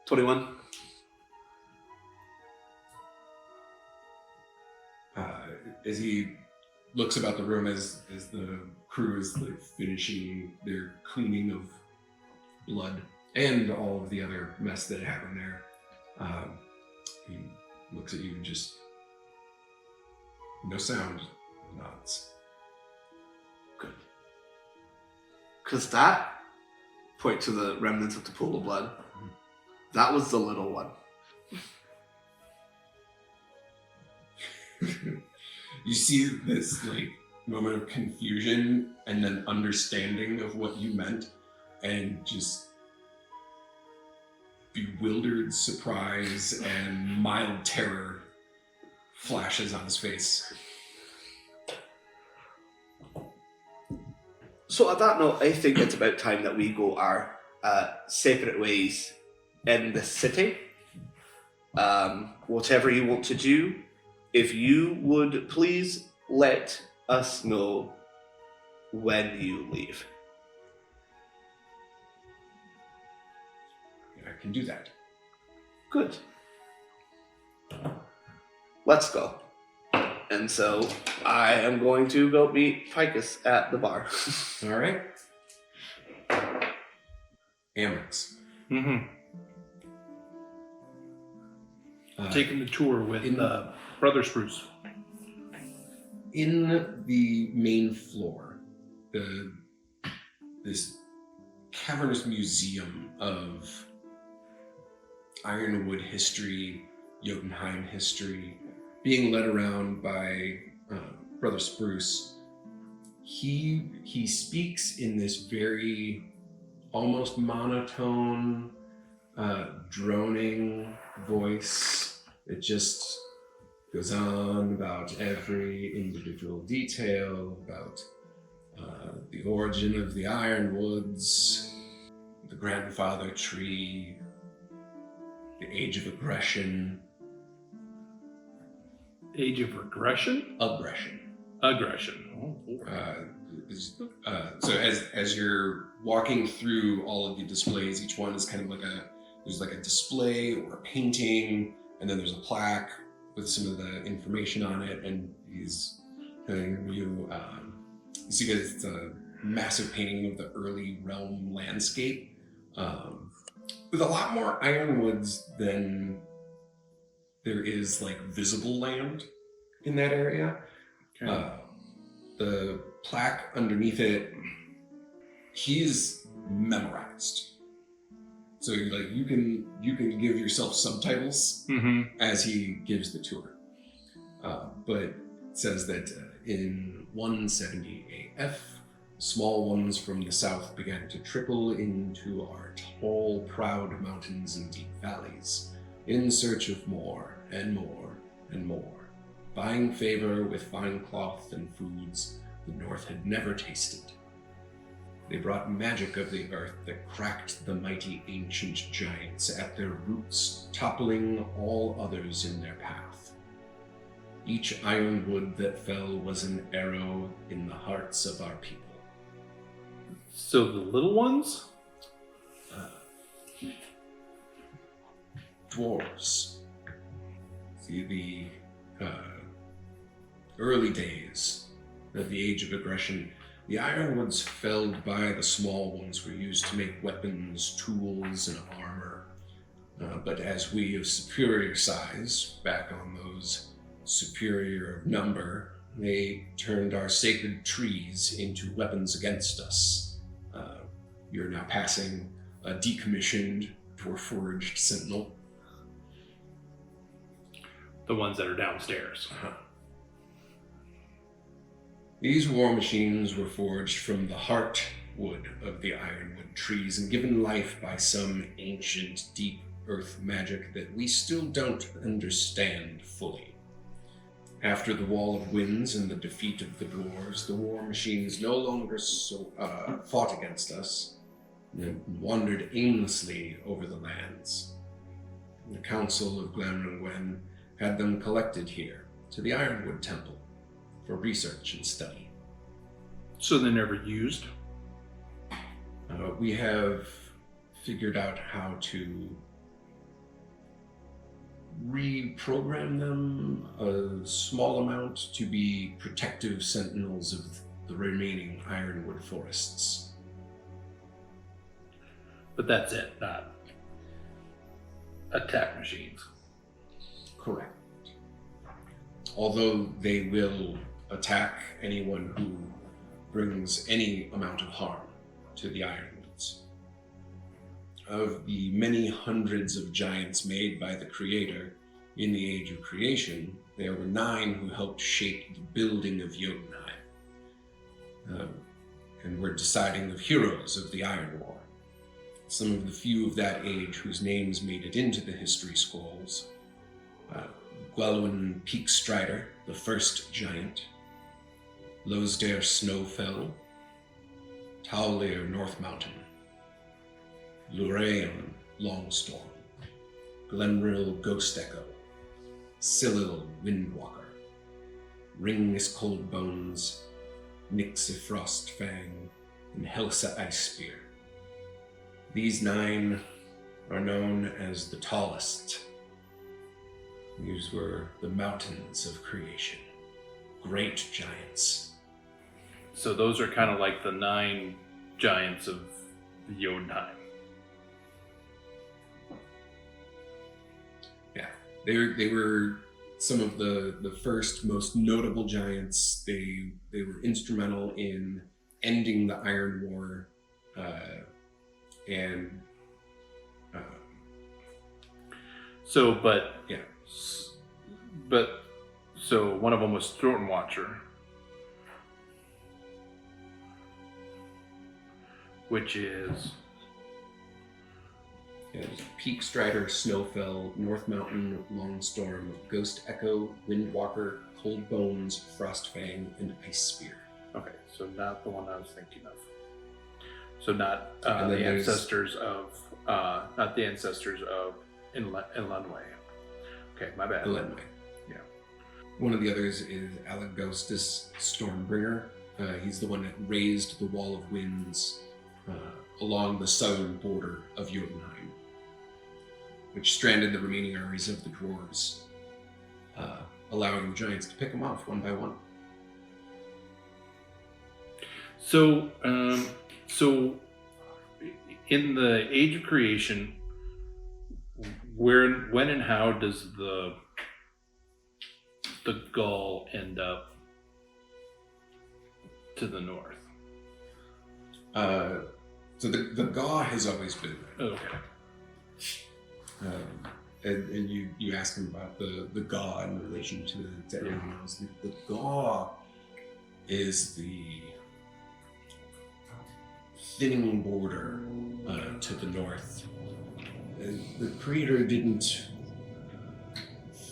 Speaker 4: 21.
Speaker 1: As he looks about the room as the crew is like finishing their cleaning of blood and all of the other mess that happened there, he looks at you and just no sound, nods.
Speaker 4: Good. Because that, point to the remnants of the pool of blood, that was the little one.
Speaker 1: You see this like moment of confusion and then understanding of what you meant, and just bewildered surprise and mild terror flashes on his face.
Speaker 4: So at that note, I think it's about time that we go our separate ways in the city. Whatever you want to do, if you would please let us know when you leave.
Speaker 1: I can do that.
Speaker 4: Good. let's go. And so I am going to go meet Paekis at the bar.
Speaker 1: All right. Amex.
Speaker 3: Mm-hmm. Taking the tour with
Speaker 1: in-
Speaker 3: Brother Spruce.
Speaker 1: In the main floor, this cavernous museum of Ironwood history, Jotunheim history, being led around by Brother Spruce, he speaks in this very almost monotone, droning voice. It just goes on about every individual detail, about the origin of the Ironwoods, the grandfather tree, the age of aggression.
Speaker 3: Age of regression? Aggression.
Speaker 1: So as you're walking through all of the displays, each one is kind of there's like a display or a painting, and then there's a plaque with some of the information on it, and he's telling you, see it's a massive painting of the early realm landscape, with a lot more ironwoods than there is like visible land in that area.
Speaker 3: Okay.
Speaker 1: The plaque underneath it, he's memorized. So like you can give yourself subtitles as he gives the tour. But it says that in 170 AF, small ones from the south began to trickle into our tall, proud mountains and deep valleys, in search of more and more and more, buying favor with fine cloth and foods the north had never tasted. They brought magic of the earth that cracked the mighty ancient giants at their roots, toppling all others in their path. Each ironwood that fell was an arrow in the hearts of our people.
Speaker 3: So the little ones?
Speaker 1: Dwarves. See, the early days of the Age of Aggression, the ironwoods felled by the small ones were used to make weapons, tools, and armor. But as we of superior size, back on those superior of number, they turned our sacred trees into weapons against us. You're now passing a decommissioned Dwarforged Sentinel.
Speaker 3: The ones that are downstairs.
Speaker 1: These war machines were forged from the heartwood of the ironwood trees and given life by some ancient deep earth magic that we still don't understand fully. After the Wall of Winds and the defeat of the dwarves, the war machines no longer fought against us and wandered aimlessly over the lands. The Council of Glamrungwen had them collected here to the Ironwood Temple for research and study.
Speaker 3: So they're never used?
Speaker 1: We have figured out how to reprogram them a small amount to be protective sentinels of the remaining ironwood forests.
Speaker 3: But that's it, not attack machines.
Speaker 1: Correct. Although they will attack anyone who brings any amount of harm to the Ironwoods. Of the many hundreds of giants made by the Creator in the Age of Creation, there were 9 who helped shape the building of Jotunheim, and were deciding the heroes of the Iron War. Some of the few of that age whose names made it into the history scrolls: Gwelwyn Peakstrider, the first giant; Losdare Snowfell; Taulir North Mountain; Lureon Longstorm; Glenrill Ghost Echo; Silil Windwalker; Ringus Coldbones; Nixa Frostfang; and Helsa Icespear. These 9 are known as the tallest
Speaker 7: These were the mountains of creation. Great giants.
Speaker 3: So those are kind of like the 9 giants of Jotunheim.
Speaker 1: Yeah, they were some of the first, most notable giants. They were instrumental in ending the Iron War, and
Speaker 3: So, but
Speaker 1: yeah,
Speaker 3: so one of them was Thornton Watcher, which is
Speaker 1: Peak Strider, Snowfell, North Mountain, Longstorm, Ghost Echo, Windwalker, Cold Bones, Frostfang, and Ice Spear.
Speaker 3: okay. So not the one I was thinking of. So not
Speaker 1: And then
Speaker 3: the
Speaker 1: there's-
Speaker 3: ancestors of Inlandway. Okay, my bad.
Speaker 1: Elenway. Yeah. One of the others is Alagostus Stormbringer. He's the one that raised the Wall of Winds along the southern border of Jotunheim, which stranded the remaining armies of the dwarves, allowing the giants to pick them off one by one.
Speaker 3: So, so in the Age of Creation, when and how does the Gaul end up to the north?
Speaker 1: So the Gaw has always been there.
Speaker 3: Okay.
Speaker 1: And you asked him about the Gaw in relation to everything else. The Gaw is the thinning border to the north. And the creator didn't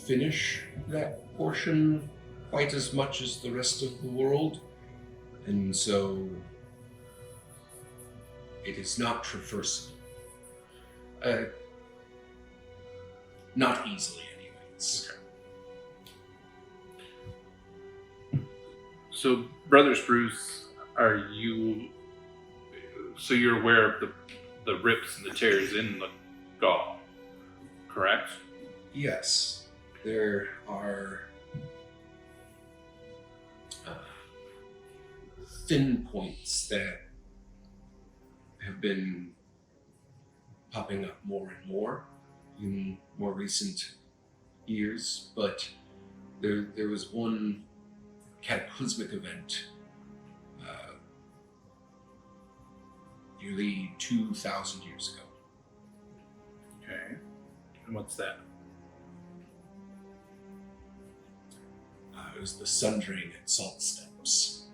Speaker 1: finish that portion quite as much as the rest of the world, and so it is not traversable. Not easily, anyways.
Speaker 3: So, Brother Spruce, so you're aware of the rips and the tears in the Gaul, correct?
Speaker 1: Yes, there are thin points that have been popping up more and more in more recent years, but there was one cataclysmic event nearly 2,000 years ago.
Speaker 3: Okay. And what's that?
Speaker 1: It was the Sundering at Salt Steps.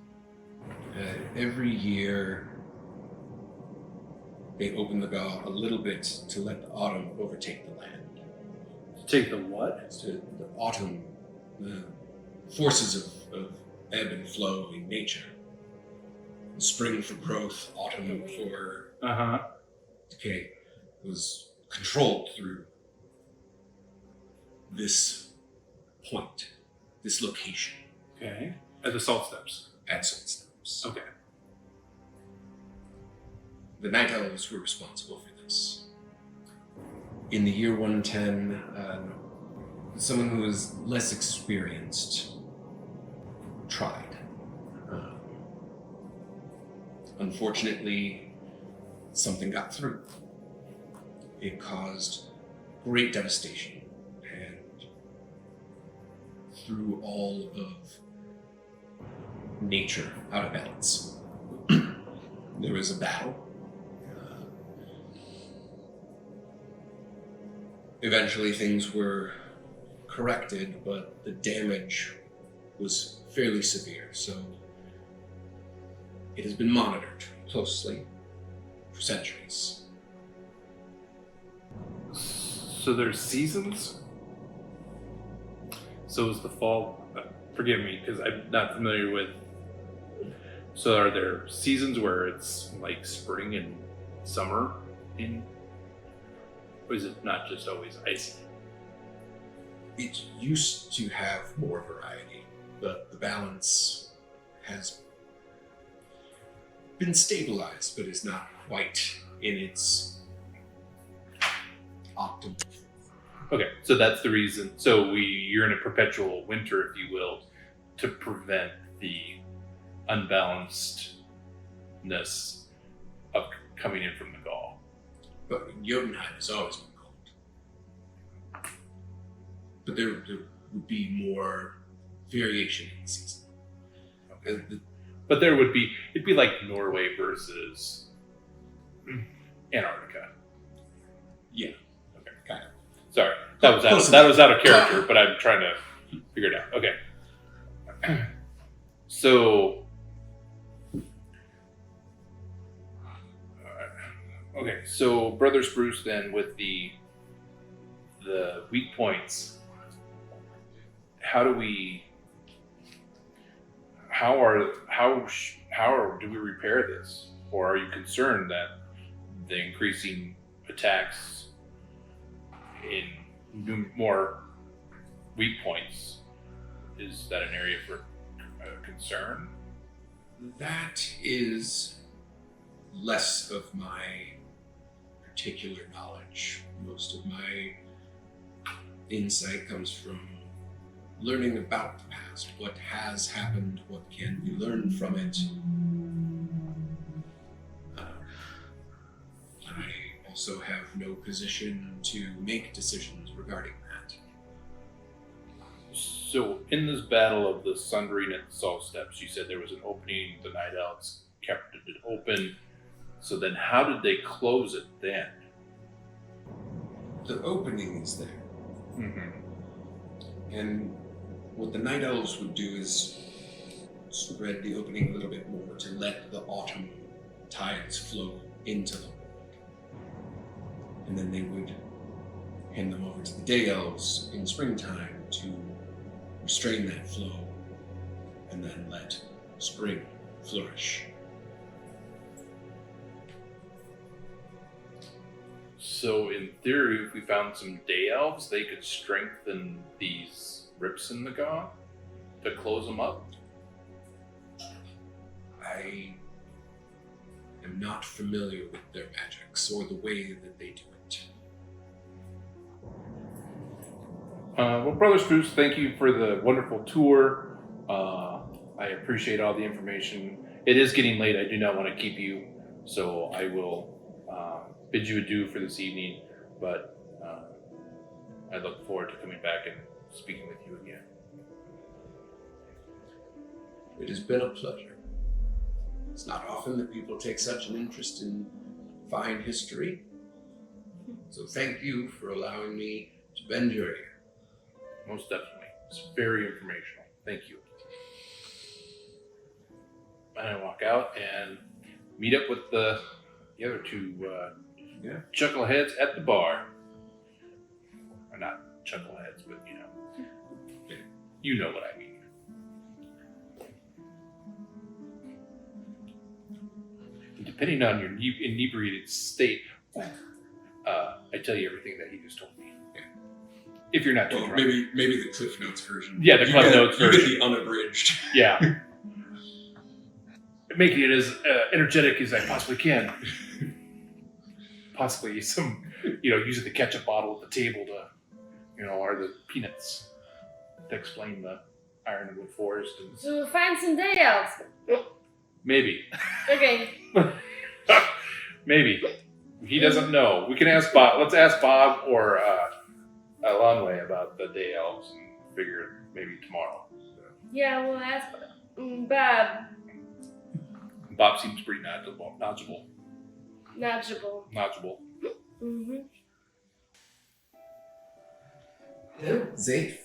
Speaker 1: Every year, they open the Gaw a little bit to let the autumn overtake the land.
Speaker 3: Take the what?
Speaker 1: To the autumn, the forces of ebb and flow in nature. Spring for growth, autumn for decay. It was controlled through this point, this location.
Speaker 3: Okay. At the Salt Steps.
Speaker 1: At Salt Steps.
Speaker 3: Okay.
Speaker 1: The Night Elves were responsible for this. In the year 110, someone who was less experienced tried. Unfortunately, something got through. It caused great devastation and threw all of nature out of balance. There was a battle. Eventually things were corrected, but the damage was fairly severe, so it has been monitored closely for centuries.
Speaker 3: So there's seasons? So is the fall, forgive me because I'm not familiar with, so are there seasons where it's like spring and summer in, or is it not just always icy?
Speaker 1: It used to have more variety, but the balance has been stabilized, but is not quite in its optimal.
Speaker 6: Okay, so that's the reason. So you're in a perpetual winter, if you will, to prevent the unbalancedness of coming in from the Gaul.
Speaker 1: But Jotunheim has always been cold. But there would be more variation in the season. Okay.
Speaker 6: But it'd be like Norway versus Antarctica.
Speaker 1: Yeah.
Speaker 6: Okay.
Speaker 1: Kind of.
Speaker 6: Sorry, that was out of character, but I'm trying to figure it out. Okay. So, okay. So, Brother Spruce, then with the weak points, how do we do we repair this, or are you concerned that the increasing attacks in more weak points, is that an area for concern?
Speaker 1: That is less of my particular knowledge. Most of my insight comes from learning about the past, what has happened, what can be learned from it. I also have no position to make decisions regarding that.
Speaker 6: So, in this battle of the Sundering at the Salt Steps, you said there was an opening, the Night Elves kept it open. So then how did they close it then?
Speaker 1: The opening is there.
Speaker 6: Mm-hmm.
Speaker 1: And what the Night Elves would do is spread the opening a little bit more to let the autumn tides flow into the world. And then they would hand them over to the Day Elves in springtime to restrain that flow and then let spring flourish.
Speaker 6: So in theory, if we found some Day Elves, they could strengthen these rips in the god to close them up?
Speaker 1: I am not familiar with their magics or the way that they do it.
Speaker 6: Well, Brother Spruce, thank you for the wonderful tour. I appreciate all the information. It is getting late. I do not want to keep you, so I will bid you adieu for this evening, but I look forward to coming back and speaking with you again.
Speaker 1: It has been a pleasure. It's not often that people take such an interest in fine history, so thank you for allowing me to bend your ear.
Speaker 6: Most definitely. It's very informational. Thank you. And I walk out and meet up with the other two chuckleheads at the bar. Or not chuckleheads, but you know what I mean. And depending on your inebriated state, I tell you everything that he just told me. If you're not too drunk.
Speaker 1: Maybe the Cliff Notes version.
Speaker 6: Yeah, the Cliff Notes version.
Speaker 1: You get the unabridged.
Speaker 6: Yeah. Making it as energetic as I possibly can. Possibly some, using the ketchup bottle at the table to, or the peanuts to explain the Ironwood Forest. And
Speaker 2: So we'll find some Day Elves.
Speaker 6: maybe.
Speaker 2: Okay.
Speaker 6: Maybe. He doesn't know. We can ask Bob. Let's ask Bob or Alonway about the Day Elves and figure maybe tomorrow.
Speaker 2: Yeah, we'll ask Bob.
Speaker 6: Bob seems pretty knowledgeable.
Speaker 2: Knowledgeable. Mm-hmm.
Speaker 1: Hello, Zafe.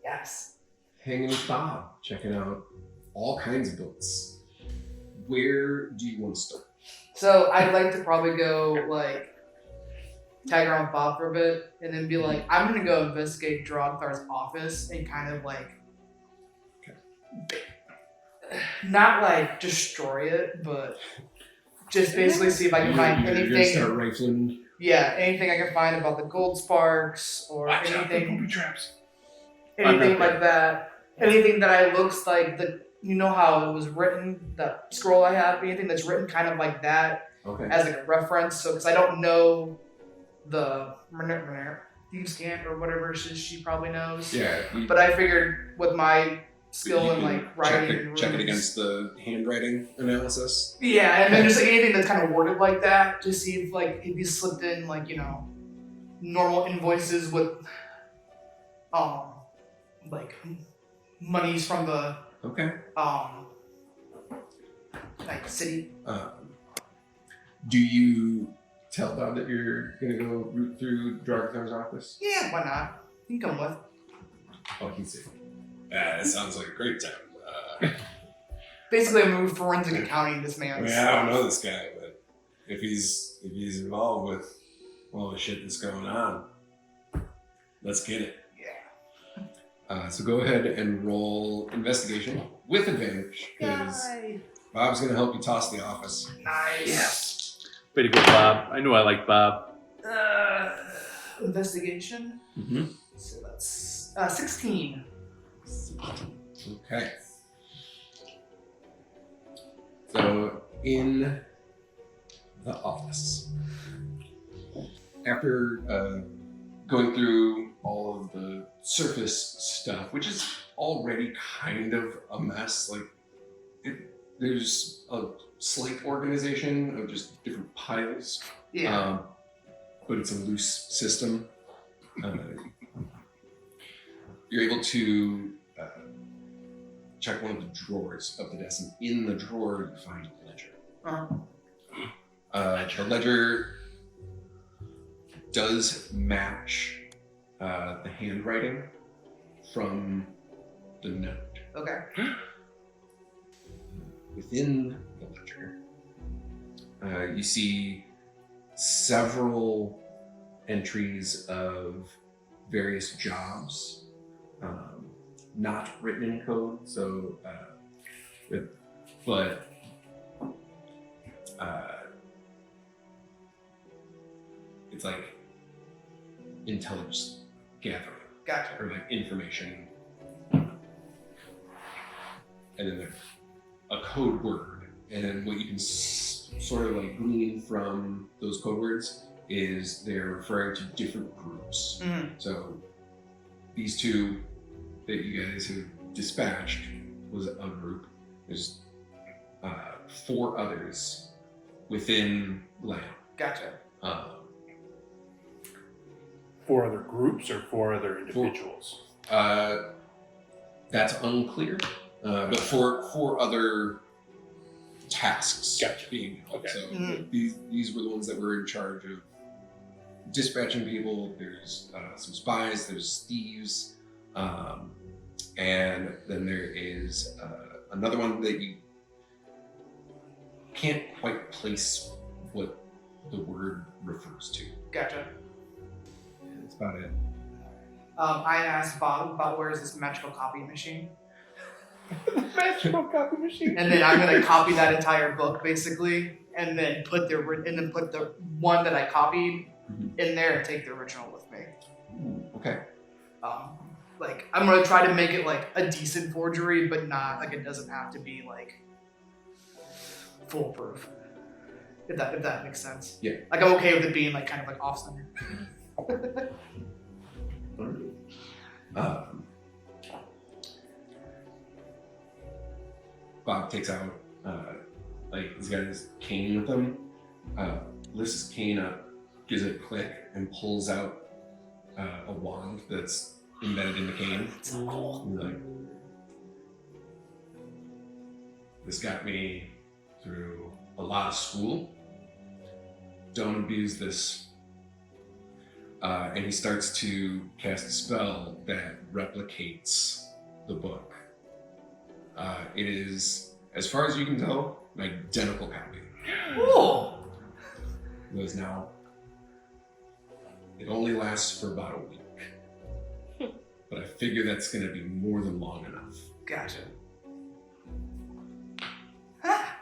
Speaker 5: Yes.
Speaker 1: Hanging with Bob, checking out all kinds of books. Where do you want to start?
Speaker 5: So I'd like to probably go tag around Bob for a bit and then be like, I'm gonna go investigate Drodthar's office and kind of not destroy it, but just basically see if I can find
Speaker 1: You're
Speaker 5: anything.
Speaker 1: gonna start rifling.
Speaker 5: Yeah, anything I can find about the gold sparks or
Speaker 6: Watch out,
Speaker 5: anything.
Speaker 6: booby traps.
Speaker 5: Anything like that. Anything that looks like you know how it was written, that scroll I have, anything that's written kind of like that
Speaker 1: Okay.
Speaker 5: as a reference. So, because I don't know the thieves' cant or whatever she probably knows.
Speaker 1: Yeah.
Speaker 5: But I figured with my skill
Speaker 1: you
Speaker 5: in
Speaker 1: can
Speaker 5: like writing and
Speaker 1: check it
Speaker 5: runes-
Speaker 1: against the handwriting analysis.
Speaker 5: Yeah, and then just like anything that's kind of worded like that, to see if like if you slipped in like, you know, normal invoices with like monies from the
Speaker 1: Okay.
Speaker 5: like city.
Speaker 1: Do you tell Bob that you're gonna go root through Dragathar's office?
Speaker 5: Yeah, why not? You can come with.
Speaker 1: Oh, he's safe. That sounds like a great time.
Speaker 5: Basically, I moved forensic accounting. This
Speaker 1: I
Speaker 5: man's.
Speaker 1: mean, I don't know this guy, but if he's involved with all the shit that's going on, let's get it.
Speaker 5: Yeah.
Speaker 1: So go ahead and roll investigation with advantage, because
Speaker 5: Yay.
Speaker 1: Bob's gonna help you toss the office.
Speaker 5: Nice.
Speaker 3: Way to go, Bob. I knew I liked Bob.
Speaker 5: Investigation.
Speaker 1: Mm-hmm.
Speaker 5: So that's 16.
Speaker 1: Okay. So in the office, after going through all of the surface stuff, which is already kind of a mess, like there's a slight organization of just different piles,
Speaker 5: Yeah.
Speaker 1: but it's a loose system. You're able to check one of the drawers of the desk, and in the drawer you find a ledger. The ledger does match the handwriting from the note.
Speaker 5: Okay.
Speaker 1: Within the ledger, you see several entries of various jobs, not written in code, so but it's like intelligence gathering
Speaker 5: Gotcha.
Speaker 1: or like information, and then there's a code word, and then what you can sort of like glean from those code words is they're referring to different groups.
Speaker 5: Mhm.
Speaker 1: So these two that you guys have dispatched was a group. There's 4 others within Lamb.
Speaker 5: Gotcha.
Speaker 6: 4 other groups or 4 other individuals?
Speaker 1: That's unclear, but 4 other tasks
Speaker 6: Gotcha.
Speaker 1: being held.
Speaker 6: Okay.
Speaker 1: So
Speaker 5: Mhm.
Speaker 1: these were the ones that were in charge of dispatching people. There's some spies, there's thieves, and then there is another one that you can't quite place what the word refers to.
Speaker 5: Gotcha.
Speaker 1: That's about it.
Speaker 5: I asked Bob about where is this magical copy machine,
Speaker 6: Magical copy machine.
Speaker 5: and then I'm gonna copy that entire book basically, and then put the one that I copied in there and take the original with me.
Speaker 1: Okay.
Speaker 5: Like I'm gonna try to make it like a decent forgery, but not like it doesn't have to be like foolproof. If that makes sense.
Speaker 1: Yeah.
Speaker 5: Like I'm okay with it being like kind of like off center.
Speaker 1: Bob takes out, like he's got his cane with him. Lifts his cane up, gives it a click, and pulls out a wand that's embedded in the cane.
Speaker 5: So cool.
Speaker 1: He's like, this got me through a lot of school. Don't abuse this. And he starts to cast a spell that replicates the book. It is, as far as you can tell, an identical copy.
Speaker 5: Cool.
Speaker 1: It is now. It only lasts for about a week. But I figure that's going to be more than long enough.
Speaker 5: Gotcha. Ah,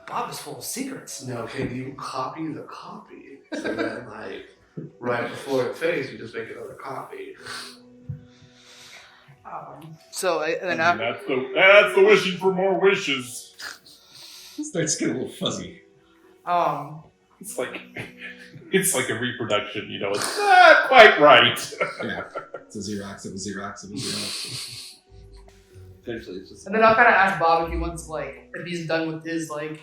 Speaker 5: Bob is full of secrets.
Speaker 4: Now, can you copy the copy? So then, like, right before it fades, you just make another copy.
Speaker 5: And then
Speaker 3: That's the wishing for more wishes.
Speaker 1: It starts to get a little fuzzy.
Speaker 3: It's like a reproduction, you know. It's not quite right.
Speaker 1: Yeah. It's a Xerox of a Xerox of a Xerox.
Speaker 4: Eventually, it's just
Speaker 5: And then I'll kind of ask Bob if he wants, like, if he's done with his, like,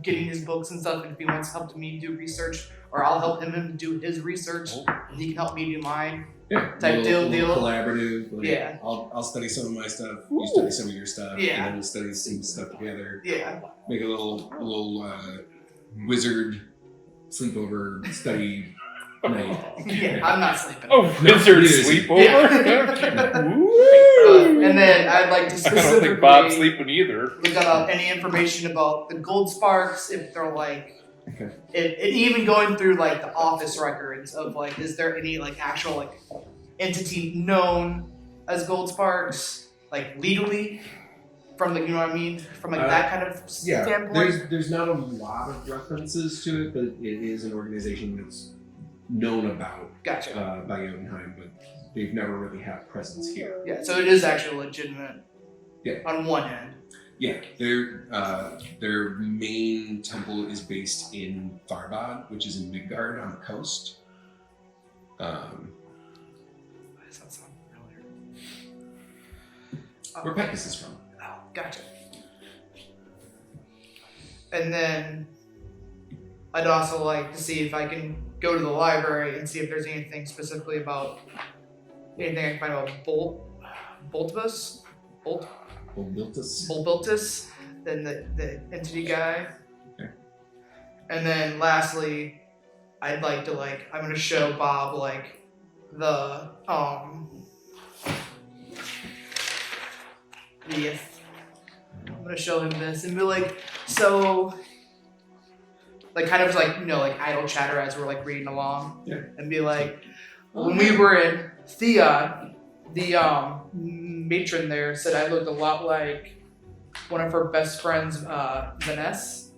Speaker 5: getting his books and stuff, and if he wants help me do research, or I'll help him do his research, and he can help me do mine.
Speaker 1: Yeah.
Speaker 5: Type deal.
Speaker 1: Collaborative. Like,
Speaker 5: Yeah.
Speaker 1: I'll study some of my stuff. You study some of your stuff.
Speaker 5: Yeah.
Speaker 1: And then we'll study some stuff together.
Speaker 5: Yeah.
Speaker 1: Make a little wizard sleepover study night.
Speaker 5: Yeah, I'm not sleeping.
Speaker 3: Oh, wizard
Speaker 1: it is.
Speaker 3: sleepover?
Speaker 5: And then I'd like to
Speaker 3: I don't think Bob's
Speaker 5: specifically
Speaker 3: sleeping either.
Speaker 5: look up any information about the gold sparks, if they're like,
Speaker 1: Okay.
Speaker 5: even going through like the office records of like, is there any like actual like entity known as gold sparks, like legally, from the, you know what I mean, from like that kind of standpoint.
Speaker 1: There's not a lot of references to it, but it is an organization that's known about
Speaker 5: Gotcha.
Speaker 1: by Jotunheim, but they've never really had presence here.
Speaker 5: Yeah, so it is actually legitimate.
Speaker 1: Yeah.
Speaker 5: On one hand.
Speaker 1: Yeah, their main temple is based in Tharbad, which is in Midgard on the coast.
Speaker 5: Why does that sound familiar?
Speaker 1: Where Paekis is from.
Speaker 5: Oh, gotcha. And then I'd also like to see if I can go to the library and see if there's anything specifically about anything I can find about Boltibus? Bolbiltus, then the entity guy.
Speaker 1: Okay.
Speaker 5: And then lastly, I'd like to I'm gonna show Bob the I'm gonna show him this and be like, so kind of idle chatter as we're reading along.
Speaker 1: Yeah.
Speaker 5: And be like, when we were in Thea, the matron there said I looked a lot like one of her best friends, Vanessa.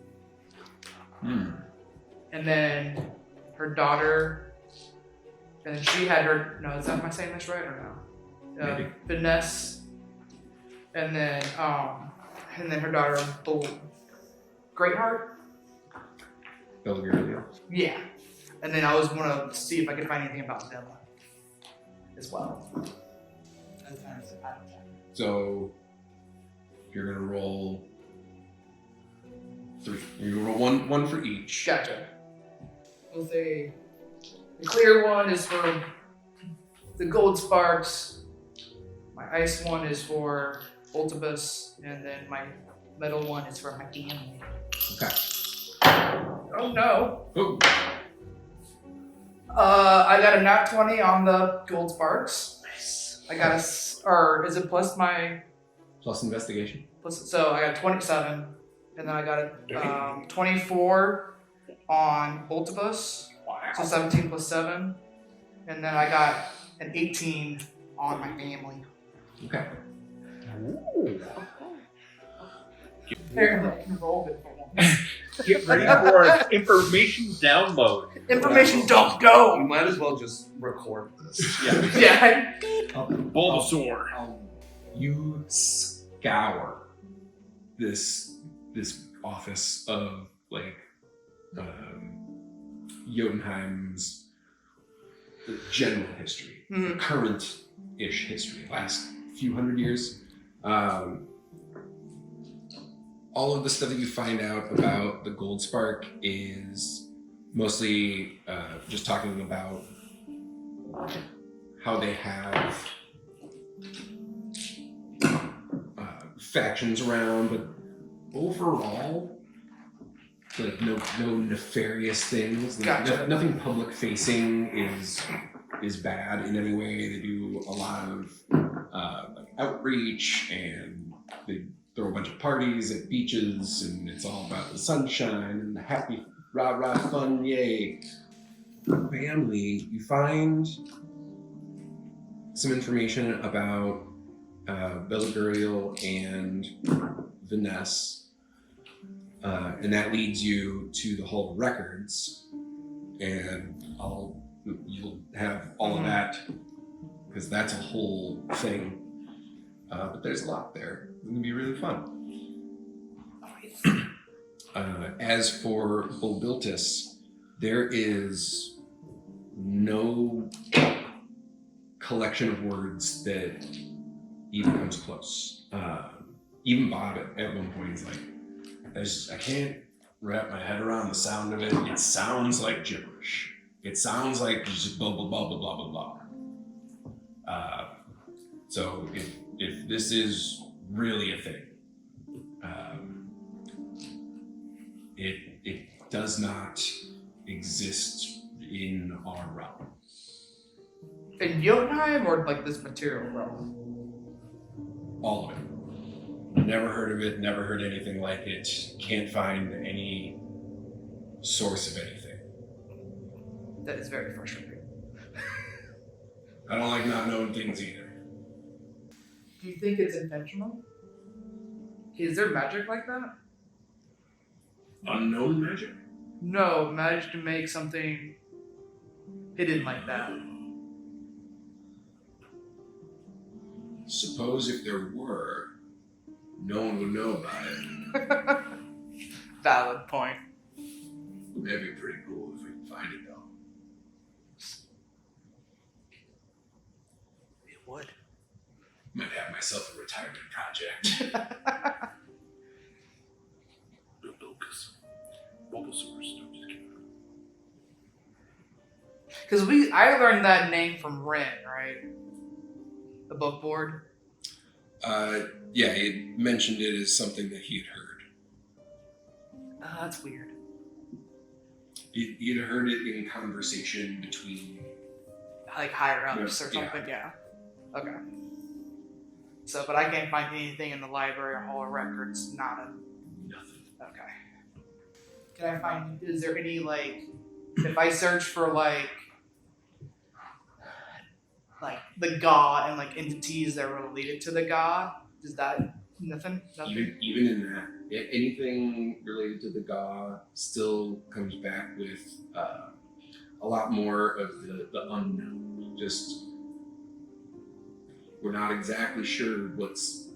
Speaker 5: And then her daughter, and then she had her, no, am I saying this right or no?
Speaker 1: Maybe.
Speaker 5: Vanessa. And then her daughter, Greatheart?
Speaker 1: Belgravia.
Speaker 5: Yeah. And then I was gonna see if I could find anything about them as well.
Speaker 1: So you're gonna roll 3. You're gonna roll one for each.
Speaker 5: Gotcha. We'll say the clear one is for the gold sparks. My ice one is for Ultibus, and then my metal one is for my family.
Speaker 1: Okay.
Speaker 5: Oh no.
Speaker 1: Oh.
Speaker 5: I got a nat 20 on the gold sparks.
Speaker 1: Nice.
Speaker 5: I got or is it plus my
Speaker 1: Plus investigation.
Speaker 5: so I got 27, and then I got a 24 on Ultibus.
Speaker 3: Wow.
Speaker 5: So 17 plus 7. And then I got an 18 on my family.
Speaker 1: Okay.
Speaker 5: Apparently I can roll it for once.
Speaker 3: Get ready for an information download.
Speaker 5: Information don't
Speaker 4: you
Speaker 5: go!
Speaker 4: might as well just record this.
Speaker 3: Yeah.
Speaker 5: Yeah.
Speaker 3: Bulbasaur.
Speaker 1: You scour this office of Jotunheim's general history, the current-ish history, last few hundred years. All of the stuff that you find out about the Gold Spark is mostly just talking about how they have factions around, but overall, no nefarious things.
Speaker 5: Gotcha.
Speaker 1: Nothing public facing is bad in any way. They do a lot of outreach, and they throw a bunch of parties at beaches, and it's all about the sunshine and the happy rah fun, yay. Family, you find some information about Belgariel and Vanessa, and that leads you to the Hall of Records, and you'll have all of that because that's a whole thing. But there's a lot there. It's gonna be really fun. As for Bolbiltus, There is no collection of words that even comes close. Even Bob at one point is like, I can't wrap my head around the sound of it. It sounds like gibberish. It sounds like just blah, blah, blah, blah, blah, blah, blah. So if this is really a thing, it does not exist in our realm.
Speaker 5: In Jotunheim or like this material realm?
Speaker 1: All of it. Never heard of it, never heard anything like it, can't find any source of anything.
Speaker 5: That is very frustrating.
Speaker 1: I don't like not knowing things either.
Speaker 5: Do you think it's intentional? Is there magic like that?
Speaker 1: Unknown magic?
Speaker 5: No, managed to make something hidden like that.
Speaker 1: Suppose if there were, no one would know about it.
Speaker 5: Valid point.
Speaker 1: That'd be pretty cool if we could find it, though.
Speaker 5: It would.
Speaker 1: Might have myself a retirement project.
Speaker 5: Because I learned that name from Rin, right? The book board.
Speaker 1: Yeah, he mentioned it as something that he had heard.
Speaker 5: That's weird.
Speaker 1: He had heard it in conversation between.
Speaker 5: Like higher ups or
Speaker 1: Yeah.
Speaker 5: something, yeah. Okay. So, but I can't find anything in the library or Hall of Records, nada.
Speaker 1: Nothing.
Speaker 5: Okay. Can I find, is there any, like, if I search for, like the god and, like, entities that are related to the god, is that nothing?
Speaker 1: Even in that, anything related to the god still comes back with a lot more of the unknown. Just, we're not exactly sure what's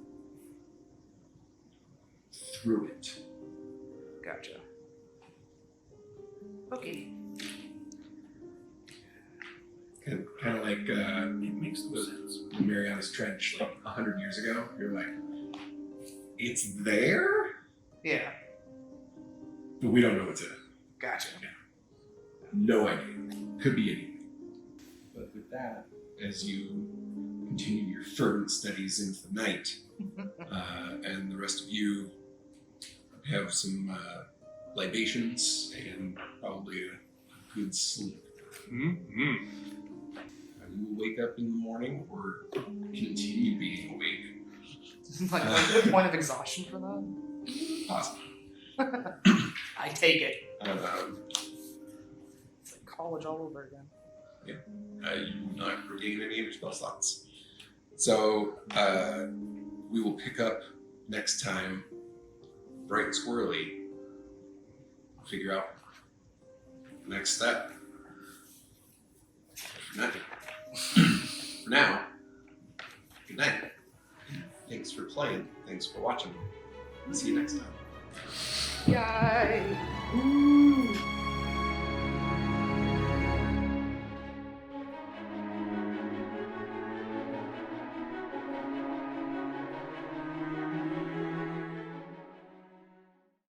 Speaker 1: through it.
Speaker 5: Gotcha. Okay.
Speaker 1: Kind of like
Speaker 6: It makes no sense.
Speaker 1: the Marianas Trench, like 100 years ago. You're like, it's there,
Speaker 5: Yeah.
Speaker 1: but we don't know what's in it.
Speaker 5: Gotcha.
Speaker 1: No idea. Could be anything. But with that, as you continue your fervent studies into the night, and the rest of you have some libations and probably a good sleep.
Speaker 3: Mm-hmm.
Speaker 1: You will wake up in the morning or continue being awake.
Speaker 5: Like a point of exhaustion for that?
Speaker 1: Possibly.
Speaker 5: I take it. It's like college all over again.
Speaker 1: You will not regain any of your spell slots. So we will pick up next time, bright and squirrely, figure out the next step. For now, good night. Thanks for playing. Thanks for watching. See you next time.
Speaker 5: Yay! Woo!